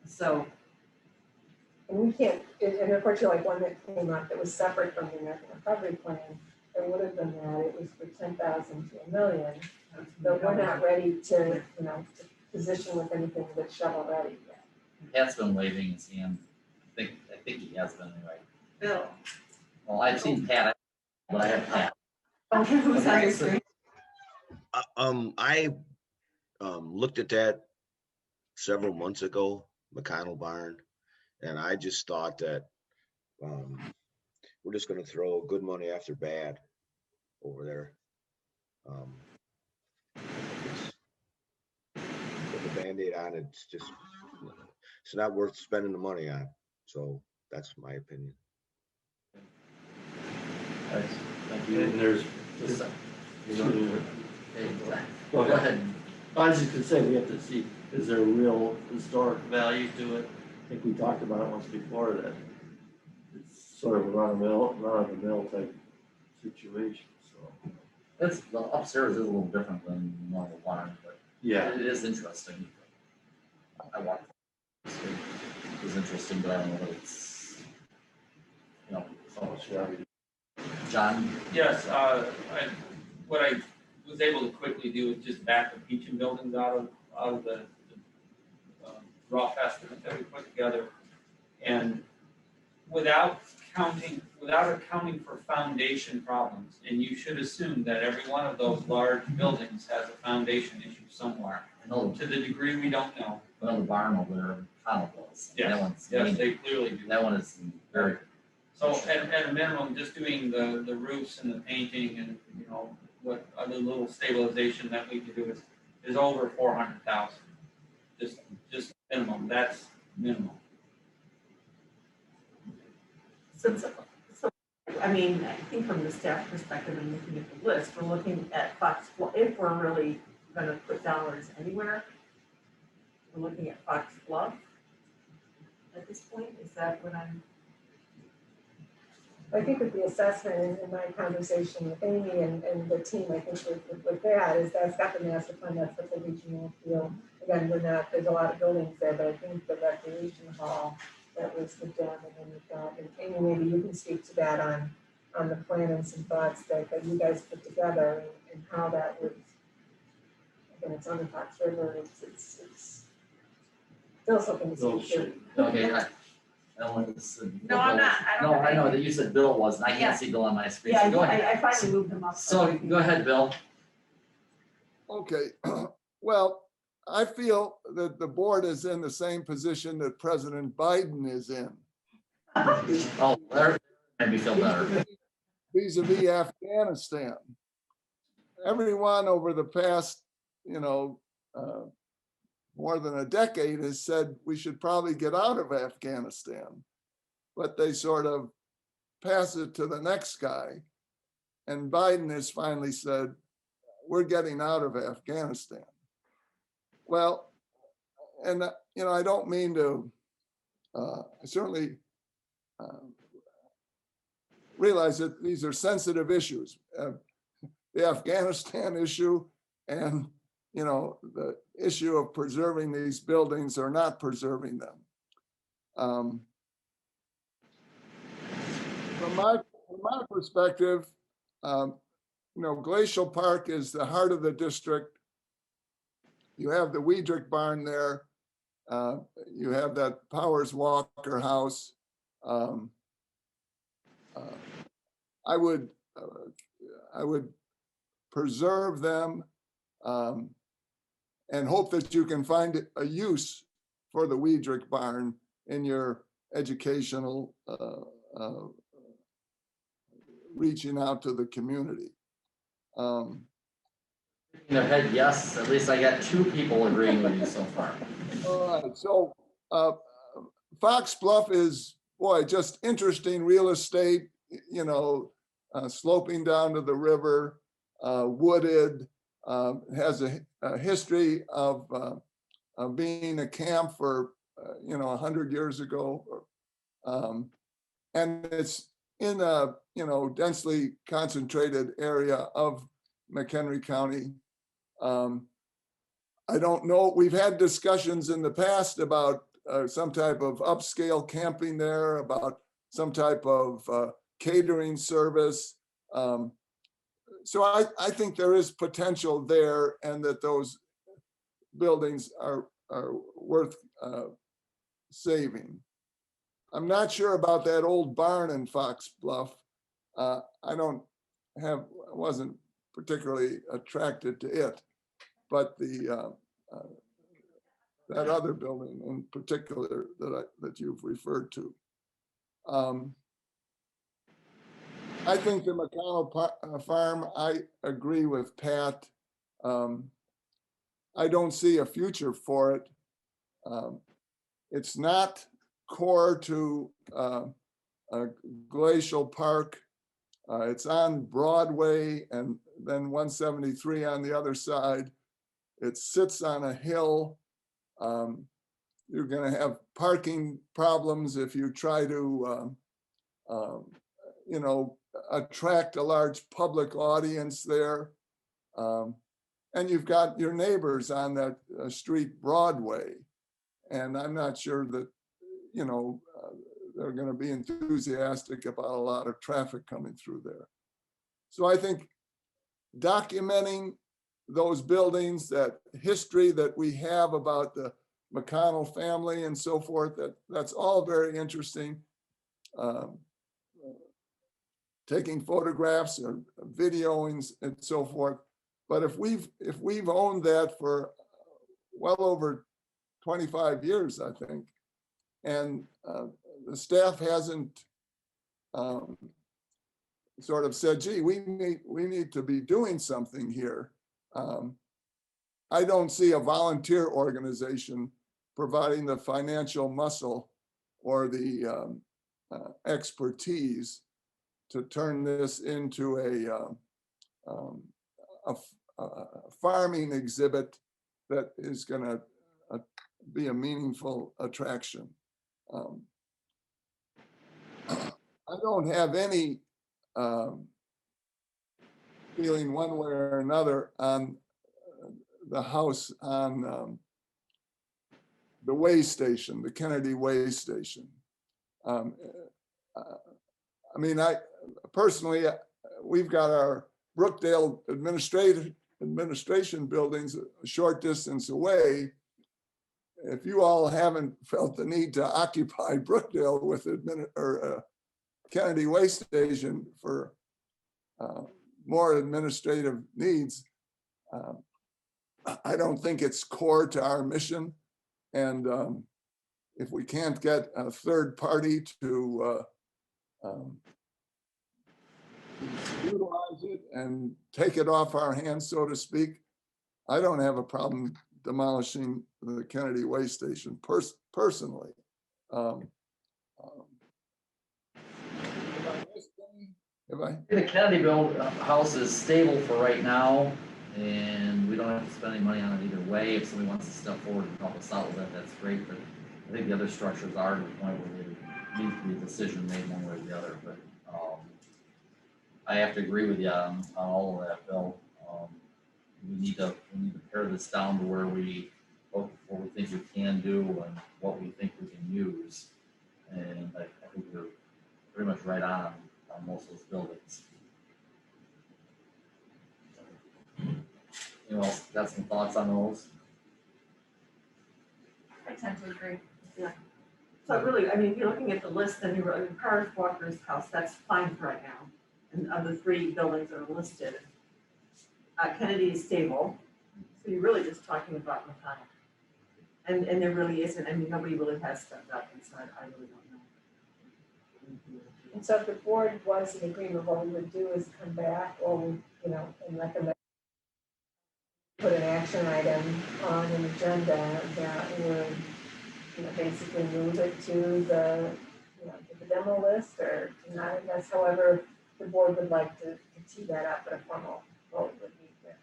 So. And we can't, and unfortunately, like one that came up that was separate from the American Recovery Plan, there would have been that, it was for 10,000 to $1 million. But we're not ready to, you know, to position with anything that's shovel ready yet. Pat's been waving his hand. I think he has been anyway. Bill. Well, I've seen Pat, but I have Pat. Okay, who's on your screen? I looked at that several months ago, McConnell Barn, and I just thought that we're just going to throw good money after bad over there. Put the Band-Aid on it, it's not worth spending the money on. So that's my opinion. Thanks. Thank you. And there's Just go ahead. I was just gonna say, we have to see, is there a real historic value to it? I think we talked about it once before, that it's sort of a run-of-the-mill type situation, so. It's, the upstairs is a little different than one of the barns, but Yeah. it is interesting. I walked. It was interesting, but I don't know that it's, you know, so much. John? Yes, what I was able to quickly do is just back the Peachum buildings out of the raw estimate that we put together. And without accounting for foundation problems, and you should assume that every one of those large buildings has a foundation issue somewhere. No. To the degree we don't know. Well, the barn over there, Connell was. Yes, That one's, yes, they clearly do. that one is very. So at a minimum, just doing the roofs and the painting and, you know, what other little stabilization that we can do is over 400,000. Just minimum, that's minimum. So, I mean, I think from the staff perspective and looking at the list, we're looking at Fox, well, if we're really gonna put dollars anywhere, we're looking at Fox Bluff at this point. Is that what I'm? I think with the assessment and my conversation with Amy and the team, I think with that is that's got the master plan, that's got the regional feel. Again, there's a lot of buildings there, but I think the recreation hall, that was the gem, and then you've got, and Amy, maybe you can speak to that on the plan and some thoughts that you guys put together and how that would, again, it's on the Fox River, it's still something to speak to. Okay, I don't want this. No, I'm not. I know that you said Bill was, and I can't see Bill on my screen, Yeah, so go ahead. I finally moved them up. So go ahead, Bill. Okay, well, I feel that the board is in the same position that President Biden is in. Oh, there, made me feel better. Vis-a-vis Afghanistan. Everyone over the past, more than a decade has said we should probably get out of Afghanistan, but they sort of pass it to the next guy. And Biden has finally said, we're getting out of Afghanistan. Well, and I don't mean to, I certainly realize that these are sensitive issues. The Afghanistan issue and the issue of preserving these buildings or not preserving them. From my perspective, Glacial Park is the heart of the district. You have the Weidrich barn there. You have that Powers Walker house. um, I would preserve them and hope that you can find a use for the Weidrich barn in your educational reaching out to the community. In their head, yes, at least I got 2 people agreeing with you so far. All right, so Fox Bluff is, boy, just interesting real estate, you know, sloping down to the river, wooded, has a history of being a camp for, 100 years ago. And it's in a, densely concentrated area of McHenry County. I don't know, we've had discussions in the past about some type of upscale camping there, about some type of catering service. So I think there is potential there, and that those buildings are worth saving. I'm not sure about that old barn in Fox Bluff. I wasn't particularly attracted to it, but that other building in particular that you've referred to. I think the McConnell farm, I agree with Pat. I don't see a future for it. It's not core to Glacial Park. It's on Broadway and then 173 on the other side. It sits on a hill. You're going to have parking problems if you try to, attract a large public audience there. And you've got your neighbors on that street Broadway. And I'm not sure that, they're going to be enthusiastic about a lot of traffic coming through there. So I think documenting those buildings, that history that we have about the McConnell family and so forth, that's all very interesting. Taking photographs or videoing and so forth. But if we've owned that for well over 25 years, I think, and the staff hasn't sort of said, gee, we need to be doing something here. I don't see a volunteer organization providing the financial muscle or the expertise to turn this into a farming exhibit that is going to be a meaningful attraction. I don't have any feeling one way or another on the house on the way station, the Kennedy Way Station. I personally, we've got our Brookdale administration buildings a short distance away. If you all haven't felt the need to occupy Brookdale with Kennedy Way Station for more administrative needs, I don't think it's core to our mission. And if we can't get a third party to utilize it and take it off our hands, so to speak, I don't have a problem demolishing the Kennedy Way Station personally. The Kennedy house is stable for right now, and we don't have to spend any money on it either way. If somebody wants to step forward and help us out with that, that's great. But I think the other structures are to the point where there needs to be a decision made one way or the other. But I have to agree with you on all of that, Bill. We need to pare this down to where what we think we can do and what we think we can use. And I think we're pretty much right on most of those buildings. Anyone else got some thoughts on those? I tend to agree. Yeah. So really, I mean, if you're looking at the list, then you're, I mean, Paris Walker's house, that's fine for right now. And of the 3 buildings that are listed, Kennedy is stable, so you're really just talking about McConnell. And there really isn't, I mean, nobody really has stepped up, and so I really don't know. And so if the board was in agreement, what we would do is come back or, you know, and recommend put an action item on an agenda that would, you know, basically move it to the, you know, to the demo list or to not, I guess, however the board would like to tee that up, but a formal vote would be there.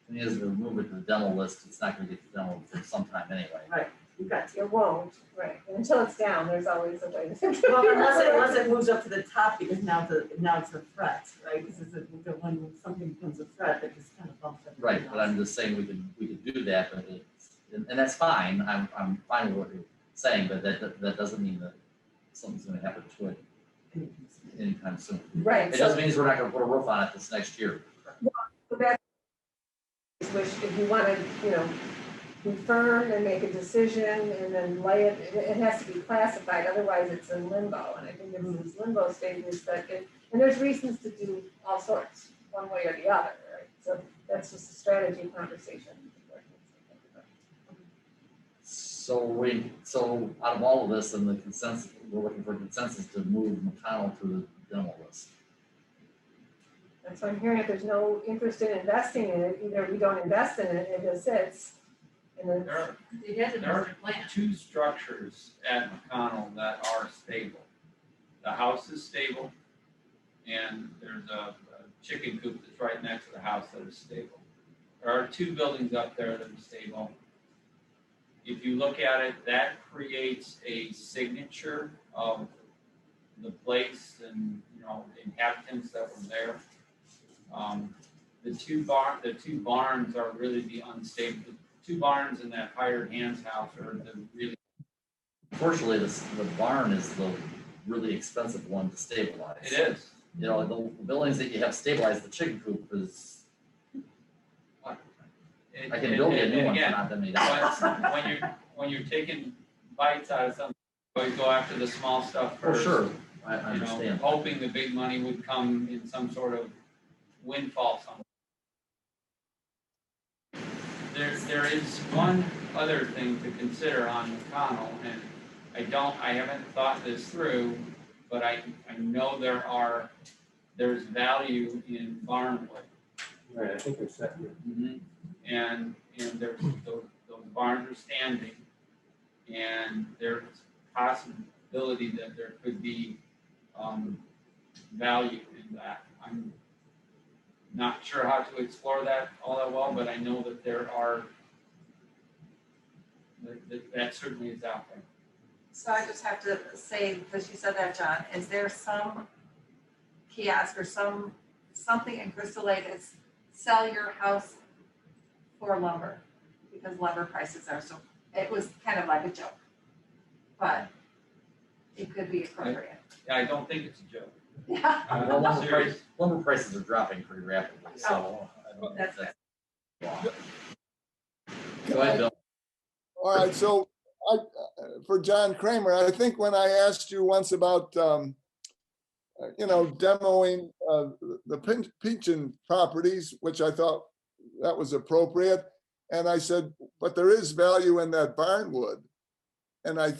The thing is, if we move it to the demo list, it's not gonna get to demo for some time anyway. Right, you got to. It won't, right, and until it's down, there's always a way to. Well, unless it moves up to the top, because now it's a threat, right? Because when something becomes a threat, it just kind of bumps up. Right, but I'm just saying we could do that, but it's, and that's fine, I'm fine with what you're saying, but that doesn't mean that something's gonna happen to it anytime soon. Right. It just means we're not gonna put a roof on it this next year. So that's which if you want to, you know, be firm and make a decision and then lay it, it has to be classified, otherwise it's in limbo. And I think this is limbo stages that it, and there's reasons to do all sorts, one way or the other, right? So that's just a strategy conversation. So out of all of this and the consensus, we're looking for consensus to move McConnell to the demo list. That's what I'm hearing. If there's no interest in investing in it, either we don't invest in it, it just sits. And then There are 2 structures at McConnell that are stable. The house is stable, and there's a chicken coop that's right next to the house that is stable. There are 2 buildings up there that are stable. If you look at it, that creates a signature of the place and, you know, the inhabitants that were there. The two barns are really the unstable. The 2 barns in that hired hands house are the really. Unfortunately, the barn is the really expensive one to stabilize. It is. You know, the buildings that you have stabilized, the chicken coop is. I can build you a new one for not that many dollars. When you're taking bites out of something, you go after the small stuff first. For sure, I You know, understand. hoping the big money would come in some sort of windfall somewhere. There is one other thing to consider on McConnell, and I haven't thought this through, but I know there's value in barnwood. Right, I think it's that here. Mm-hmm. And there's those barns are standing, and there's possibility that there could be value in that. I'm not sure how to explore that all that well, but I know that there are that certainly is out there. So I just have to say, because you said that, John, is there some kiosk or something in Crystal Lake that's sell your house for lumber? Because lumber prices are so, it was kind of like a joke, but it could be appropriate. Yeah, I don't think it's a joke. Yeah. Well, lumber prices are dropping pretty rapidly, so I don't think that's. Go ahead, Bill. All right, so for John Kramer, I think when I asked you once about, you know, demoing the Peachin properties, which I thought that was appropriate, and I said, but there is value in that barnwood, and I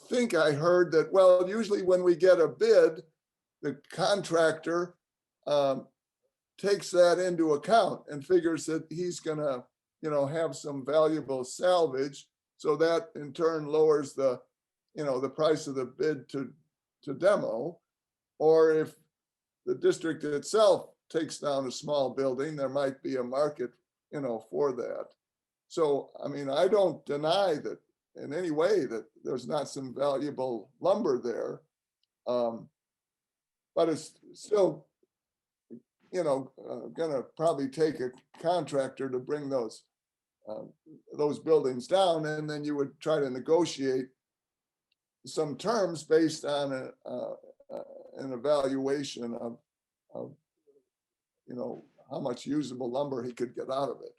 think I heard that, well, usually when we get a bid, the contractor takes that into account and figures that he's gonna, you know, have some valuable salvage. So that in turn lowers the, you know, the price of the bid to demo. Or if the district itself takes down a small building, there might be a market, you know, for that. So, I mean, I don't deny that in any way that there's not some valuable lumber there. But it's still, you know, gonna probably take a contractor to bring those buildings down, and then you would try to negotiate some terms based on an evaluation of, you know, how much usable lumber he could get out of it.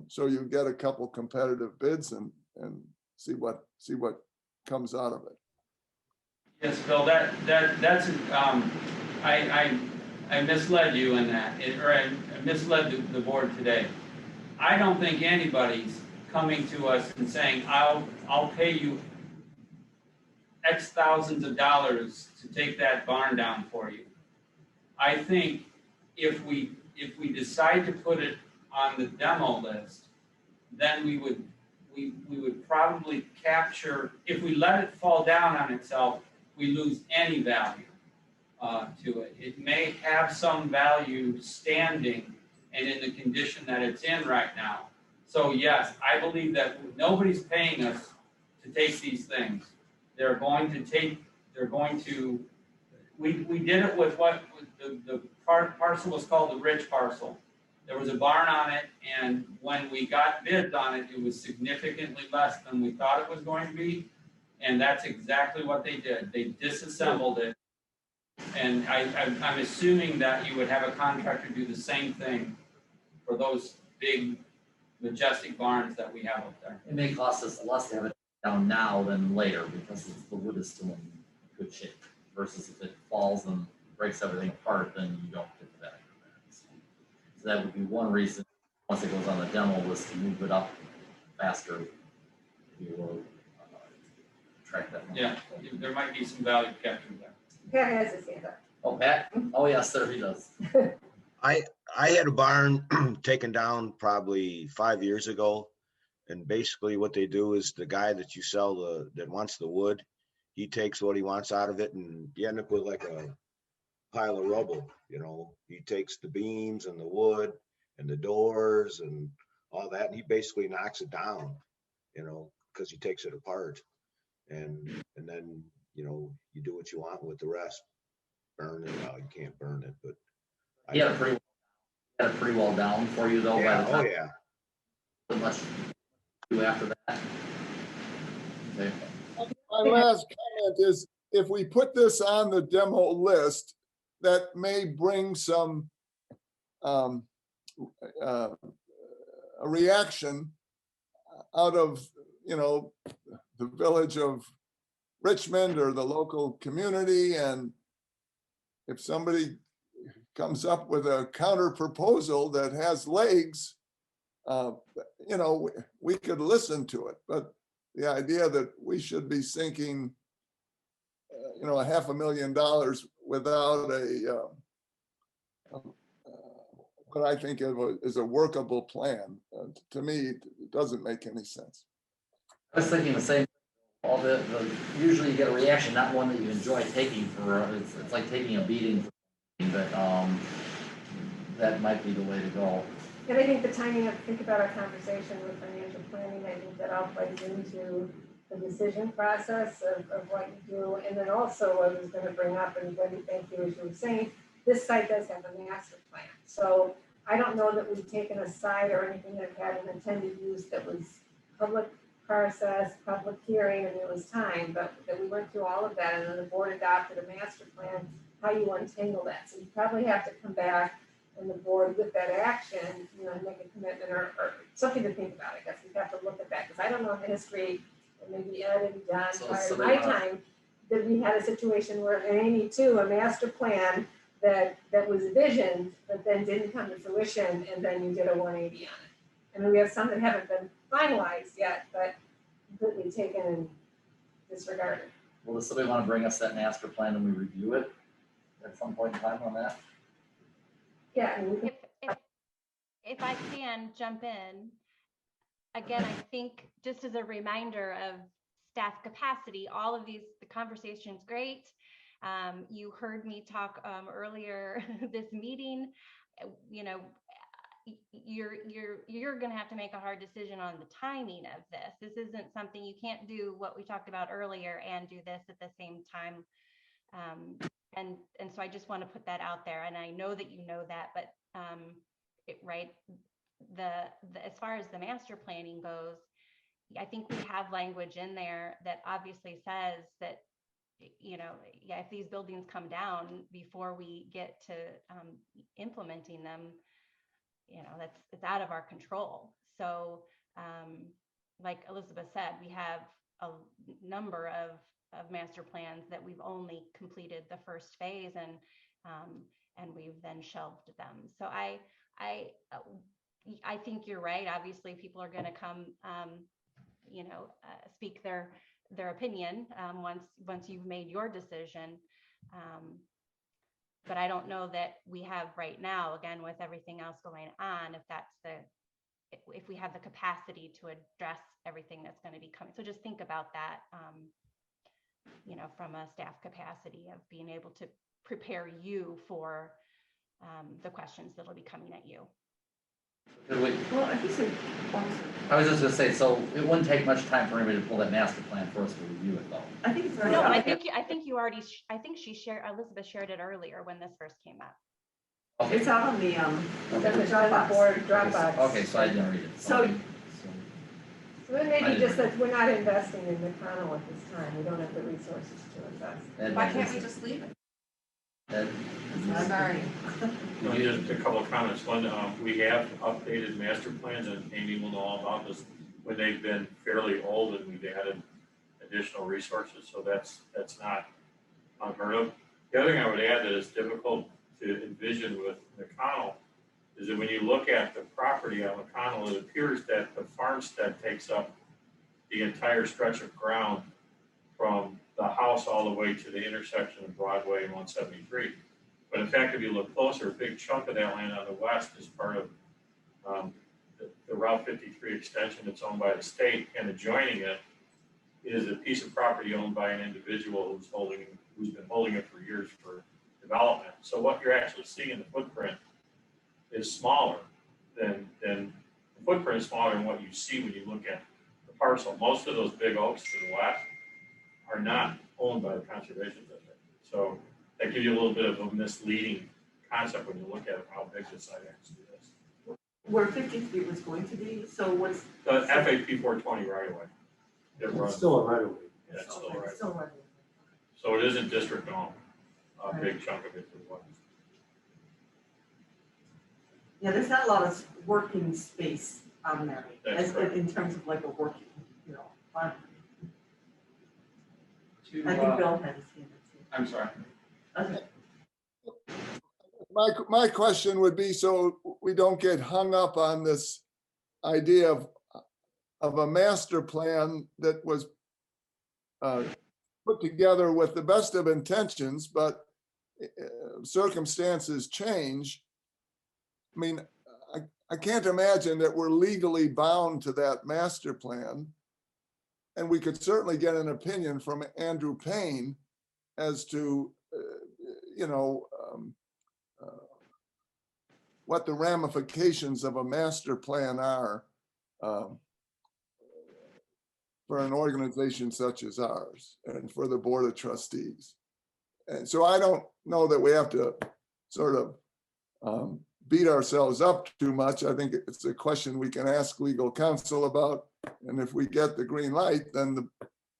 So you get a couple competitive bids and see what comes out of it. Yes, Bill, that's, I misled you in that, or I misled the board today. I don't think anybody's coming to us and saying, I'll pay you X thousands of dollars to take that barn down for you. I think if we decide to put it on the demo list, then we would probably capture, if we let it fall down on itself, we lose any value to it. It may have some value standing and in the condition that it's in right now. So yes, I believe that nobody's paying us to take these things. We did it with the parcel was called the Rich parcel. There was a barn on it, and when we got bids on it, it was significantly less than we thought it was going to be. And that's exactly what they did. They disassembled it. And I'm assuming that you would have a contractor do the same thing for those big, majestic barns that we have up there. It may cost us less to have it down now than later because the wood is still in good shape. Versus if it falls and breaks everything apart, then you don't get the value of that. So that would be one reason, once it goes on the demo list, to move it up faster. You will track that money. Yeah, there might be some value captured there. Pat has his hand up. Oh, Pat? Oh, yes, there he does. I had a barn taken down probably 5 years ago. And basically what they do is the guy that you sell that wants the wood, he takes what he wants out of it, and you end up with like a pile of rubble, you know. He takes the beams and the wood and the doors and all that, and he basically knocks it down, you know, because he takes it apart. And then, you know, you do what you want with the rest. Burn it. Well, you can't burn it, but He had it pretty well down for you though. yeah, By the time, oh yeah. Unless you do after that. Okay. My last comment is, if we put this on the demo list, that may bring some a reaction out of, you know, the village of Richmond or the local community. And if somebody comes up with a counter proposal that has legs, you know, we could listen to it. But the idea that we should be sinking, you know, $500,000 without what I think is a workable plan, to me, it doesn't make any sense. I was thinking the same. All usually you get a reaction, not one that you enjoy taking for. It's like taking a beating, but that might be the way to go. And I think the timing of, think about our conversation with financial planning, I think that all plays into the decision process of what you do. And then also I was going to bring up, and Wendy, thank you, as you were saying, this site does have a master plan. So I don't know that we've taken a side or anything that had an intended use that was public process, public hearing, and there was time, but that we went through all of that, and then the board adopted a master plan, how you untangle that. So you probably have to come back and the board with that action, you know, make a commitment or something to think about. I guess we have to look at that, because I don't know the history, and maybe Ed and John prior to my time, that we had a situation where Amy too, a master plan that was visioned, but then didn't come to fruition, and then you did a 180 on it. I mean, we have some that haven't been finalized yet, but completely taken and disregarded. Well, does somebody want to bring us that master plan and we review it at some point in time on that? Yeah, I mean, we can. If I can jump in, again, I think just as a reminder of staff capacity, all of the conversation's great. You heard me talk earlier this meeting, you know, you're going to have to make a hard decision on the timing of this. This isn't something, you can't do what we talked about earlier and do this at the same time. And so I just want to put that out there. And I know that you know that, but right, as far as the master planning goes, I think we have language in there that obviously says that, you know, yeah, if these buildings come down before we get to implementing them, you know, it's out of our control. So like Elizabeth said, we have a number of master plans that we've only completed the first phase and we've then shelved them. So I think you're right. Obviously, people are going to come, speak their opinion once you've made your decision. But I don't know that we have right now, again, with everything else going on, if we have the capacity to address everything that's going to be coming. So just think about that, from a staff capacity of being able to prepare you for the questions that'll be coming at you. Well, he said, I was just gonna say, so it wouldn't take much time for anybody to pull that master plan for us to review it though. I think it's already. No, out I there. think you already, Elizabeth shared it earlier when this first came up. Okay. It's out on the, It's on the Dropbox. Okay, so I didn't read it. So- So it may be just that we're not investing in McConnell at this time. We don't have the resources to invest. Why can't we just leave it? Ed? Sorry. Just a couple of comments. One, we have updated master plans, and Amy will know all about this, when they've been fairly old and we've added additional resources, so that's not unheard of. The other thing I would add that is difficult to envision with McConnell is that when you look at the property on McConnell, it appears that the farmstead takes up the entire stretch of ground from the house all the way to the intersection of Broadway and 173. But in fact, if you look closer, a big chunk of that land on the west is part of the Route 53 extension that's owned by the state, and adjoining it is a piece of property owned by an individual who's been holding it for years for development. So what you're actually seeing in the footprint is smaller than the footprint is smaller than what you see when you look at the parcel. Most of those big oaks to the west are not owned by the conservation district. So that gives you a little bit of a misleading concept when you look at how big the site actually is. where 53 was going to be, so what's? The FAP 420 right away. It It's runs, still a right of way. yeah, it's still Okay, right. still right. So it isn't district owned, a big chunk of it to the west. Yeah, there's not a lot of working space on there, That's as correct. in terms of like a working, farm. To, I think Bill had his hand up I'm sorry. too. Okay. My question would be, so we don't get hung up on this idea of a master plan that was put together with the best of intentions, but circumstances change. I mean, I can't imagine that we're legally bound to that master plan. And we could certainly get an opinion from Andrew Payne as to, what the ramifications of a master plan are for an organization such as ours and for the Board of Trustees. And so I don't know that we have to sort of beat ourselves up too much. I think it's a question we can ask legal counsel about. And if we get the green light, then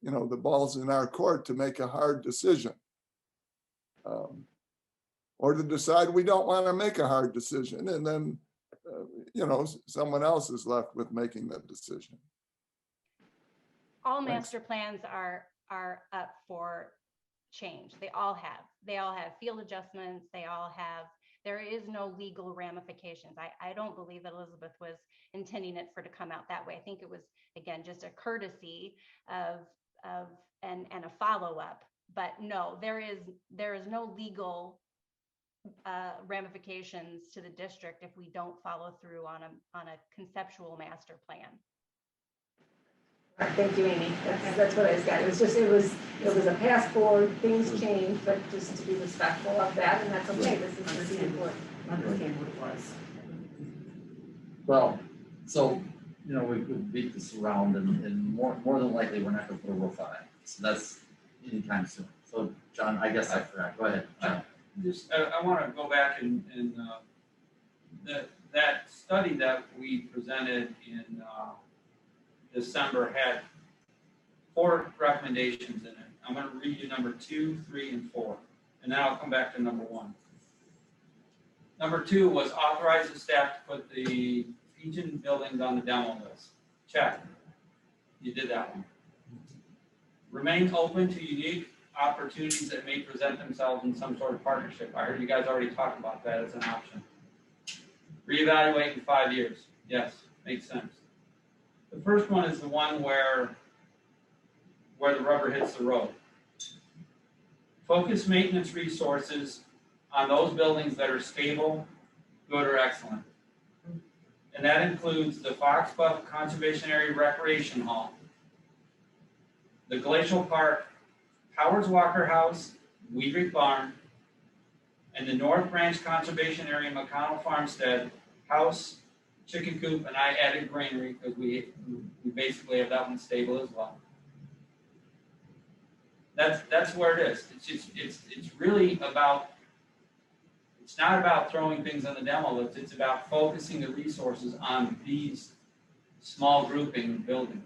the ball's in our court to make a hard decision. Or to decide we don't want to make a hard decision, and then, someone else is left with making that decision. All Thanks. master plans are up for change. They all have field adjustments. There is no legal ramifications. I don't believe that Elizabeth was intending it to come out that way. I think it was, again, just a courtesy and a follow-up. But no, there is no legal ramifications to the district if we don't follow through on a conceptual master plan. Thank you, Amy. That's what I got. It was a path forward, things change, but just to be respectful of that, and that's okay. This is important. Understand what it was. Well, so, we beat this around and more than likely, we're not gonna put a roof on it. So that's anytime soon. So John, I guess I forgot. Go ahead, John. I want to go back and that study that we presented in December had 4 recommendations in it. I'm going to read you number 2, 3, and 4, and then I'll come back to number 1. Number 2 was authorize the staff to put the region buildings on the demo list. Check. You did that one. Remain open to unique opportunities that may present themselves in some sort of partnership. I heard you guys already talk about that as an option. Reevaluate in 5 years. Yes, makes sense. The first one is the one where the rubber hits the road. Focus maintenance resources on those buildings that are stable, good, or excellent. And that includes the Foxbuff Conservation Area Recreation Hall, the Glacial Park, Howard's Walker House, Weedrick Barn, and the North Branch Conservation Area McConnell Farmstead House, Chicken Coop, and I added Granary because we basically have that one stable as well. That's where it is. It's really about, it's not about throwing things on the demo list, it's about focusing the resources on these small grouping buildings.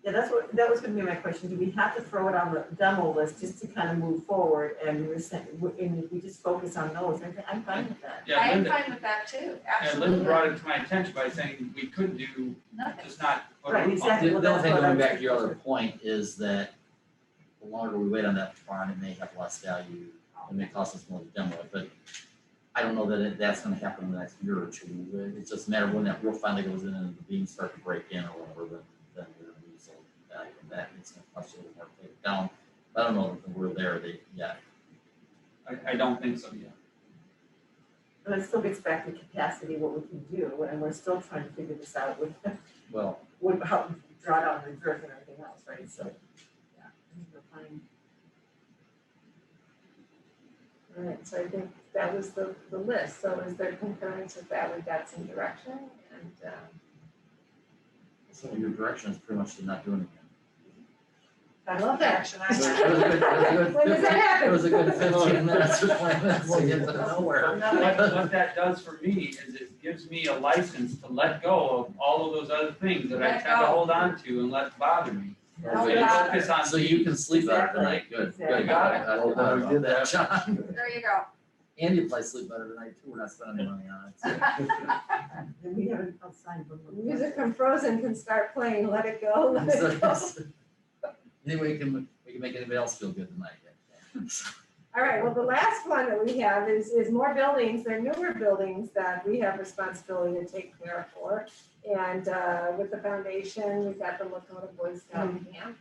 Yeah, that was gonna be my question. Do we have to throw it on the demo list just to kind of move forward and if we just focus on those? I'm fine with that. Yeah, I'm Linda, fine with that too, yeah, absolutely. Linda brought it to my attention by saying we could do, Nothing. just not put a Right, roof on it. exactly. The Well, the only that's thing, what I going was back to your other thinking. point, is that the longer we wait on that barn, it may have less value. It may cost us more to demo it, but I don't know that that's gonna happen in the next year or two. It's just a matter of when that roof finally goes in and the beams start to break in or whatever, then we're gonna lose some value from that. It's gonna cost a little more to take it down. I don't know that we're there yet. I don't think so yet. And it still gets back to capacity, what we can do, and we're still trying to figure this out with, Well, how we draw down reserves and everything else, right? So, yeah, I think we're fine. All right, so I think that was the list. So is there concurrence with that? We got some direction and, so your direction is pretty much to not do anything. I love that. Action It was a good- When does that happen? It was a good 15 minutes or 20 minutes to get to nowhere. What that does for me is it gives me a license to let go of all of those other things that I Let tend to go. hold on to and let bother me. Don't And bother. focus on So you can sleep better tonight. Good. Exactly. Good. Well done. We did that. John. There you go. And you probably sleep better tonight too. We're not spending money on it. So. And we haven't outside. Music from Frozen can start playing, let it go, let it go. Anyway, we can make anybody else feel good tonight. All right, well, the last one that we have is more buildings, they're newer buildings that we have responsibility to take care of for. And with the foundation, we've got the Lakota Boy Scout camp.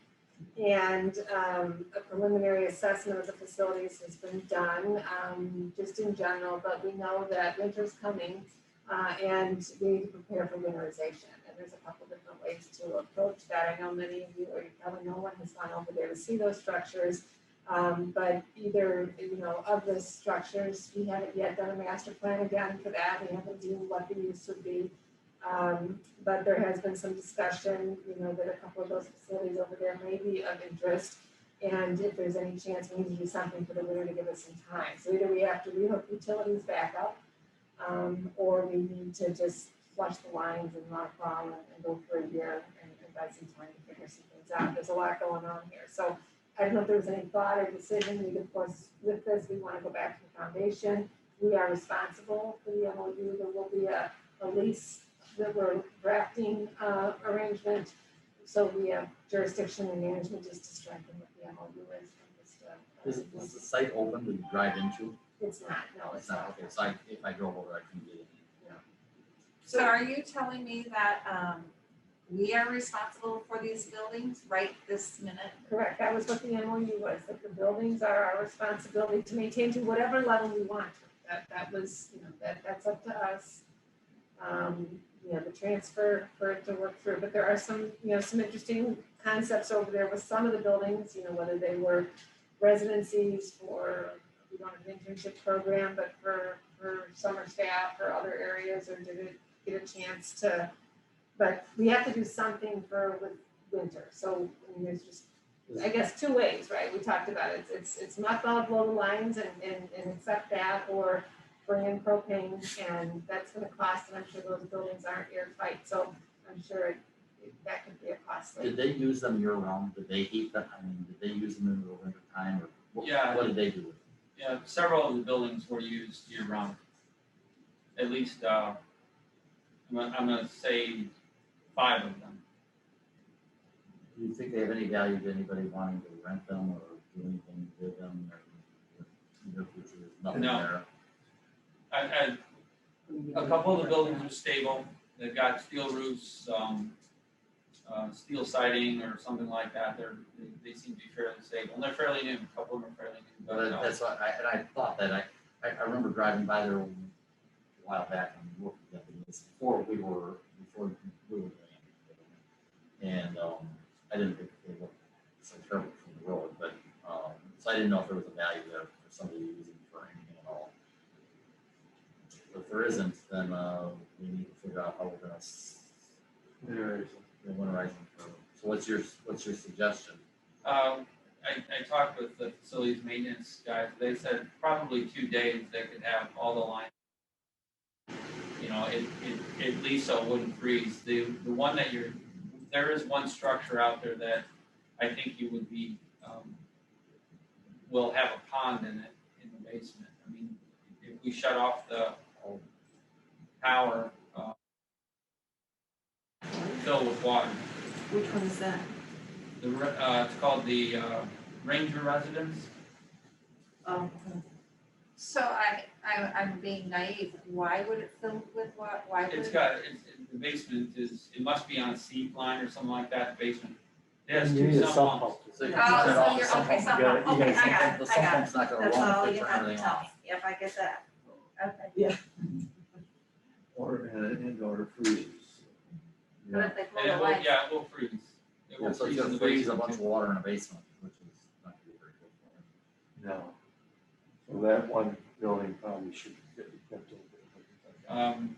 And a preliminary assessment of the facilities has been done, just in general, but we know that winter's coming and we need to prepare for winterization. And there's a couple different ways to approach that. I know many of you, or probably no one has gone over there to see those structures. But either, of the structures, we haven't yet done a master plan again for that. We haven't deemed what the use would be. But there has been some discussion, that a couple of those facilities over there may be of interest. And if there's any chance, we need to do something for the winter to give us some time. So either we have to rehook utilities back up, or we need to just flush the lines and not fall and go for a year and buy some time to figure some things out. There's a lot going on here. So I don't know if there was any thought or decision. We, of course, with this, we want to go back to the foundation. We are responsible for the MOU. There will be a lease that we're drafting arrangement. So we have jurisdiction and management just to strengthen what the MOU is. Is the site open to drive into? It's not, no, It's not. Okay, so if I drove over, I can get it. So are you telling me that we are responsible for these buildings right this minute? Correct, that was what the MOU was, that the buildings are our responsibility to maintain to whatever level we want. That was, that's up to us. The transfer for it to work through, but there are some interesting concepts over there with some of the buildings, whether they were residencies for, we don't have an internship program, but for summer staff or other areas, or did it get a chance to, but we have to do something with winter. So there's just, I guess, two ways, right? We talked about it. It's mothball, blow the lines and accept that, or bring in propane, and that's gonna cost, and I'm sure those buildings aren't airtight, so I'm sure that could be a costly. Did they use them year round? Did they heat them? I mean, did they use them in the winter time, or what, Yeah. what did they do with them? Yeah, several of the buildings were used year round. At least, I'm gonna say 5 of them. Do you think they have any value to anybody wanting to rent them or do anything with them? Or in their future, there's nothing No. there? A couple of the buildings are stable, they've got steel roofs, steel siding or something like that, they seem to be fairly stable, and they're fairly new, a couple of them are fairly new. But, That's what I thought that I remember driving by there a while back and looking at this before we were doing it. And I didn't think they looked so terrible from the road, but so I didn't know if there was a value there for somebody using for anything at all. If there isn't, then we need to figure out how we're gonna winterize them. So what's your suggestion? I talked with the facilities maintenance guys, they said probably 2 days they could have all the lines. You know, at least so it wouldn't freeze. The one that there is one structure out there that I think you would be, will have a pond in it in the basement. I mean, if we shut off the power, fill with water. Which one is that? It's called the Ranger Residence. Oh, So I'm being naive, why would it fill with what, why would It's it? got, the basement it must be on a seed line or something like that, the basement. It has You two need a sump sump pumps. pump. So you Oh, can set so off you're, the sump okay, pump. some, You gotta- you okay, gotta- I got it, The I sump got pump's it. not gonna That's run all if you they turn have to everything tell off. me, if I get that. Okay. yeah. Or indoor freeze. But if they And pull it the will, lights, yeah, it will freeze. It Yeah, will so it's freeze in gonna the freeze a basement. bunch of water in a basement, which is not gonna be very good for them. No. So that one building probably should get kept open.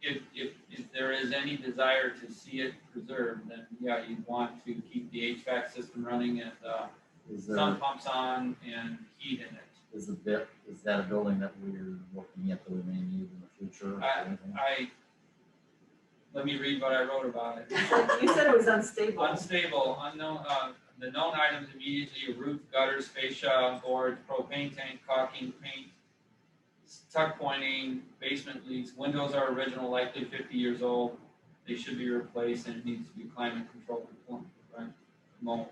If there is any desire to see it preserved, then yeah, you'd want to keep the HVAC system running and Is there, sun pumps on and heat in it. is that a building that we're looking at that we may need in the future or anything? Let me read what I wrote about it. You said it was unstable. Unstable, unknown, the known items immediately: roof, gutters, fascia, boards, propane tank, caulking, paint, tuck pointing, basement leaks, windows are original, likely 50 years old. They should be replaced and it needs to be climate controlled, right? Mold.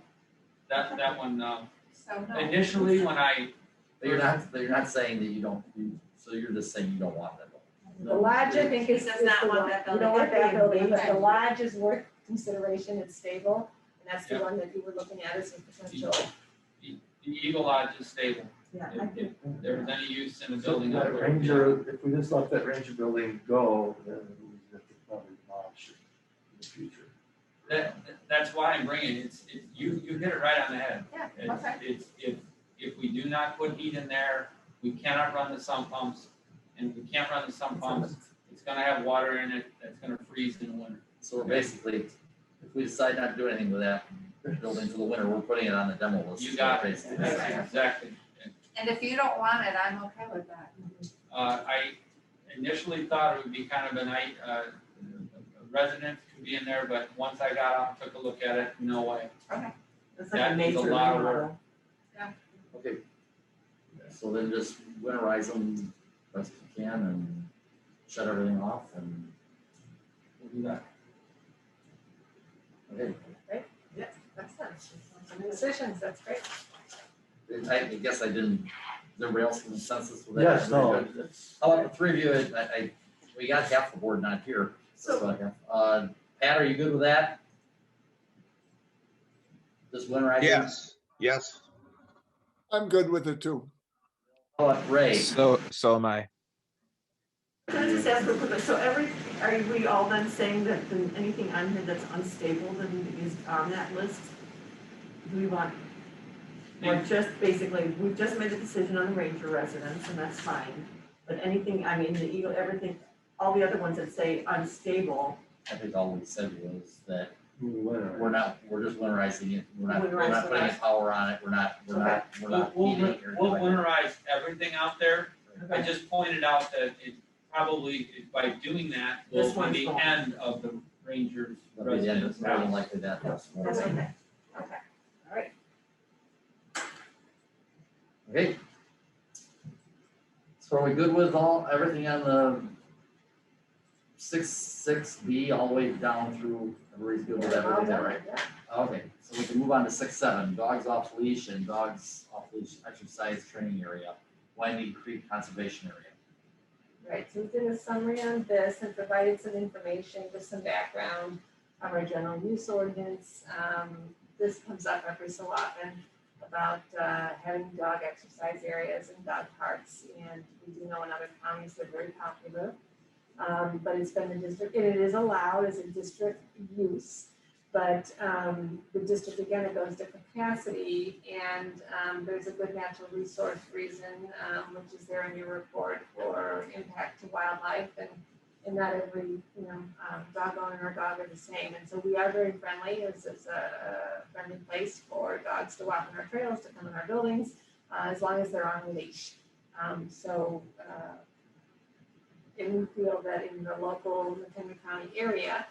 That one, so no. initially when I. But you're not saying that you don't, so you're just saying you don't want that building. The lodge, I think, is Does is not the want one, that you don't want building. that building, but Okay. the lodge is worth consideration, it's stable, and that's the Yeah. one that you were looking at as a potential. The Eagle Lodge is stable. Yeah, If there was any use in a So building out that there. Ranger, if we just let that Ranger building go, then we have to probably demolish it in the future. That's why I'm bringing it. You hit it right on the head. Yeah, It's, okay. it's, if we do not put heat in there, we cannot run the sump pumps. And if we can't run the sump pumps, it's gonna have water in it that's gonna freeze in the winter. So we're basically, if we decide not to do anything with that building for the winter, we're putting it on the demo list. You got it. Basically. That's exactly. And if you don't want it, I'm okay with that. I initially thought it would be kind of a resident could be in there, but once I got out and took a look at it, no way. That's like That a needs a major lot of remodel. work. Okay. So then just winterize them best you can and shut everything off and we'll do that. Okay. Yeah, that's sense. Decisions, that's great. I guess I didn't, is everybody else in consensus with that? Yes, no, Everybody good? that's, How about the three of you? We got half the board not here. So, Pat, are you good with that? Just winterize? Yes. I'm good with it too. How about Ray? So am I. Can I just ask real quickly, so are we all then saying that anything on here that's unstable then is on that list? Do we want, or just basically, we've just made a decision on the Ranger residence and that's fine. But anything, I mean, the Eagle, everything, all the other ones that say unstable, I think all we said was that winterize. we're just winterizing it. We're not Winterize putting any that. power on it. We're not We'll heating or anything we'll like that. winterize everything out there. I just pointed out that it probably, by doing that, This will one's be the gone. end of the Rangers That'll be the end, residence it's more than house. likely that. that's okay. All right. Okay. So are we good with everything on the 6B all the way down through, everybody's good with everything, all right? Okay, so we can move on to 6.7, dogs off leash and dogs off leash exercise training area, Winding Creek Conservation Area. Right, so we did a summary on this and provided some information with some background of our general use ordinance. This comes up every so often about having dog exercise areas and dog parks. And we do know in other counties they're very popular. But it's been the district, and it is allowed as a district use. But the district, again, it goes to capacity, and there's a good natural resource reason, which is there in your report for impact to wildlife, and not every, dog owner or dog are the same. And so we are very friendly. This is a friendly place for dogs to walk on our trails, to come in our buildings, as long as they're on a leash. And we feel that in the local McHenry County area,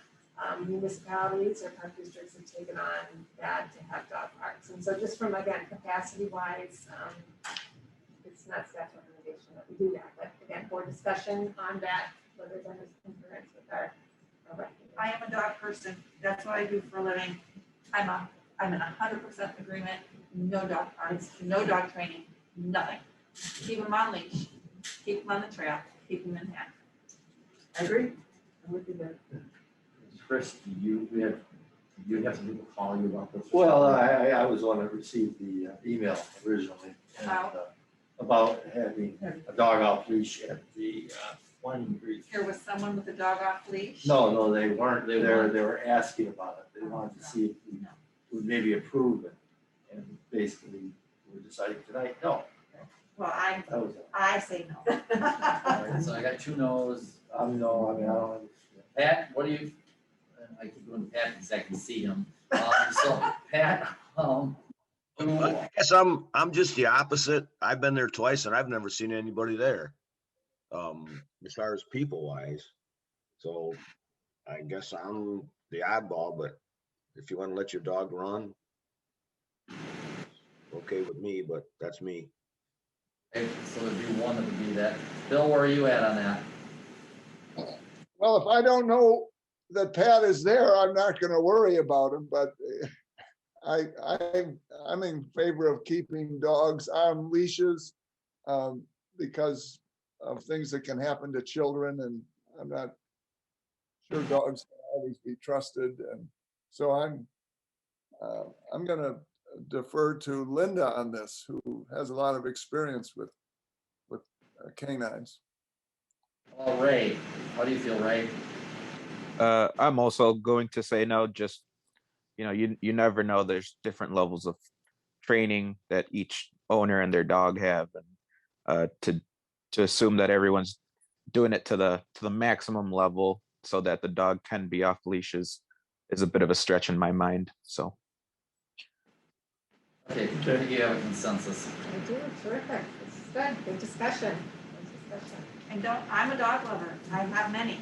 municipalities or park districts have taken on that to have dog parks. And so just from, again, capacity wise, it's not staff recommendation that we do that. But again, for discussion on that, whether it's under concurrence with our recommendation. I am a dog person. That's what I do for a living. I'm in 100% agreement. No dog parks, no dog training, nothing. Keep them on leash, keep them on the trail, keep them in hand. I agree. I'm with you there. Chris, do you have some people call you about this? Well, I was the one that received the email originally. And, about having a dog off leash at the Winding Creek. Here was someone with a dog off leash. No, they weren't. They were asking about it. They wanted to see if we would maybe approve it. And basically, we're deciding tonight, no. Well, That was it. I say no. All right, so I got 2 no's. No, I don't. Pat, what do you, I keep going to Pat because I can see him. So Pat, I guess I'm just the opposite. I've been there twice and I've never seen anybody there. As far as people wise. So I guess I'm the oddball, but if you want to let your dog run, okay with me, but that's me. okay, so there'd be one that would be that. Bill, where are you at on that? Well, if I don't know that Pat is there, I'm not going to worry about him, but I'm in favor of keeping dogs on leashes because of things that can happen to children, and I'm not sure dogs can always be trusted, and so I'm going to defer to Linda on this, who has a lot of experience with canines. Well, Ray, how do you feel, Ray? I'm also going to say no. Just you never know. There's different levels of training that each owner and their dog have, and to assume that everyone's doing it to the maximum level so that the dog can be off leashes is a bit of a stretch in my mind. So. Okay, I think you have a consensus. I do, terrific. This is good. Good discussion. Good discussion. And I'm a dog lover. I have many.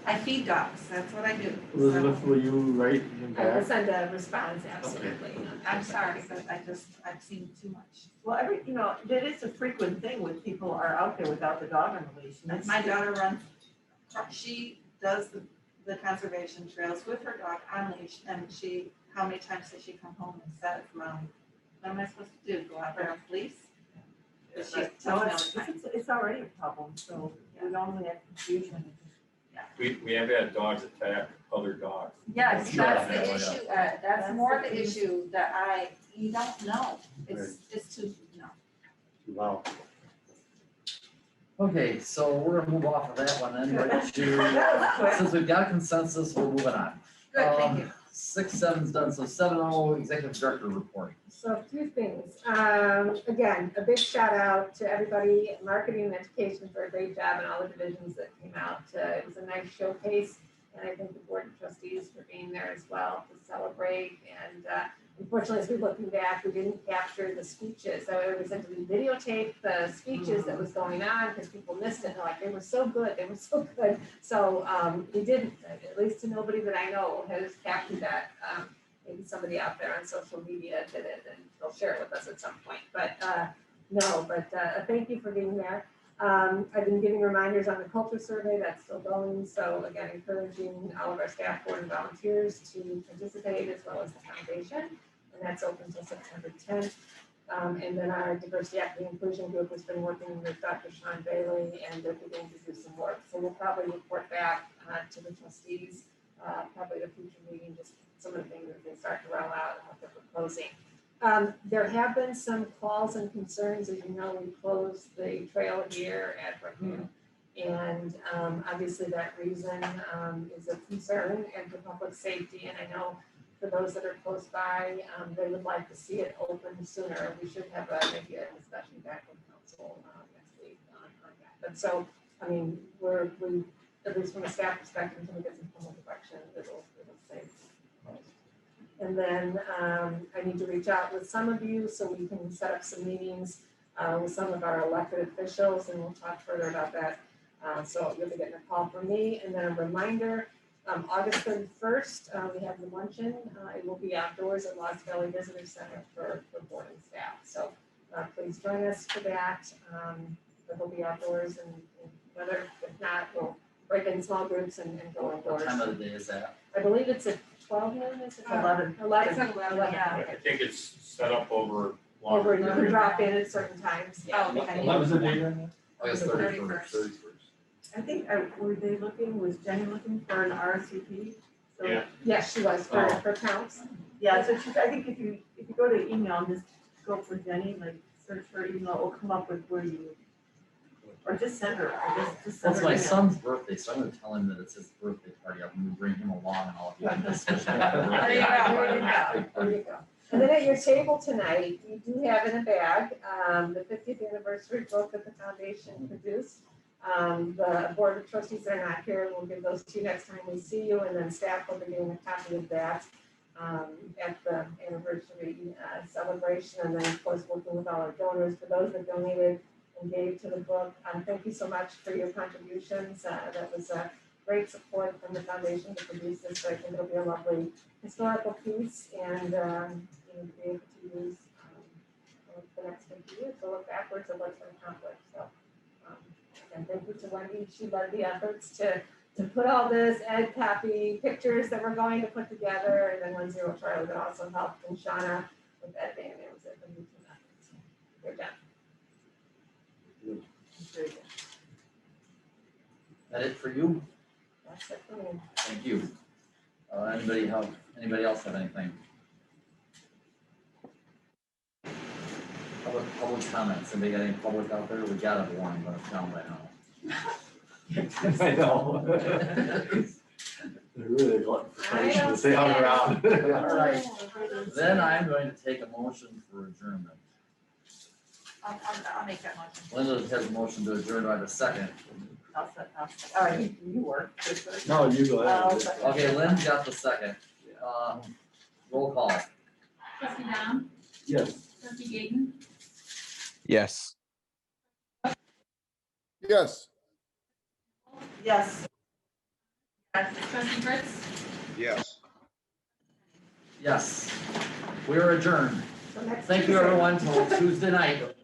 I feed dogs. That's what I do. Elizabeth, will you write him I will back? send a response, absolutely. I'm sorry, but I've seen too much. Well, that is a frequent thing when people are out there without the dog on the leash. And My daughter runs, she does the conservation trails with her dog on leash, and how many times does she come home and set it around? What am I supposed to do? Go out there and fleece? But she tells me all the time. It's already a problem, so we normally have confusion. We have had dogs attack other dogs. Yes, Sure. that's the issue, that's more the issue that you don't know. It's too, Wow. Okay, so we're gonna move off of that one then, right to, since we've got a consensus, we're moving on. Good, thank you. 6.7's done, so 7.0 executive director report. So a few things. Again, a big shout out to everybody at marketing and education for a great job and all the divisions that came out. It was a nice showcase, and I thank the board of trustees for being there as well to celebrate. And unfortunately, as we're looking back, we didn't capture the speeches. So we said we videotape the speeches that was going on because people missed it. They're like, they were so good. They were so good. So we didn't, at least to nobody that I know has captured that. Maybe somebody out there on social media did it and they'll share it with us at some point. But thank you for being there. I've been giving reminders on the culture survey, that's still going, so again, encouraging all of our staff, board and volunteers to participate as well as the foundation, and that's open until September 10th. And then our diversity, equity, inclusion group has been working with Dr. Sean Bailey, and they're beginning to do some work, so we'll probably report back to the trustees, probably the future meeting, just some of the things that they start to roll out and what they're proposing. There have been some calls and concerns, as you know, we closed the trail here at Brookview. And obviously that reason is a concern and for public safety. And I know for those that are close by, they would like to see it open sooner. We should have maybe a discussion back with council next week on that. But so, I mean, we at least from a staff perspective, until we get some formal direction, it'll stay closed. And then I need to reach out with some of you so we can set up some meetings with some of our elected officials, and we'll talk further about that. So you'll be getting a call from me. And then a reminder, August 31st, we have the luncheon. It will be outdoors at Lost Valley Visitor Center for board and staff. So please join us for that. It'll be outdoors, and whether, if not, we'll break in small groups and go indoors. What time of the day is that? I believe it's at 12 noon, is it? 11. 11. It's at 11, yeah. I think it's set up over longer. Over, you can drop in at certain times. Oh, okay. What was the date on August 31st. I think, were they looking, was Jenny looking for an RSVP? So, Yeah. Yes, she was for counts. Yeah, so I think if you go to email and just go for Jenny, like search her email, it will come up with where you, or just send her, just send Well, it's her my an email. son's birthday, so I'm gonna tell him that it's his birthday party. I'm gonna bring him along and all of you. There you go. There you go. And then at your table tonight, you do have in a bag, the 50th anniversary book that the foundation produced. The board of trustees are not here, we'll give those to you next time we see you, and then staff will be getting a copy of that at the anniversary celebration, and then of course working with all our donors. For those that donated and gave to the book, thank you so much for your contributions. That was great support from the foundation to produce this, so I think it'll be a lovely historical piece, and you know, to be able to use for the next 50 years to look backwards at what's been accomplished. So and thank you to Wendy, she led the efforts to put all this, add copy, pictures that we're going to put together, and then when Zero Charlie that also helped, and Shauna with editing, and it was a good effort. So great job. Very good. That it for you? That's it for me. Thank you. Anybody else have anything? Public comments. Anybody got any public out there? We got a warning, but it's down by now. I know. They're really glutton for punishment to stay hung around. All right. Then I'm going to take a motion for adjournment. I'll make that motion. Linda has a motion to adjourn. Do I have a second? I'll all right, you work. No, you go ahead. Okay, Lynn got the second. Roll call. Trustee Dom, Yes. trustee Gayton, Yes. Yes. Yes. trustee Fritz, Yes. Yes. We are adjourned. So next Thank you, Tuesday. everyone, till Tuesday night.